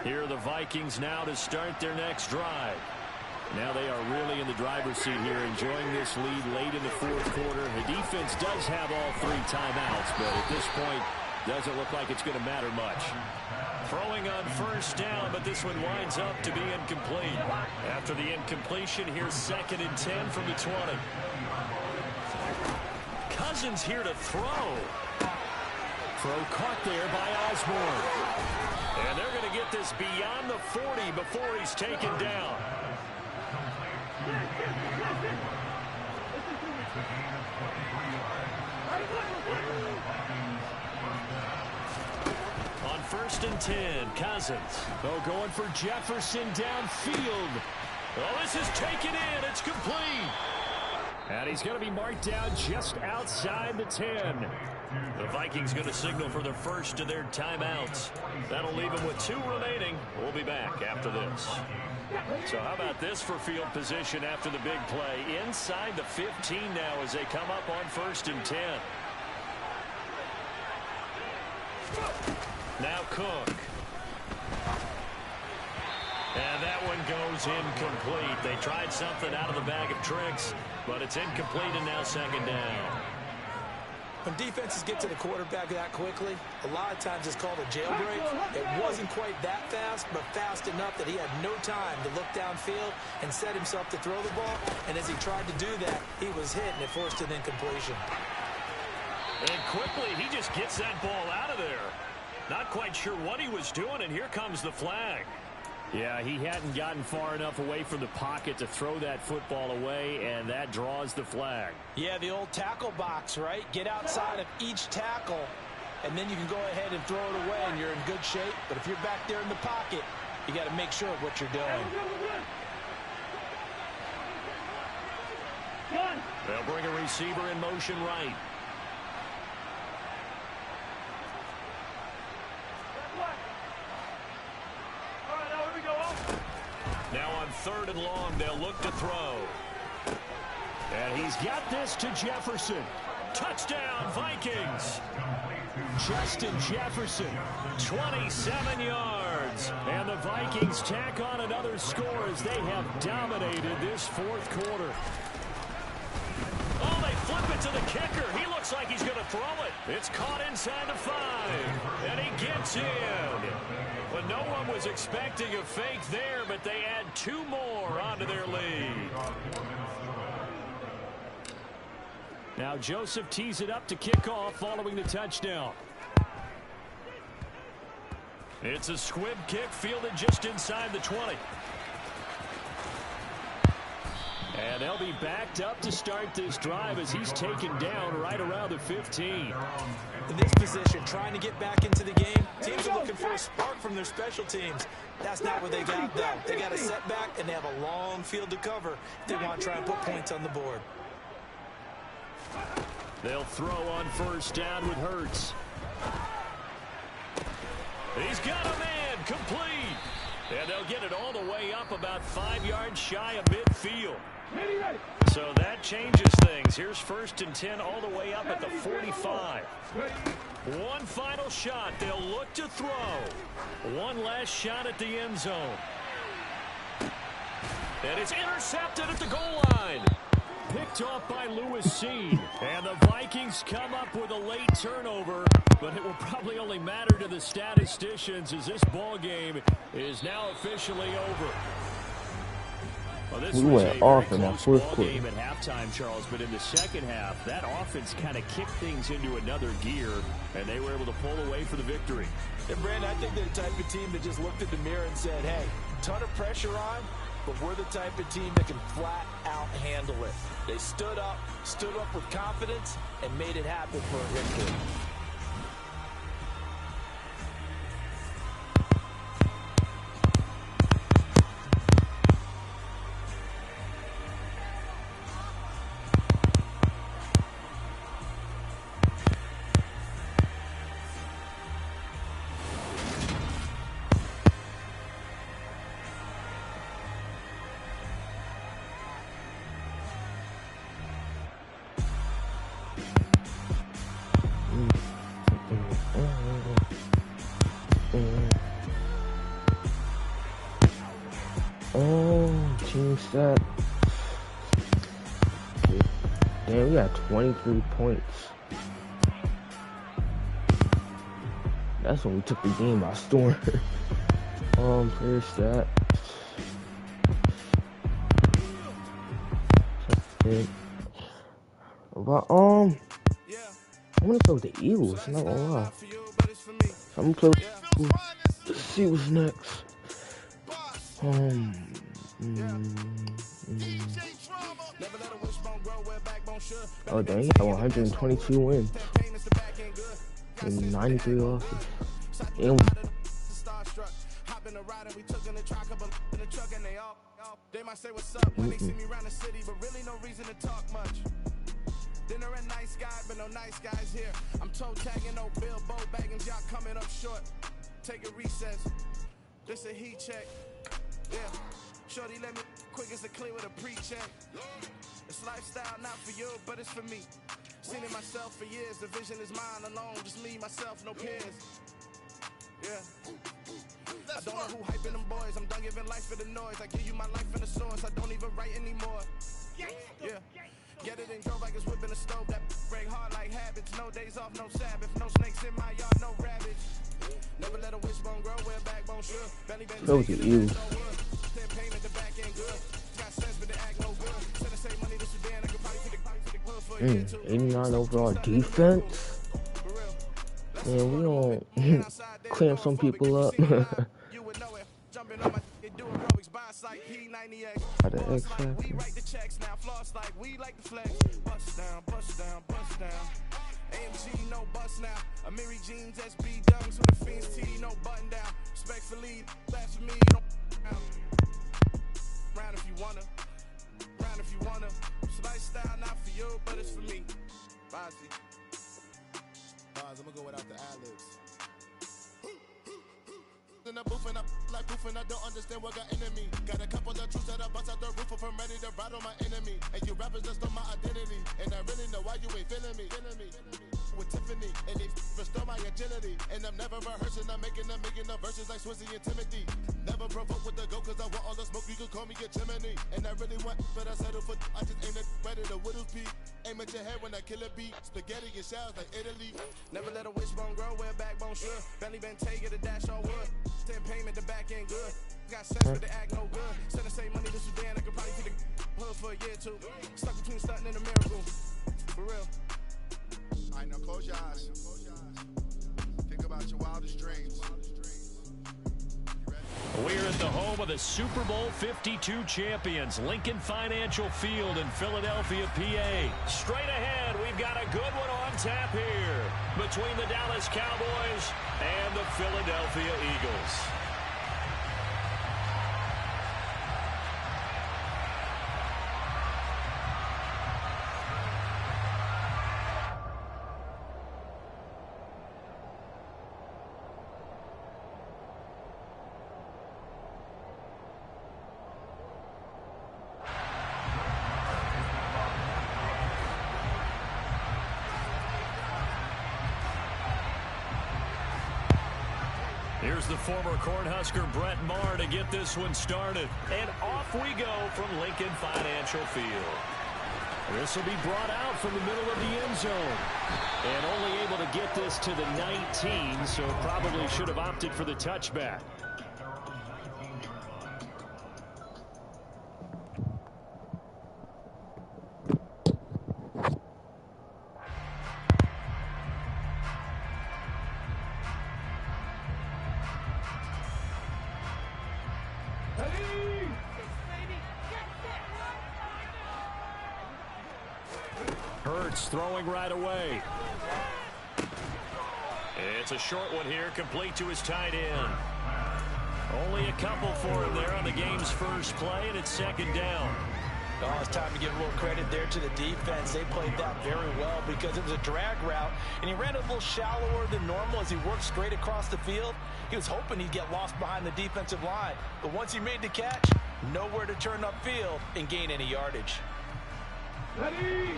Here are the Vikings now to start their next drive. Now they are really in the driver's seat here, enjoying this lead late in the fourth quarter. The defense does have all 3 timeouts, but at this point, doesn't look like it's going to matter much. Throwing on first down, but this one winds up to be incomplete. After the incompletion, here's 2nd and 10 from the 20. Cousins here to throw. Throw caught there by Osborne. And they're going to get this beyond the 40 before he's taken down. On 1st and 10, Cousins. Oh, going for Jefferson downfield. Oh, this is taken in. It's complete. And he's going to be marked down just outside the 10. The Vikings going to signal for the first of their timeouts. That'll leave them with 2 remaining. We'll be back after this. So how about this for field position after the big play? Inside the 15 now as they come up on 1st and 10. Now Cook. And that one goes incomplete. They tried something out of the bag of tricks, but it's incomplete and now 2nd down. When defenses get to the quarterback that quickly, a lot of times it's called a jailbreak. It wasn't quite that fast, but fast enough that he had no time to look downfield and set himself to throw the ball. And as he tried to do that, he was hit, and it forced an incompletion. And quickly, he just gets that ball out of there. Not quite sure what he was doing, and here comes the flag. Yeah, he hadn't gotten far enough away from the pocket to throw that football away, and that draws the flag. Yeah, the old tackle box, right? Get outside of each tackle, and then you can go ahead and throw it away, and you're in good shape. But if you're back there in the pocket, you got to make sure of what you're doing. They'll bring a receiver in motion right. Now on 3rd and long, they'll look to throw. And he's got this to Jefferson. Touchdown, Vikings. Justin Jefferson. 27 yards. And the Vikings tack on another score as they have dominated this 4th quarter. Oh, they flip it to the kicker. He looks like he's going to throw it. It's caught inside the 5. And he gets in. But no one was expecting a fake there, but they add 2 more onto their lead. Now Joseph tees it up to kick off following the touchdown. It's a squib kick fielded just inside the 20. And they'll be backed up to start this drive as he's taken down right around the 15. In this position, trying to get back into the game, teams are looking for a spark from their special teams. That's not what they got, though. They got a setback, and they have a long field to cover if they want to try and put points on the board. They'll throw on 1st down with Hurts. He's got a man complete. And they'll get it all the way up about 5 yards shy of midfield. So that changes things. Here's 1st and 10 all the way up at the 45. One final shot. They'll look to throw. One last shot at the end zone. And it's intercepted at the goal line. Picked off by Lewis Seen. And the Vikings come up with a late turnover, but it will probably only matter to the statisticians as this ball game is now officially over. Well, we went off in that 4th quarter. Game at halftime, Charles, but in the 2nd half, that offense kind of kicked things into another gear, and they were able to pull away for the victory. And Brandon, I think they're the type of team that just looked at the mirror and said, hey, ton of pressure on, but we're the type of team that can flat out handle it. They stood up with confidence, and made it happen for a victory. Team set. Damn, we got 23 points. That's when we took the game by storm. Player stat. But I'm gonna play with the Eagles, not gonna lie. I'm gonna play with let's see what's next. Oh dang, he got 122 wins and 93 losses. And they might say what's up when they see me around the city, but really no reason to talk much. Dinner a nice guy, but no nice guys here. I'm toe tagging, no Bilbo Baggins, y'all coming up short. Take a recess. This a heat check. Yeah. Shorty let me quick as a clear with a pre-check. It's lifestyle, not for you, but it's for me. Seen it myself for years. The vision is mine alone. Just me, myself, no peers. Yeah. I don't know who hyping them boys. I'm done giving life for the noise. I give you my life in the source. I don't even write anymore. Yeah. Get it and drove like it's whipping a stove. That break hard like habits. No days off, no Sabbath. No snakes in my yard, no rabbits. Never let a wishbone grow where backbone should. Belly been taking the payment, the back end good. Got sense, but they act no good. Said the same money to Sudan. I could probably take the hood for a year too. 89 overall defense. Yeah, we don't clamp some people up. By the X Factor. We write the checks now, floss like we like the flex. Bust down, bust down, bust down. AMG, no bust now. Amiri jeans, SB dunks with the fiends T, no button down. Respectfully, that's for me, don't round if you wanna. Round if you wanna. It's lifestyle, not for you, but it's for me. Bozzy. I'm gonna go without the ad-libs. In the booth and I'm like poofing, I don't understand what got into me. Got a couple of troops that I bust out the roof if I'm ready to ride on my enemy. And you rappers just on my identity, and I really know why you ain't feeling me. With Tiffany, and they restore my agility. And I'm never rehearsing, I'm making $1 million verses like Swizzy and Timothy. Never provoke with the go, cause I want all the smoke, you can call me a chimney. And I really want, but I settle for, I just aim at ready to Whittles Peak. Aim at your head when I kill a beat. Spaghetti and shells like Italy. Never let a wishbone grow where backbone should. Belly been taking a dash all wood. Send payment, the back end good. Got sense, but they act no good. Send the same money to Sudan, I could probably take the hood for a year too. Stuck between stunting and a miracle. For real. Alright, now close your eyes. Think about your wildest dreams. We're at the home of the Super Bowl 52 champions, Lincoln Financial Field in Philadelphia, PA. Straight ahead, we've got a good one on tap here between the Dallas Cowboys and the Philadelphia Eagles. Here's the former Cornhusker Brett Maher to get this one started. And off we go from Lincoln Financial Field. This will be brought out from the middle of the end zone. And only able to get this to the 19, so probably should have opted for the touchback. Throwing right away. It's a short one here, complete to his tight end. Only a couple for him there on the game's first play, and it's second down. Oh, it's time to give a little credit there to the defense. They played that very well because it was a drag route, and he ran a little shallower than normal as he worked straight across the field. He was hoping he'd get lost behind the defensive line, but once he made the catch, nowhere to turn upfield and gain any yardage. Ready?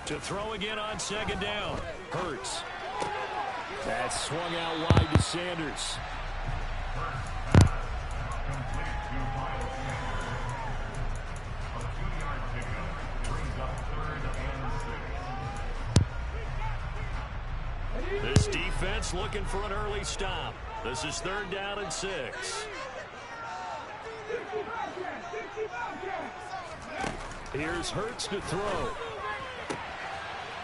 To throw again on second down. Hurts. That swung out wide to Sanders. This defense looking for an early stop. This is 3rd down and 6. Here's Hurts to throw.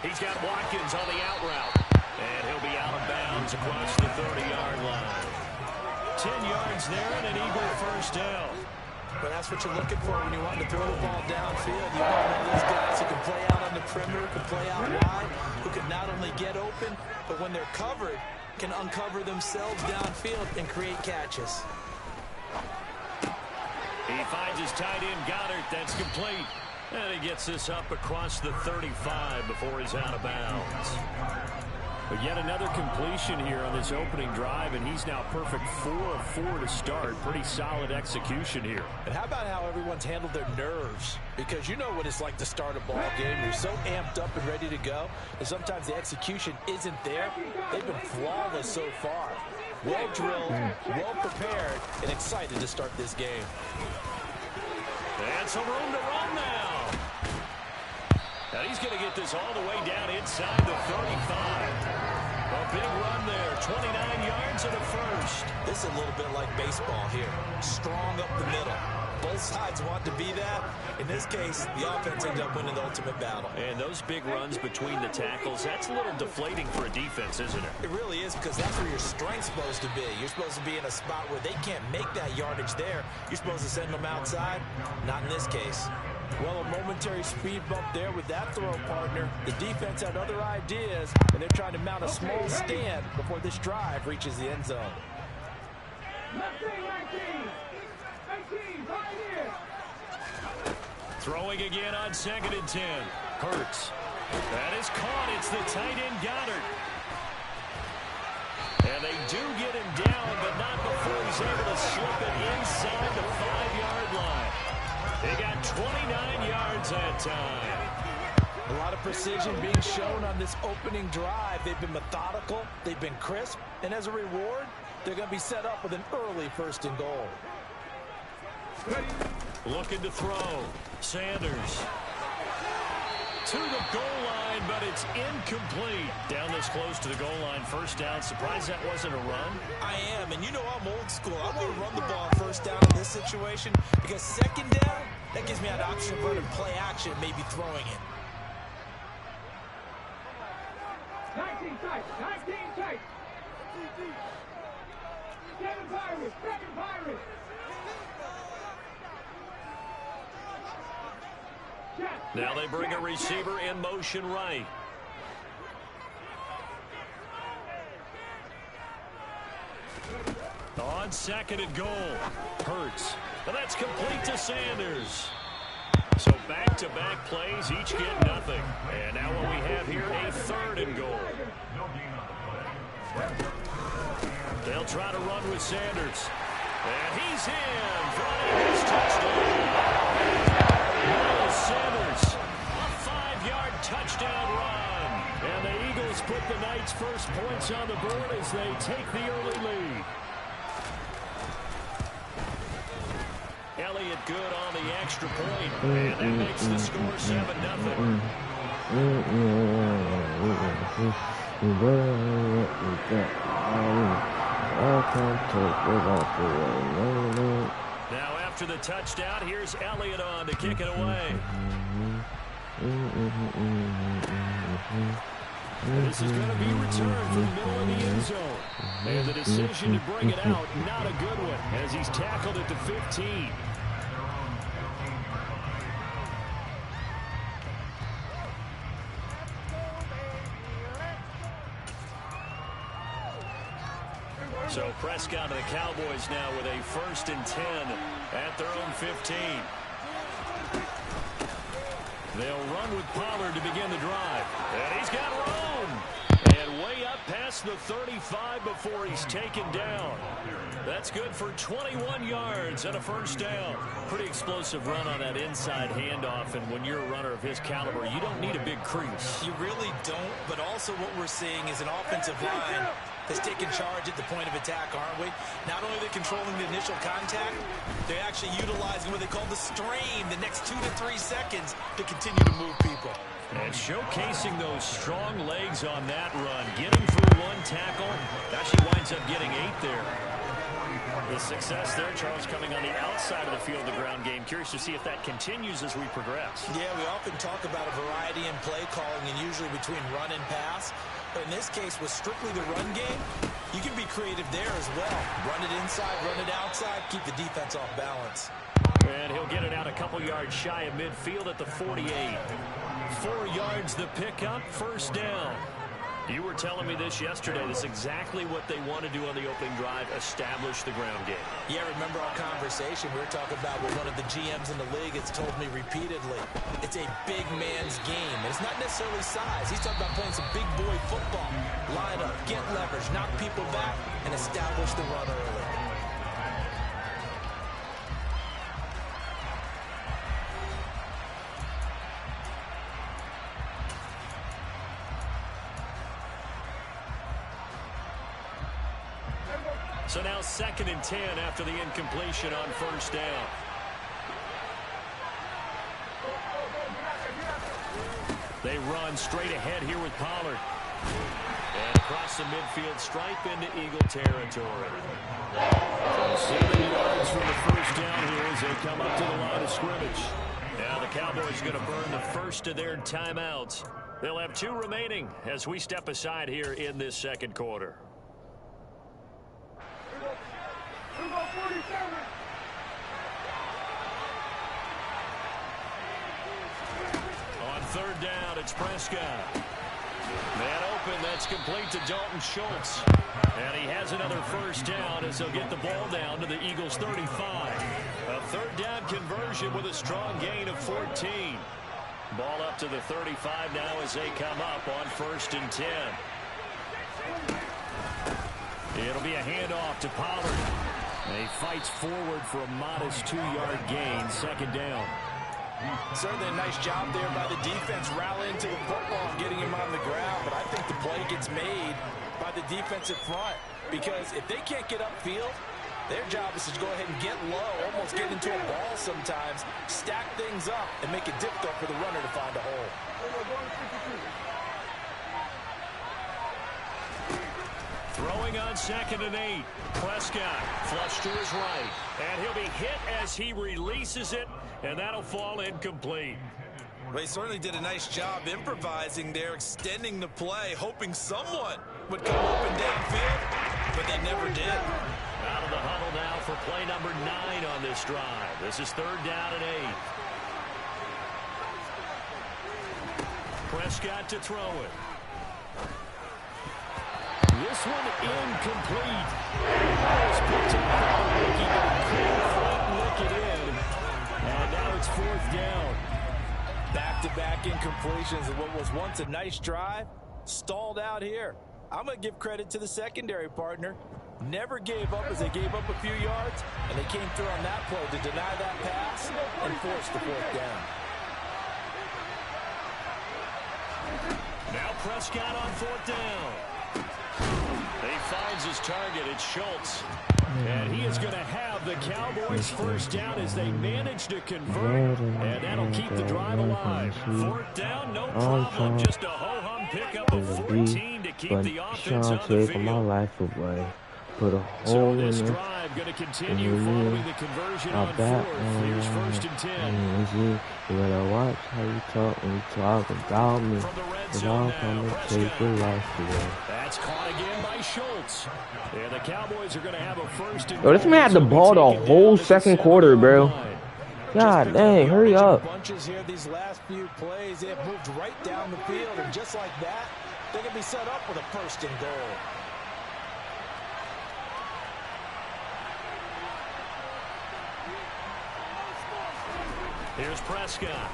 He's got Watkins on the out route. And he'll be out of bounds across the 30-yard line. 10 yards there and an Eagle first down. But that's what you're looking for when you want to throw the ball downfield. You want one of those guys who can play out on the perimeter, can play out wide, who can not only get open, but when they're covered, can uncover themselves downfield and create catches. He finds his tight end Goddard. That's complete. And he gets this up across the 35 before he's out of bounds. But yet another completion here on this opening drive, and he's now perfect 4 of 4 to start. Pretty solid execution here. And how about how everyone's handled their nerves? Because you know what it's like to start a ball game. You're so amped up and ready to go, and sometimes the execution isn't there. They've been flawless so far. Well drilled, well prepared, and excited to start this game. And some room to run now. And he's going to get this all the way down inside the 35. A big run there, 29 yards and a first. This is a little bit like baseball here. Strong up the middle. Both sides want to be that. In this case, the offense ends up winning the ultimate battle. And those big runs between the tackles, that's a little deflating for a defense, isn't it? It really is, because that's where your strength's supposed to be. You're supposed to be in a spot where they can't make that yardage there. You're supposed to send them outside. Not in this case. Well, a momentary speed bump there with that throw, partner. The defense had other ideas, and they're trying to mount a small stand before this drive reaches the end zone. Throwing again on 2nd and 10. Hurts. That is caught. It's the tight end Goddard. And they do get him down, but not before he's able to slip it inside the 5-yard line. They got 29 yards that time. A lot of precision being shown on this opening drive. They've been methodical. They've been crisp. And as a reward, they're going to be set up with an early 1st and goal. Looking to throw. Sanders. To the goal line, but it's incomplete. Down this close to the goal line. 1st down. Surprised that wasn't a run. I am, and you know I'm old school. I want to run the ball 1st down in this situation because 2nd down, that gives me an option of running play action and maybe throwing it. 19 tight, 19 tight. 7 Pirates, 2nd Pirates. Now they bring a receiver in motion right. On 2nd and goal. Hurts. And that's complete to Sanders. So back-to-back plays, each get nothing. And now what we have here, a 3rd and goal. They'll try to run with Sanders. And he's in for his touchdown. Sanders, a 5-yard touchdown run. And the Eagles put the Knights' first points on the board as they take the early lead. Elliott good on the extra point, and that makes the score 7-0. Now after the touchdown, here's Elliott on to kick it away. This is going to be returned from the middle of the end zone. And the decision to bring it out, not a good one, as he's tackled at the 15. So Prescott and the Cowboys now with a 1st and 10 at their own 15. They'll run with Pollard to begin the drive. And he's got room. And way up past the 35 before he's taken down. That's good for 21 yards and a 1st down. Pretty explosive run on that inside handoff. And when you're a runner of his caliber, you don't need a big crease. You really don't, but also what we're seeing is an offensive line that's taking charge at the point of attack, aren't we? Not only are they controlling the initial contact, they're actually utilizing what they call the strain the next 2 to 3 seconds to continue to move people. And showcasing those strong legs on that run. Getting through 1 tackle. Actually winds up getting 8 there. The success there, Charles, coming on the outside of the field, the ground game. Curious to see if that continues as we progress. Yeah, we often talk about a variety in play calling and usually between run and pass. But in this case, with strictly the run game, you can be creative there as well. Run it inside, run it outside, keep the defense off balance. And he'll get it out a couple yards shy of midfield at the 48. 4 yards the pickup, 1st down. You were telling me this yesterday. This is exactly what they want to do on the opening drive, establish the ground game. Yeah, remember our conversation. We were talking about what one of the GMs in the league has told me repeatedly. It's a big man's game. And it's not necessarily size. He's talking about playing some big boy football. Line up, get leverage, knock people back, and establish the run early. So now 2nd and 10 after the incompletion on first down. They run straight ahead here with Pollard. And across the midfield stripe into Eagle territory. So 7 yards from the first down here as they come up to the line of scrimmage. Now the Cowboys are going to burn the first of their timeouts. They'll have 2 remaining as we step aside here in this second quarter. On third down, it's Prescott. Man open, that's complete to Dalton Schultz. And he has another first down as they'll get the ball down to the Eagles' 35. A third down conversion with a strong gain of 14. Ball up to the 35 now as they come up on 1st and 10. It'll be a handoff to Pollard. And he fights forward for a modest 2-yard gain, 2nd down. Certainly a nice job there by the defense rallying to the football and getting him on the ground. But I think the play gets made by the defensive front. Because if they can't get upfield, their job is to go ahead and get low, almost get into a ball sometimes, stack things up, and make it difficult for the runner to find a hole. Throwing on 2nd and 8. Prescott flush to his right. And he'll be hit as he releases it, and that'll fall incomplete. Well, he certainly did a nice job improvising there, extending the play, hoping someone would come up and downfield, but they never did. Out of the huddle now for play number 9 on this drive. This is 3rd down and 8. Prescott to throw it. This one incomplete. That was picked up by the rookie, but he couldn't quite lick it in. And now it's 4th down. Back-to-back incompletions of what was once a nice drive, stalled out here. I'm going to give credit to the secondary partner. Never gave up as they gave up a few yards, and they came through on that play to deny that pass and force the 4th down. Now Prescott on 4th down. He finds his target. It's Schultz. And he is going to have the Cowboys' first down as they manage to convert. And that'll keep the drive alive. 4th down, no problem. Just a ho-hum pickup of 14 to keep the offense on the field. My life away. Put a hole So in this it. drive going to continue following the conversion on 4th. Here's 1st and 10. You better watch how you talk when you talk about me. From the red Cause zone I'm now, gonna take your life away. That's caught again by Schultz. And the Cowboys are going to have a 1st and 10. Yo, this man had the ball the whole second quarter, bro. God dang, hurry up. Bunches here these last few plays. They have moved right down the field, and just like that, they can be set up with a 1st and goal. Here's Prescott.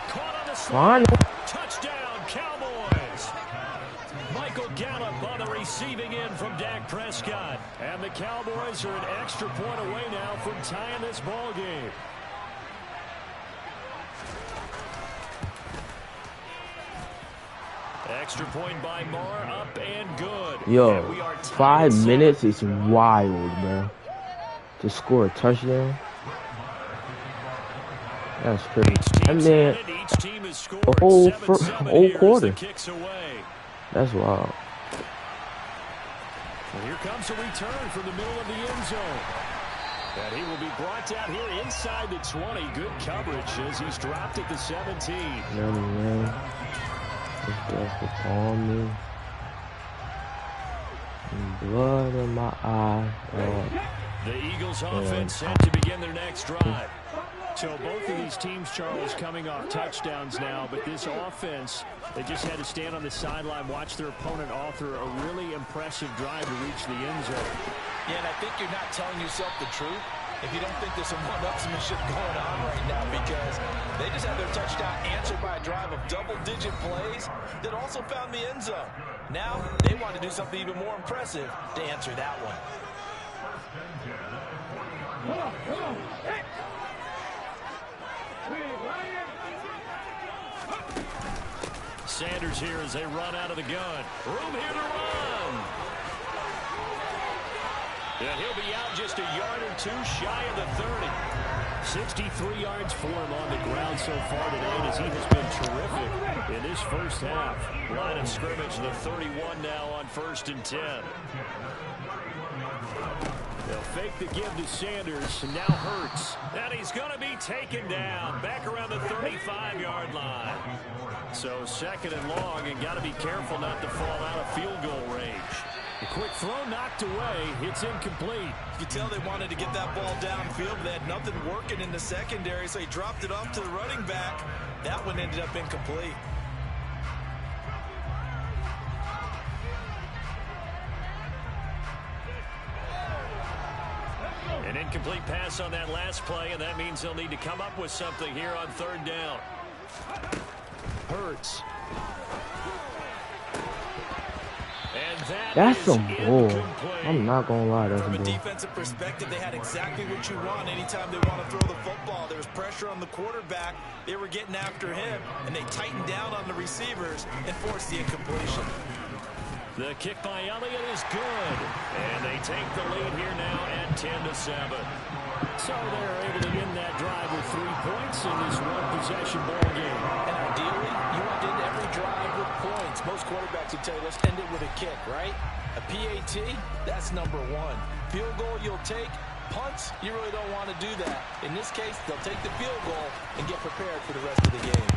Caught on the Fine. slide. Touchdown, Cowboys. Michael Gallup on the receiving end from Dak Prescott. And the Cowboys are an extra point away now from tying this ball game. Extra point by Moore, up and good. Yo, and we are 5 minutes is wild, bro. To score a touchdown. That's crazy. And then a whole quarter. That's wild. And here comes a return from the middle of the end zone. And he will be brought down here inside the 20. Good coverage as he's dropped at the 17. Man. This guy upon me. Blood in my eye. The Eagles offense set to begin their next drive. So both of these teams, Charles, coming off touchdowns now, but this offense, they just had to stand on the sideline, watch their opponent author a really impressive drive to reach the end zone. Yeah, and I think you're not telling yourself the truth if you don't think there's some one-upsmanship going on right now, because they just had their touchdown answered by a drive of double-digit plays that also found the end zone. Now they want to do something even more impressive to answer that one. Sanders here as they run out of the gun. Room here to run. And he'll be out just a yard or two shy of the 30. 63 yards for him on the ground so far tonight as he has been terrific in this first half. Line of scrimmage, the 31 now on 1st and 10. They'll fake the give to Sanders, and now Hurts. And he's going to be taken down back around the 35-yard line. So 2nd and long, and got to be careful not to fall out of field goal range. A quick throw knocked away. It's incomplete. You could tell they wanted to get that ball downfield, but they had nothing working in the secondary, so he dropped it off to the running back. That one ended up incomplete. An incomplete pass on that last play, and that means they'll need to come up with something here on 3rd down. Hurts. That's some bull. I'm not gonna lie, that's From a bull. defensive perspective, they had exactly what you want anytime they want to throw the football. There was pressure on the quarterback. They were getting after him, and they tightened down on the receivers and forced the incompletion. The kick by Elliott is good. And they take the lead here now at 10-7. So they're able to end that drive with 3 points in this one-possession ball game. And ideally, you want to end every drive with points. Most quarterbacks would tell you, let's end it with a kick, right? A PAT, that's number 1. Field goal you'll take. Punts, you really don't want to do that. In this case, they'll take the field goal and get prepared for the rest of the game.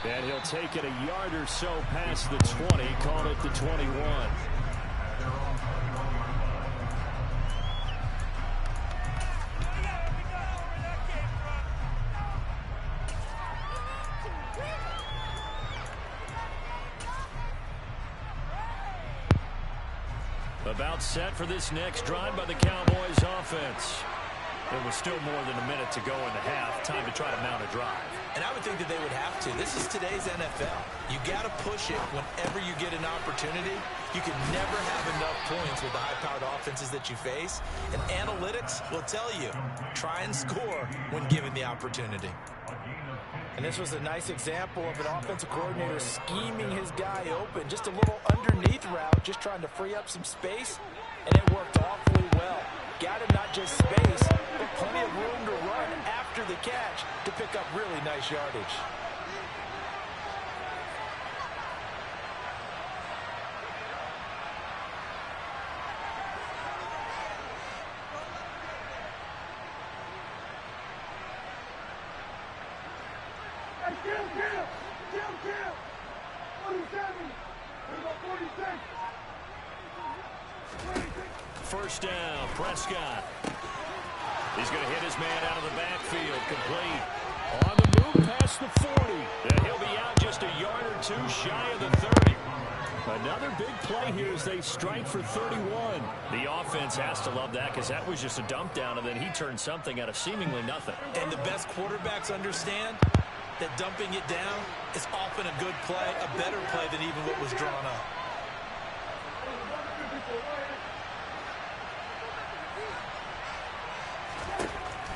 And he'll take it a yard or so past the 20, call it the 21. About set for this next drive by the Cowboys offense. There was still more than a minute to go in the half. Time to try to mount a drive. And I would think that they would have to. This is today's NFL. You got to push it whenever you get an opportunity. You can never have enough points with the high-powered offenses that you face. And analytics will tell you, try and score when given the opportunity. And this was a nice example of an offensive coordinator scheming his guy open. Just a little underneath route, just trying to free up some space. And it worked awfully well. Got him not just space, but plenty of room to run after the catch to pick up really nice yardage. Kill! 47! We got 46! 1st down, Prescott. He's going to hit his man out of the backfield, complete. On the move past the 40. And he'll be out just a yard or two shy of the 30. Another big play here as they strike for 31. The offense has to love that because that was just a dump down, and then he turned something out of seemingly nothing. And the best quarterbacks understand that dumping it down is often a good play, a better play than even what was drawn up.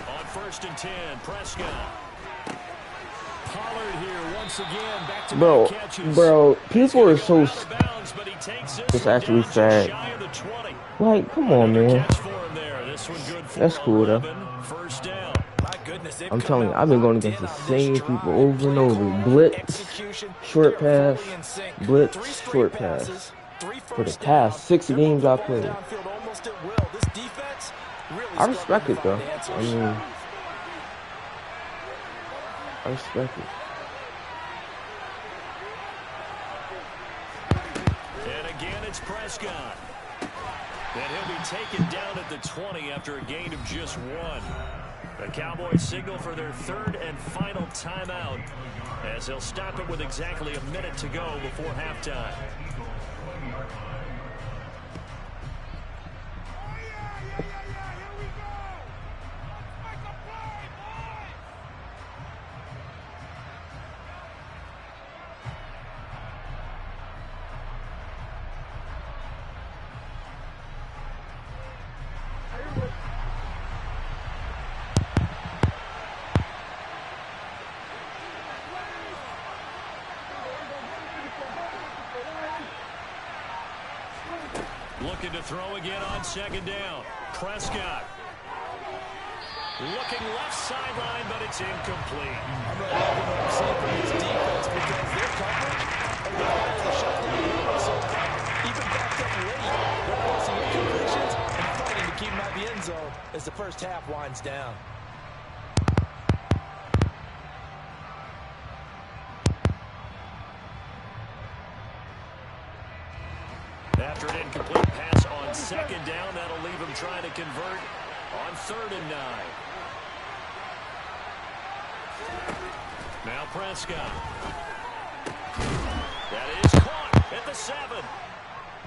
On 1st and 10, Prescott. Pollard here once again, back to Bro, catches. bro, people are so it's actually sad. Like, come on, man. That's cool, though. I'm telling you, I've been going against the same people over and over. Blitz, short pass, blitz, short pass. For the past 6 games I played. I respect it, though. I mean, I respect it. And again, it's Prescott. And he'll be taken down at the 20 after a gain of just 1. The Cowboys signal for their 3rd and final timeout as they'll stop it with exactly a minute to go before halftime. Looking to throw again on 2nd down. Prescott. Looking left sideline, but it's incomplete. I'm really loving what I'm seeing from this defense because their coverage are the guys that shut down the middle. So even backed up late, they're forcing incompletions and fighting to keep them out of the end zone as the first half winds down. After an incomplete pass on second down, that'll leave him trying to convert on 3rd and 9. Now Prescott. That is caught at the 7.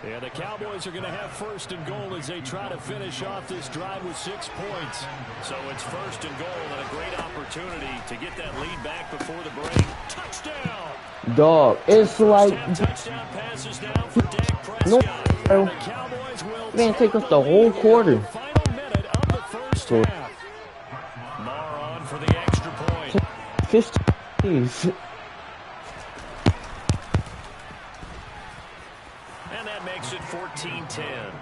Yeah, the Cowboys are going to have 1st and goal as they try to finish off this drive with 6 points. So it's 1st and goal and a great opportunity to get that lead back before the break. Touchdown! Dog, it's like Touchdown passes now for Dak Prescott. no, The Cowboys will man, take us the whole quarter. final minute of the first half. Marr on for the extra point. 15. And that makes it 14-10.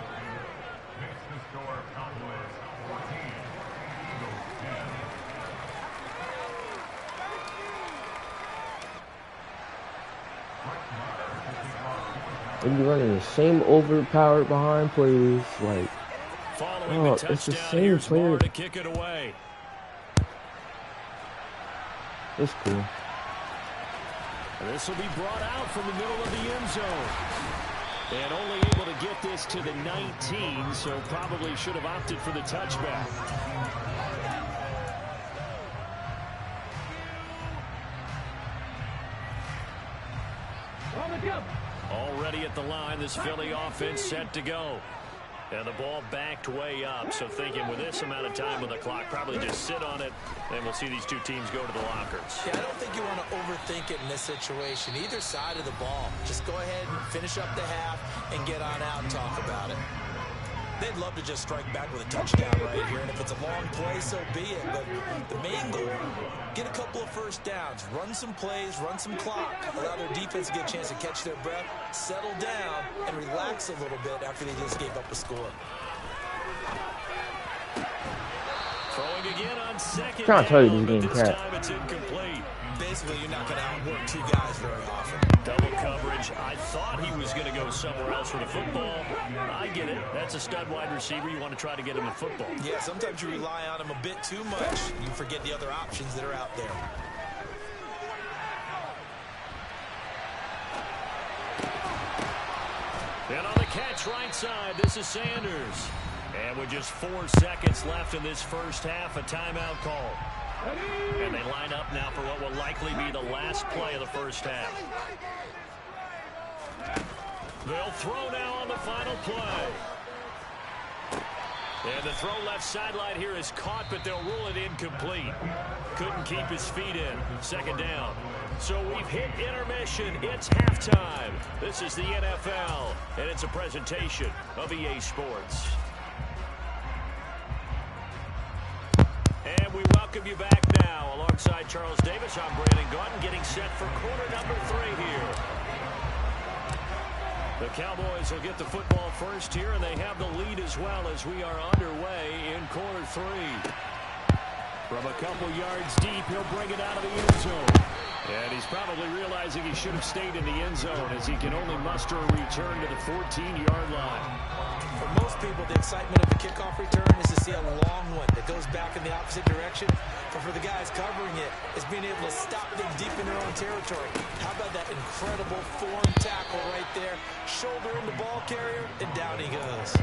They be running the same overpowered behind plays, like, Following the it's the touchdown, same here's player. Marr to kick it away. It's cool. This will be brought out from the middle of the end zone. And only able to get this to the 19, so probably should have opted for the touchback. Already at the line, this Philly offense set to go. And the ball backed way up, so thinking with this amount of time on the clock, probably just sit on it, and we'll see these two teams go to the lockers. Yeah, I don't think you want to overthink it in this situation. Either side of the ball. Just go ahead and finish up the half and get on out and talk about it. They'd love to just strike back with a touchdown right here, and if it's a long play, so be it. But the main goal, get a couple of first downs, run some plays, run some clock, allow their defense to get a chance to catch their breath, settle down, and relax a little bit after they just gave up a score. Throwing again on second Trying to tell you down, this but game this crap. time it's incomplete. Basically, you're not going to outwork two guys very often. Double coverage. I thought he was going to go somewhere else for the football. I get it. That's a stud wide receiver. You want to try to get him the football. Yeah, sometimes you rely on him a bit too much. You forget the other options that are out there. And on the catch right side, this is Sanders. And with just 4 seconds left in this first half, a timeout call. And they line up now for what will likely be the last play of the first half. They'll throw now on the final play. And the throw left sideline here is caught, but they'll rule it incomplete. Couldn't keep his feet in. Second down. So we've hit intermission. It's halftime. This is the NFL, and it's a presentation of EA Sports. And we welcome you back now. Alongside Charles Davis, I'm Brandon Gaughton, getting set for quarter number 3 here. The Cowboys will get the football first here, and they have the lead as well as we are underway in quarter 3. From a couple yards deep, he'll bring it out of the end zone. And he's probably realizing he should have stayed in the end zone as he can only muster a return to the 14-yard line. For most people, the excitement of the kickoff return is to see a long one that goes back in the opposite direction. But for the guys covering it, it's being able to stop them deep in their own territory. How about that incredible form tackle right there? Shoulder in the ball carrier, and down he goes.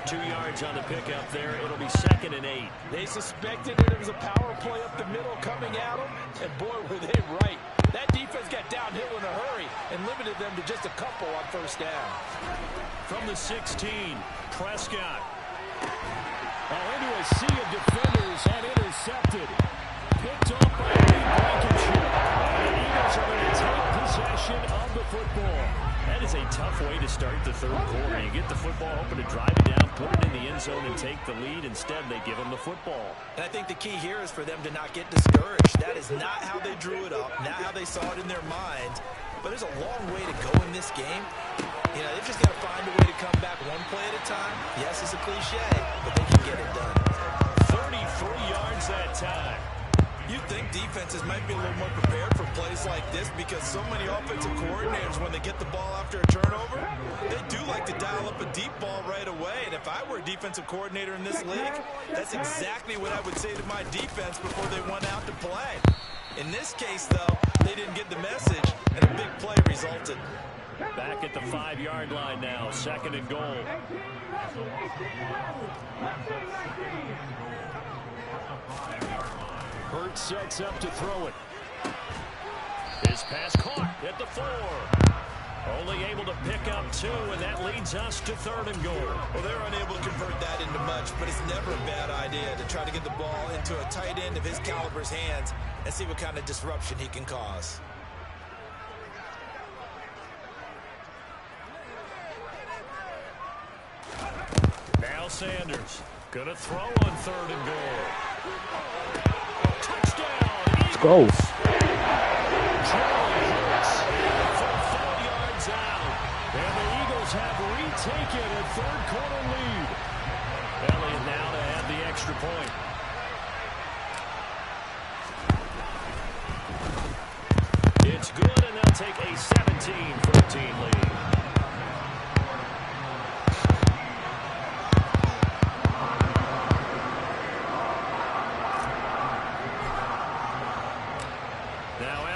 2 yards on the pickup there. It'll be 2nd and 8. They suspected that it was a power play up the middle coming at them, and boy, were they right. That defense got downhill in a hurry and limited them to just a couple on first down. From the 16, Prescott. Into a sea of defenders and intercepted. Picked off by Blankenship. And the Eagles are going to take possession of the football. That is a tough way to start the third quarter. You get the football, hoping to drive it down, put it in the end zone, and take the lead. Instead, they give them the football. And I think the key here is for them to not get discouraged. That is not how they drew it up, not how they saw it in their minds. But there's a long way to go in this game. You know, they've just got to find a way to come back one play at a time. Yes, it's a cliche, but they can get it done. 33 yards that time. You'd think defenses might be a little more prepared for plays like this because so many offensive coordinators, when they get the ball after a turnover, they do like to dial up a deep ball right away. And if I were a defensive coordinator in this league, that's exactly what I would say to my defense before they went out to play. In this case, though, they didn't get the message, and a big play resulted. Back at the 5-yard line now, 2nd and goal. Hurts sets up to throw it. His pass caught at the 4. Only able to pick up 2, and that leads us to 3rd and goal. Well, they're unable to convert that into much, but it's never a bad idea to try to get the ball into a tight end of his caliber's hands and see what kind of disruption he can cause. Now Sanders gonna throw on 3rd and goal. Touchdown! Let's go. For 4 yards out, and the Eagles have retaken a 3rd quarter lead. Elliott now to add the extra point. It's good, and they'll take a 17-14 lead.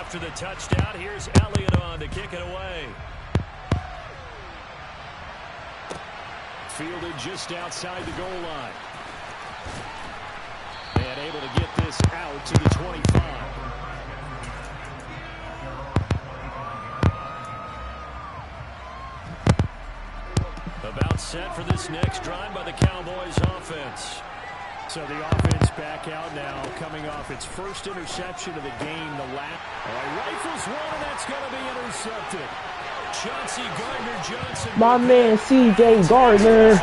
After the touchdown, here's Elliott on to kick it away. Fielded just outside the goal line. And able to get this out to the 25. About set for this next drive by the Cowboys offense. So the offense back out now, coming off its first interception of the game. The lap rifles one, and that's going to be intercepted. Chauncey Gardner-Johnson. My man C.J. Gardner,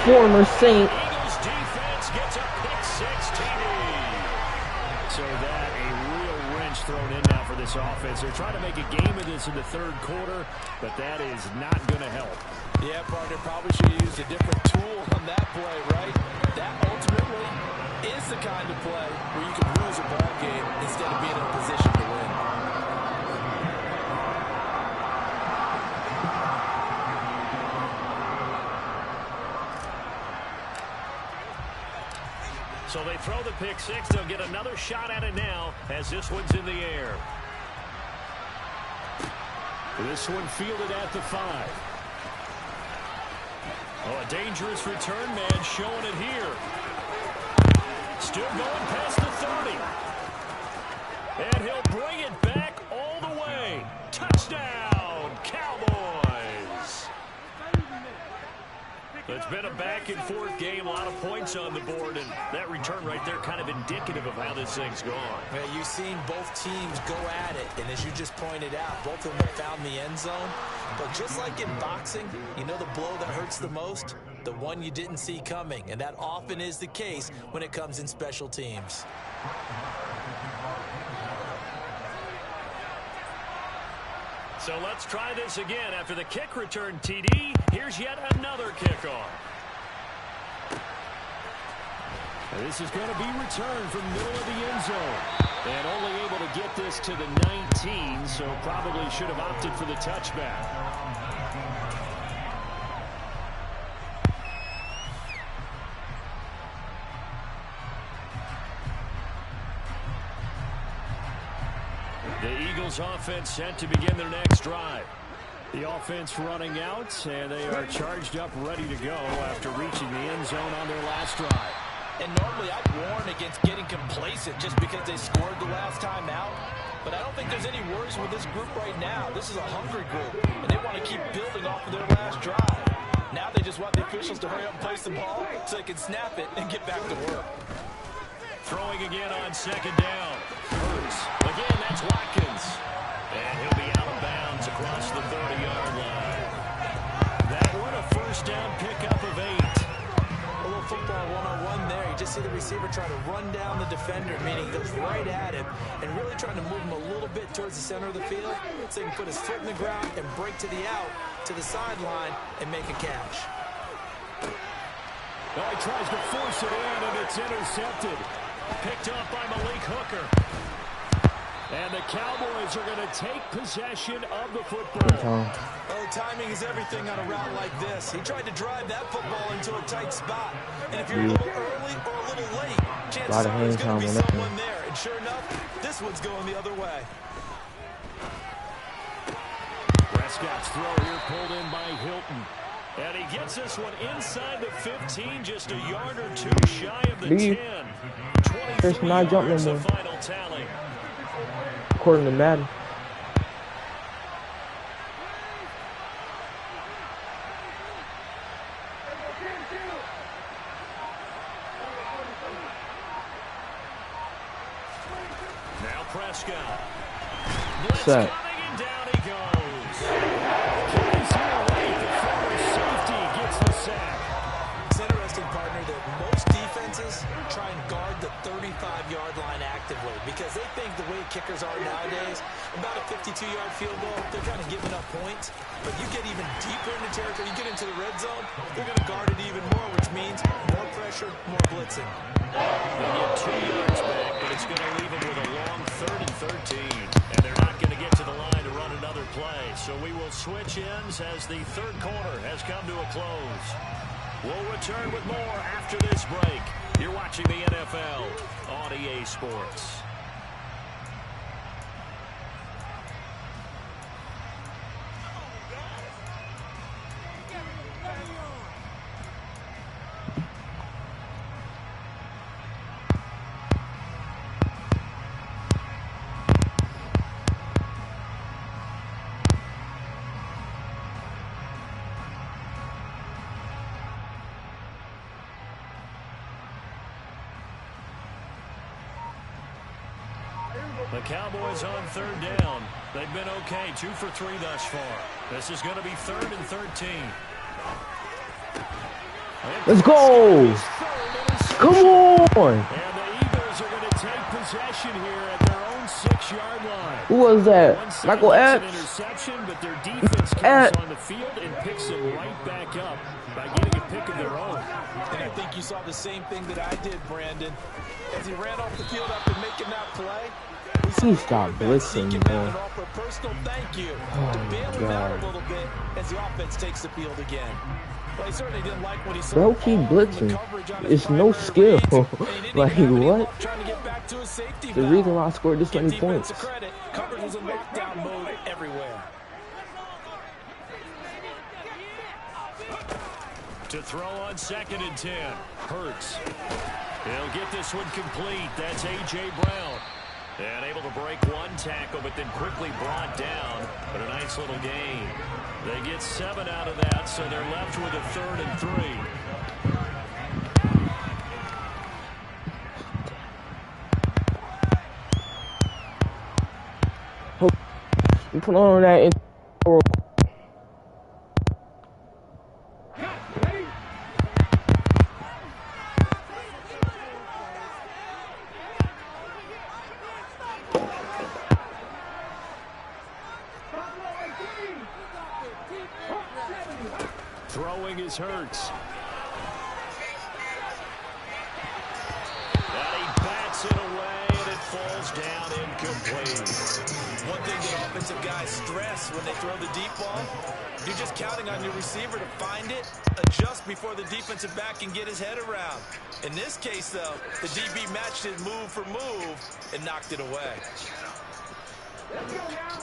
former Saint. Eagles defense gets a pick-6 TD. So that a real wrench thrown in now for this offense. They're trying to make a game of this in the 3rd quarter, but that is not going to help. Yeah, partner, probably should have used a different tool on that play, right? That ultimately is the kind of play where you can lose a ball game instead of being in a position to win. So they throw the pick-6. They'll get another shot at it now as this one's in the air. This one fielded at the 5. Oh, a dangerous return man showing it here. Still going past the 30. And he'll bring it back all the way. Touchdown, Cowboys. It's been a back-and-forth game, a lot of points on the board, and that return right there kind of indicative of how this thing's gone. Yeah, you've seen both teams go at it, and as you just pointed out, both of them have found the end zone. But just like in boxing, you know the blow that hurts the most? The one you didn't see coming, and that often is the case when it comes in special teams. So let's try this again. After the kick return TD, here's yet another kickoff. This is going to be returned from middle of the end zone. And only able to get this to the 19, so probably should have opted for the touchback. The Eagles offense set to begin their next drive. The offense running out, and they are charged up, ready to go after reaching the end zone on their last drive. And normally I'd warn against getting complacent just because they scored the last time out. But I don't think there's any worries with this group right now. This is a hungry group, and they want to keep building off of their last drive. Now they just want the officials to hurry up and place the ball so they can snap it and get back to work. Throwing again on 2nd down. Hurts. Again, that's Watkins. And he'll be out of bounds across the 30-yard line. That one a first down pickup of 8. A little football 101 there. you just see the receiver trying to run down the defender, meaning he goes right at him and really trying to move him a little bit towards the center of the field so he can put his foot in the ground and break to the out, to the sideline, and make a catch. Well, he tries to force it in, and it's intercepted. Picked up by Malik Hooker. And the Cowboys are going to take possession of the football. Oh, timing is everything on a route like this. He tried to drive that football into a tight spot. And if you're a little early or a little late, chances are there's going to be someone there. And sure enough, this one's going the other way. Prescott's throw here pulled in by Hilton. And he gets this one inside the 15, just a yard or two shy of the 10. 23 yards the final tally. According to Madden. Now Prescott. What's that? Coming and down he goes. Carries here late. The former safety gets the sack. It's interesting, partner, that most defenses try and guard the 35-yard line actively because they think the way kickers are nowadays, about a 52-yard field goal, they're kind of giving up points. But you get even deeper into territory, you get into the red zone, they're going to guard it even more, which means more pressure, more blitzing. They'll get 2 yards back, but it's going to leave them with a long 3rd and 13. And they're not going to get to the line to run another play. So we will switch ends as the third quarter has come to a close. We'll return with more after this break. You're watching the NFL on EA Sports. The Cowboys on 3rd down. They've been okay, 2 for 3 thus far. This is going to be 3rd and 13. Let's go! Come on! And the Eagles are going to take possession here at their own 6-yard line. Who was that? Michael Epps? Interception, but their defense comes on the field and picks them right back up by getting a pick of their own. And I think you saw the same thing that I did, Brandon. As he ran off the field after making that play, He stopped blitzing, man. Thank you. Oh, my God. A little bit as the offense takes the field again. Well, he certainly didn't like what he saw. Bro, keep blitzing. It's no skill. Like, what? The reason why I scored this many points. Coverage was in lockdown mode everywhere. To throw on 2nd and 10. Hurts. He'll get this one complete. That's A.J. Brown. And able to break one tackle, but then quickly brought down. But a nice little gain. They get 7 out of that, so they're left with a 3rd and 3. You put on that. Throwing is Hurts. And he bats it away, and it falls down incomplete. One thing that offensive guys stress when they throw the deep ball, you're just counting on your receiver to find it, adjust before the defensive back can get his head around. In this case, though, the DB matched it move for move and knocked it away. Let's go now.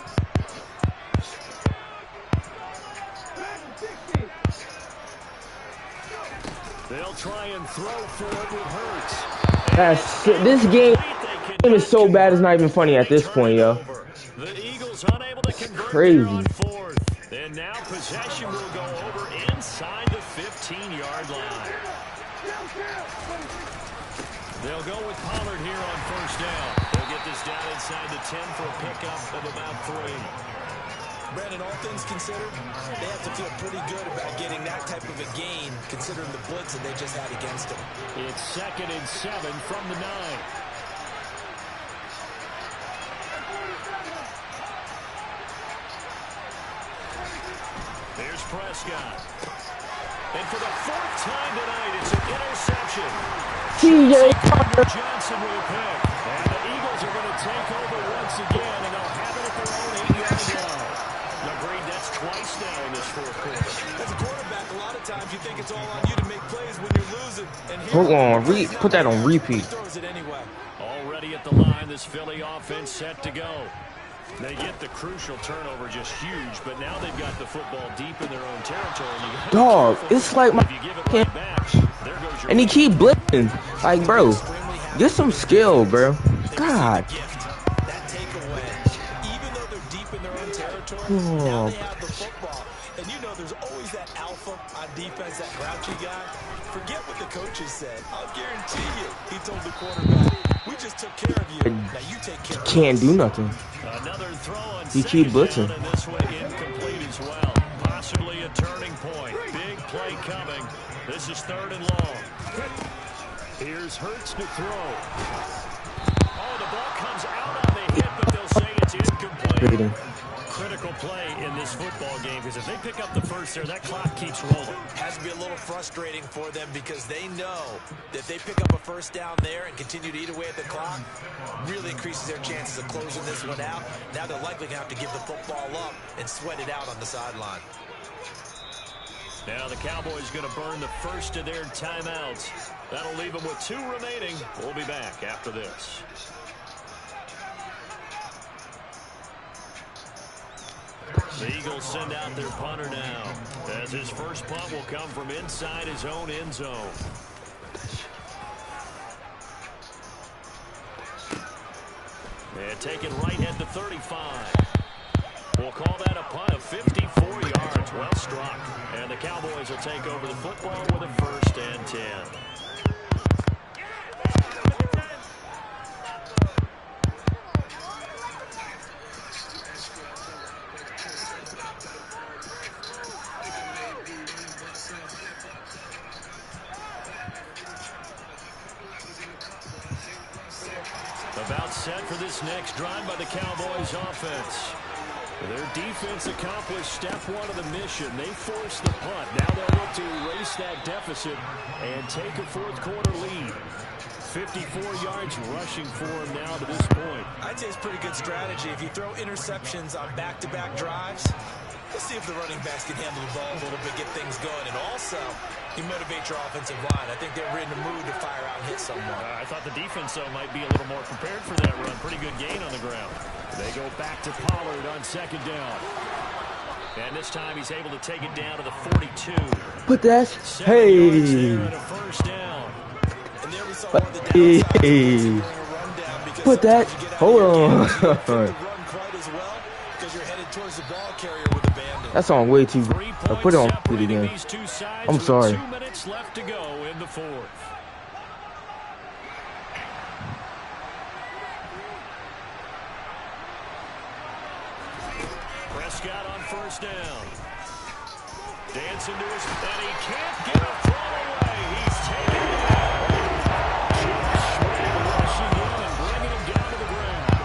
They'll try and throw for it with Hurts. That's this game is so bad it's not even funny at this point, yo. The Eagles unable to convert crazy. on 4th. And now possession will go over inside the 15-yard line. They'll go with Pollard here on 1st down. They'll get this down inside the 10 for a pickup of about 3. Brandon, all things considered, they have to feel pretty good about getting that type of a gain, considering the blitz that they just had against them. It's 2nd and 7 from the 9. Here's Prescott. And for the 4th time tonight, it's an interception. TJ Johnson with a pick. And the Eagles are going to take over once again, and they'll have it at their own 8-yard line. Agreed, that's twice now in this 4th quarter. As a quarterback, a lot of times you think it's all on you to make plays when you're losing. And here, Hold on, put that on repeat. he throws it anyway. Already at the line, this Philly offense set to go. They get the crucial turnover just huge, but now they've got the football deep in their own territory. Dog, it's like my and he keep blitzing. Like, bro, get some skill, bro. God. That takeaway, even though they're deep in their own territory, now they have the football. And you know there's always that alpha on defense, that grouchy guy. Forget what the coaches said. I'll guarantee you, he told the quarterback, we just took care of you. Now you take care of us. Can't do nothing. Another throw on He keep blitzing. and this way incomplete as well. Possibly a turning point. Big play coming. This is 3rd and long. Here's Hurts to throw. Oh, the ball comes out on the hit, but they'll say it's incomplete. Critical play in this football game, because if they pick up the first there, that clock keeps rolling. Has to be a little frustrating for them because they know that if they pick up a first down there and continue to eat away at the clock, really increases their chances of closing this one out. Now they're likely going to have to give the football up and sweat it out on the sideline. Now the Cowboys going to burn the first of their timeouts. That'll leave them with 2 remaining. We'll be back after this. The Eagles send out their punter now, as his first punt will come from inside his own end zone. And taken right at the 35. We'll call that a punt of 54 yards. Well struck. And the Cowboys will take over the football with a 1st and 10. About set for this next drive by the Cowboys offense. Their defense accomplished step 1 of the mission. They forced the punt. Now they'll look to erase that deficit and take a 4th quarter lead. 54 yards rushing for him now to this point. I'd say it's pretty good strategy. If you throw interceptions on back-to-back drives, let's see if the running backs can handle the ball a little bit, get things going. And also, you motivate your offensive line. I think they're in the mood to fire out and hit someone. I thought the defense, though, might be a little more prepared for that run. Pretty good gain on the ground. They go back to Pollard on 2nd down. And this time he's able to take it down to the 42. Put that. Hey. And a 1st down. And there we saw one of the downsides of a rundown because Put that. Hold on. run quite as well because you're headed towards the ball carrier with abandon. That's on way too. Put it on repeat again. I'm sorry. 2 minutes left to go in the 4th. Prescott on 1st down. Dancing to his, and he can't get a throw away. He's taken it out. Rushing in and bringing him down to the ground.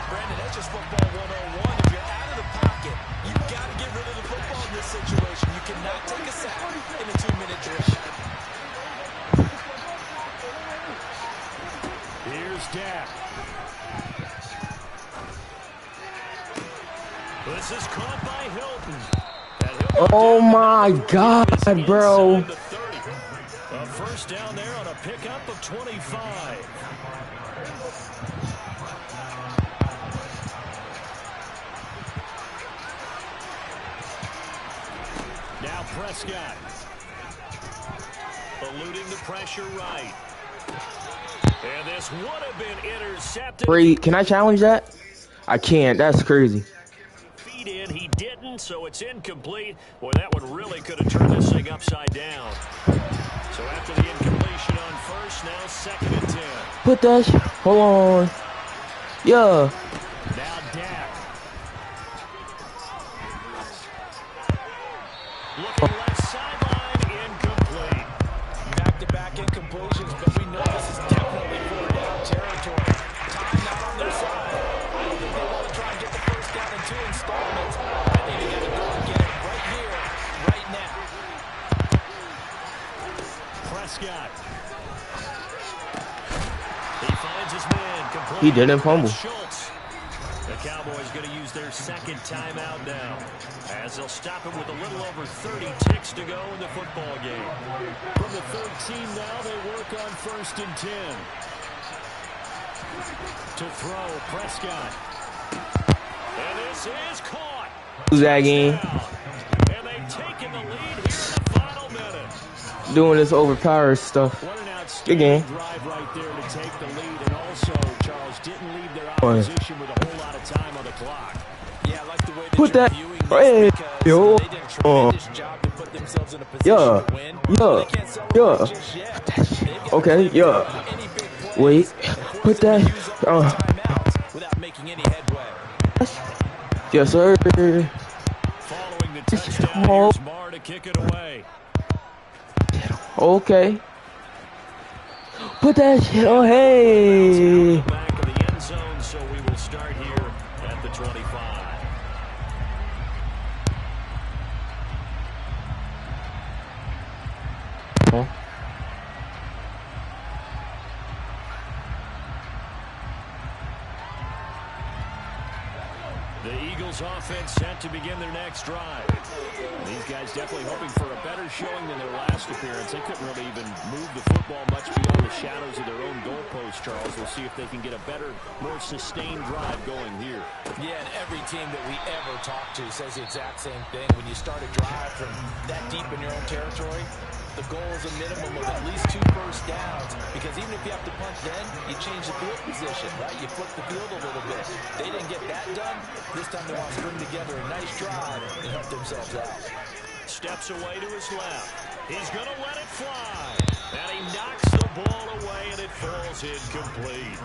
Brandon, that's just football 101. If you're out of the pocket, you've got to get rid of the football in this situation. You cannot take a sack in a 2-minute drill. Here's Dak. This is caught by Hilton. Oh my God, bro. A 1st down there on a pickup of 25. Now Prescott. Eluding the pressure right. And this would have been intercepted. Wait, can I challenge that? I can't. That's crazy. Feet in, he didn't, so it's incomplete. Boy, that one really could have turned this thing upside down. So after the incompletion on 1st, now 2nd and 10. Put that. Hold on. Yeah. Now Dak. Looking left sideline, incomplete. Back-to-back incompletions, but we know this is definitely four-down territory. Time not on their side. I don't think they want to try and get the first down in 2 installments. I think they got to go and get it right here, right now. Prescott. He finds his man. Complete. He didn't fumble. Schultz. The Cowboys going to use their second timeout now, as they'll stop him with a little over 30 ticks to go in the football game. From the 13 now, they work on 1st and 10. To throw, Prescott. And this is caught. Who's that game? And they've taken the lead here in the final minute. Doing this overpowered stuff. What an Good game. outstanding drive right there to take the lead. And also, Charles didn't leave their opposition with a whole lot of time on the clock. Yeah, I like the way that Put you're that. viewing Hey, this because yo. they did a tremendous job to put themselves in a position Yeah. to win. Yeah. They can't celebrate just yet. They've got Okay. to Yeah. any big plays Wait. and force Put them to that. use up those timeouts without making any headway. Yes, sir. Following the touchdown, here's Marr to kick it away. Okay. Put that shit on. Hey. Back of the end zone, so we will start here at the 25. Huh? The Eagles offense set to begin their next drive. These guys definitely hoping for a better showing than their last appearance. They couldn't really even move the football much beyond the shadows of their own goalpost, Charles. We'll see if they can get a better, more sustained drive going here. Yeah, and every team that we ever talk to says the exact same thing. When you start a drive from that deep in your own territory, the goal is a minimum of at least 2 first downs, because even if you have to punt then, you change the field position, right? You flip the field a little bit. They didn't get that done. This time they want to string together a nice drive and help themselves out. Steps away to his left. He's going to let it fly. And he knocks the ball away, and it falls incomplete.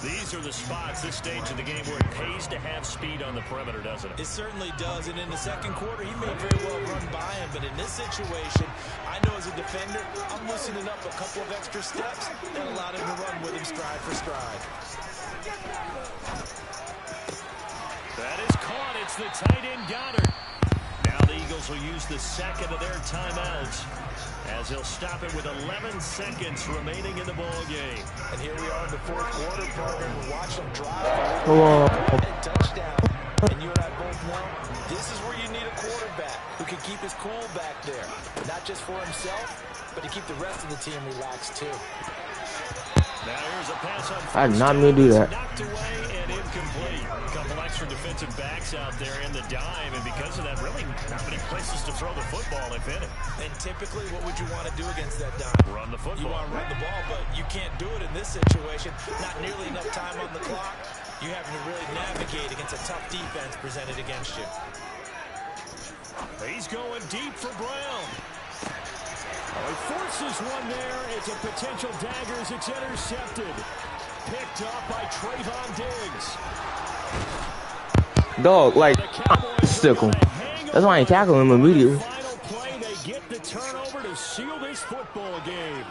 These are the spots, this stage of the game, where it pays to have speed on the perimeter, doesn't it? It certainly does, and in the second quarter, he may very well run by him, but in this situation, I know as a defender, I'm loosening up a couple of extra steps that allowed him to run with him stride for stride. That is caught. It's the tight end Goddard. Now the Eagles will use the second of their timeouts, as they'll stop it with 11 seconds remaining in the ball game. And here we are in the fourth quarter, partner. We're watching them drive. Come on. Touchdown. And you and I both know this is where you need a quarterback who can keep his cool back there. Not just for himself, but to keep the rest of the team relaxed too. Now here's a pass on I did not mean to do that. knocked away and incomplete. A couple extra defensive backs out there in the dime, and because of that, really not many places to throw the football, if any. And typically, what would you want to do against that dime? Run the football. You want to run the ball, but you can't do it in this situation. Not nearly enough time on the clock. You having to really navigate against a tough defense presented against you. He's going deep for Brown. Oh, he forces one there. It's a potential dagger as it's intercepted. Picked up by Trayvon Diggs. Dog, like, stick him. That's why I ain't tackle him immediately. Final play, they get the turnover to seal this football game.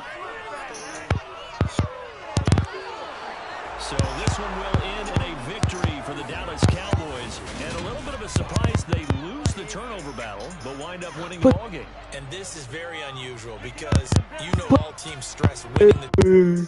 So this one will end in a victory for the Dallas Cowboys. And a little bit of a surprise, they lose the turnover battle, but wind up winning the ball game. And this is very unusual because you know all teams stress winning the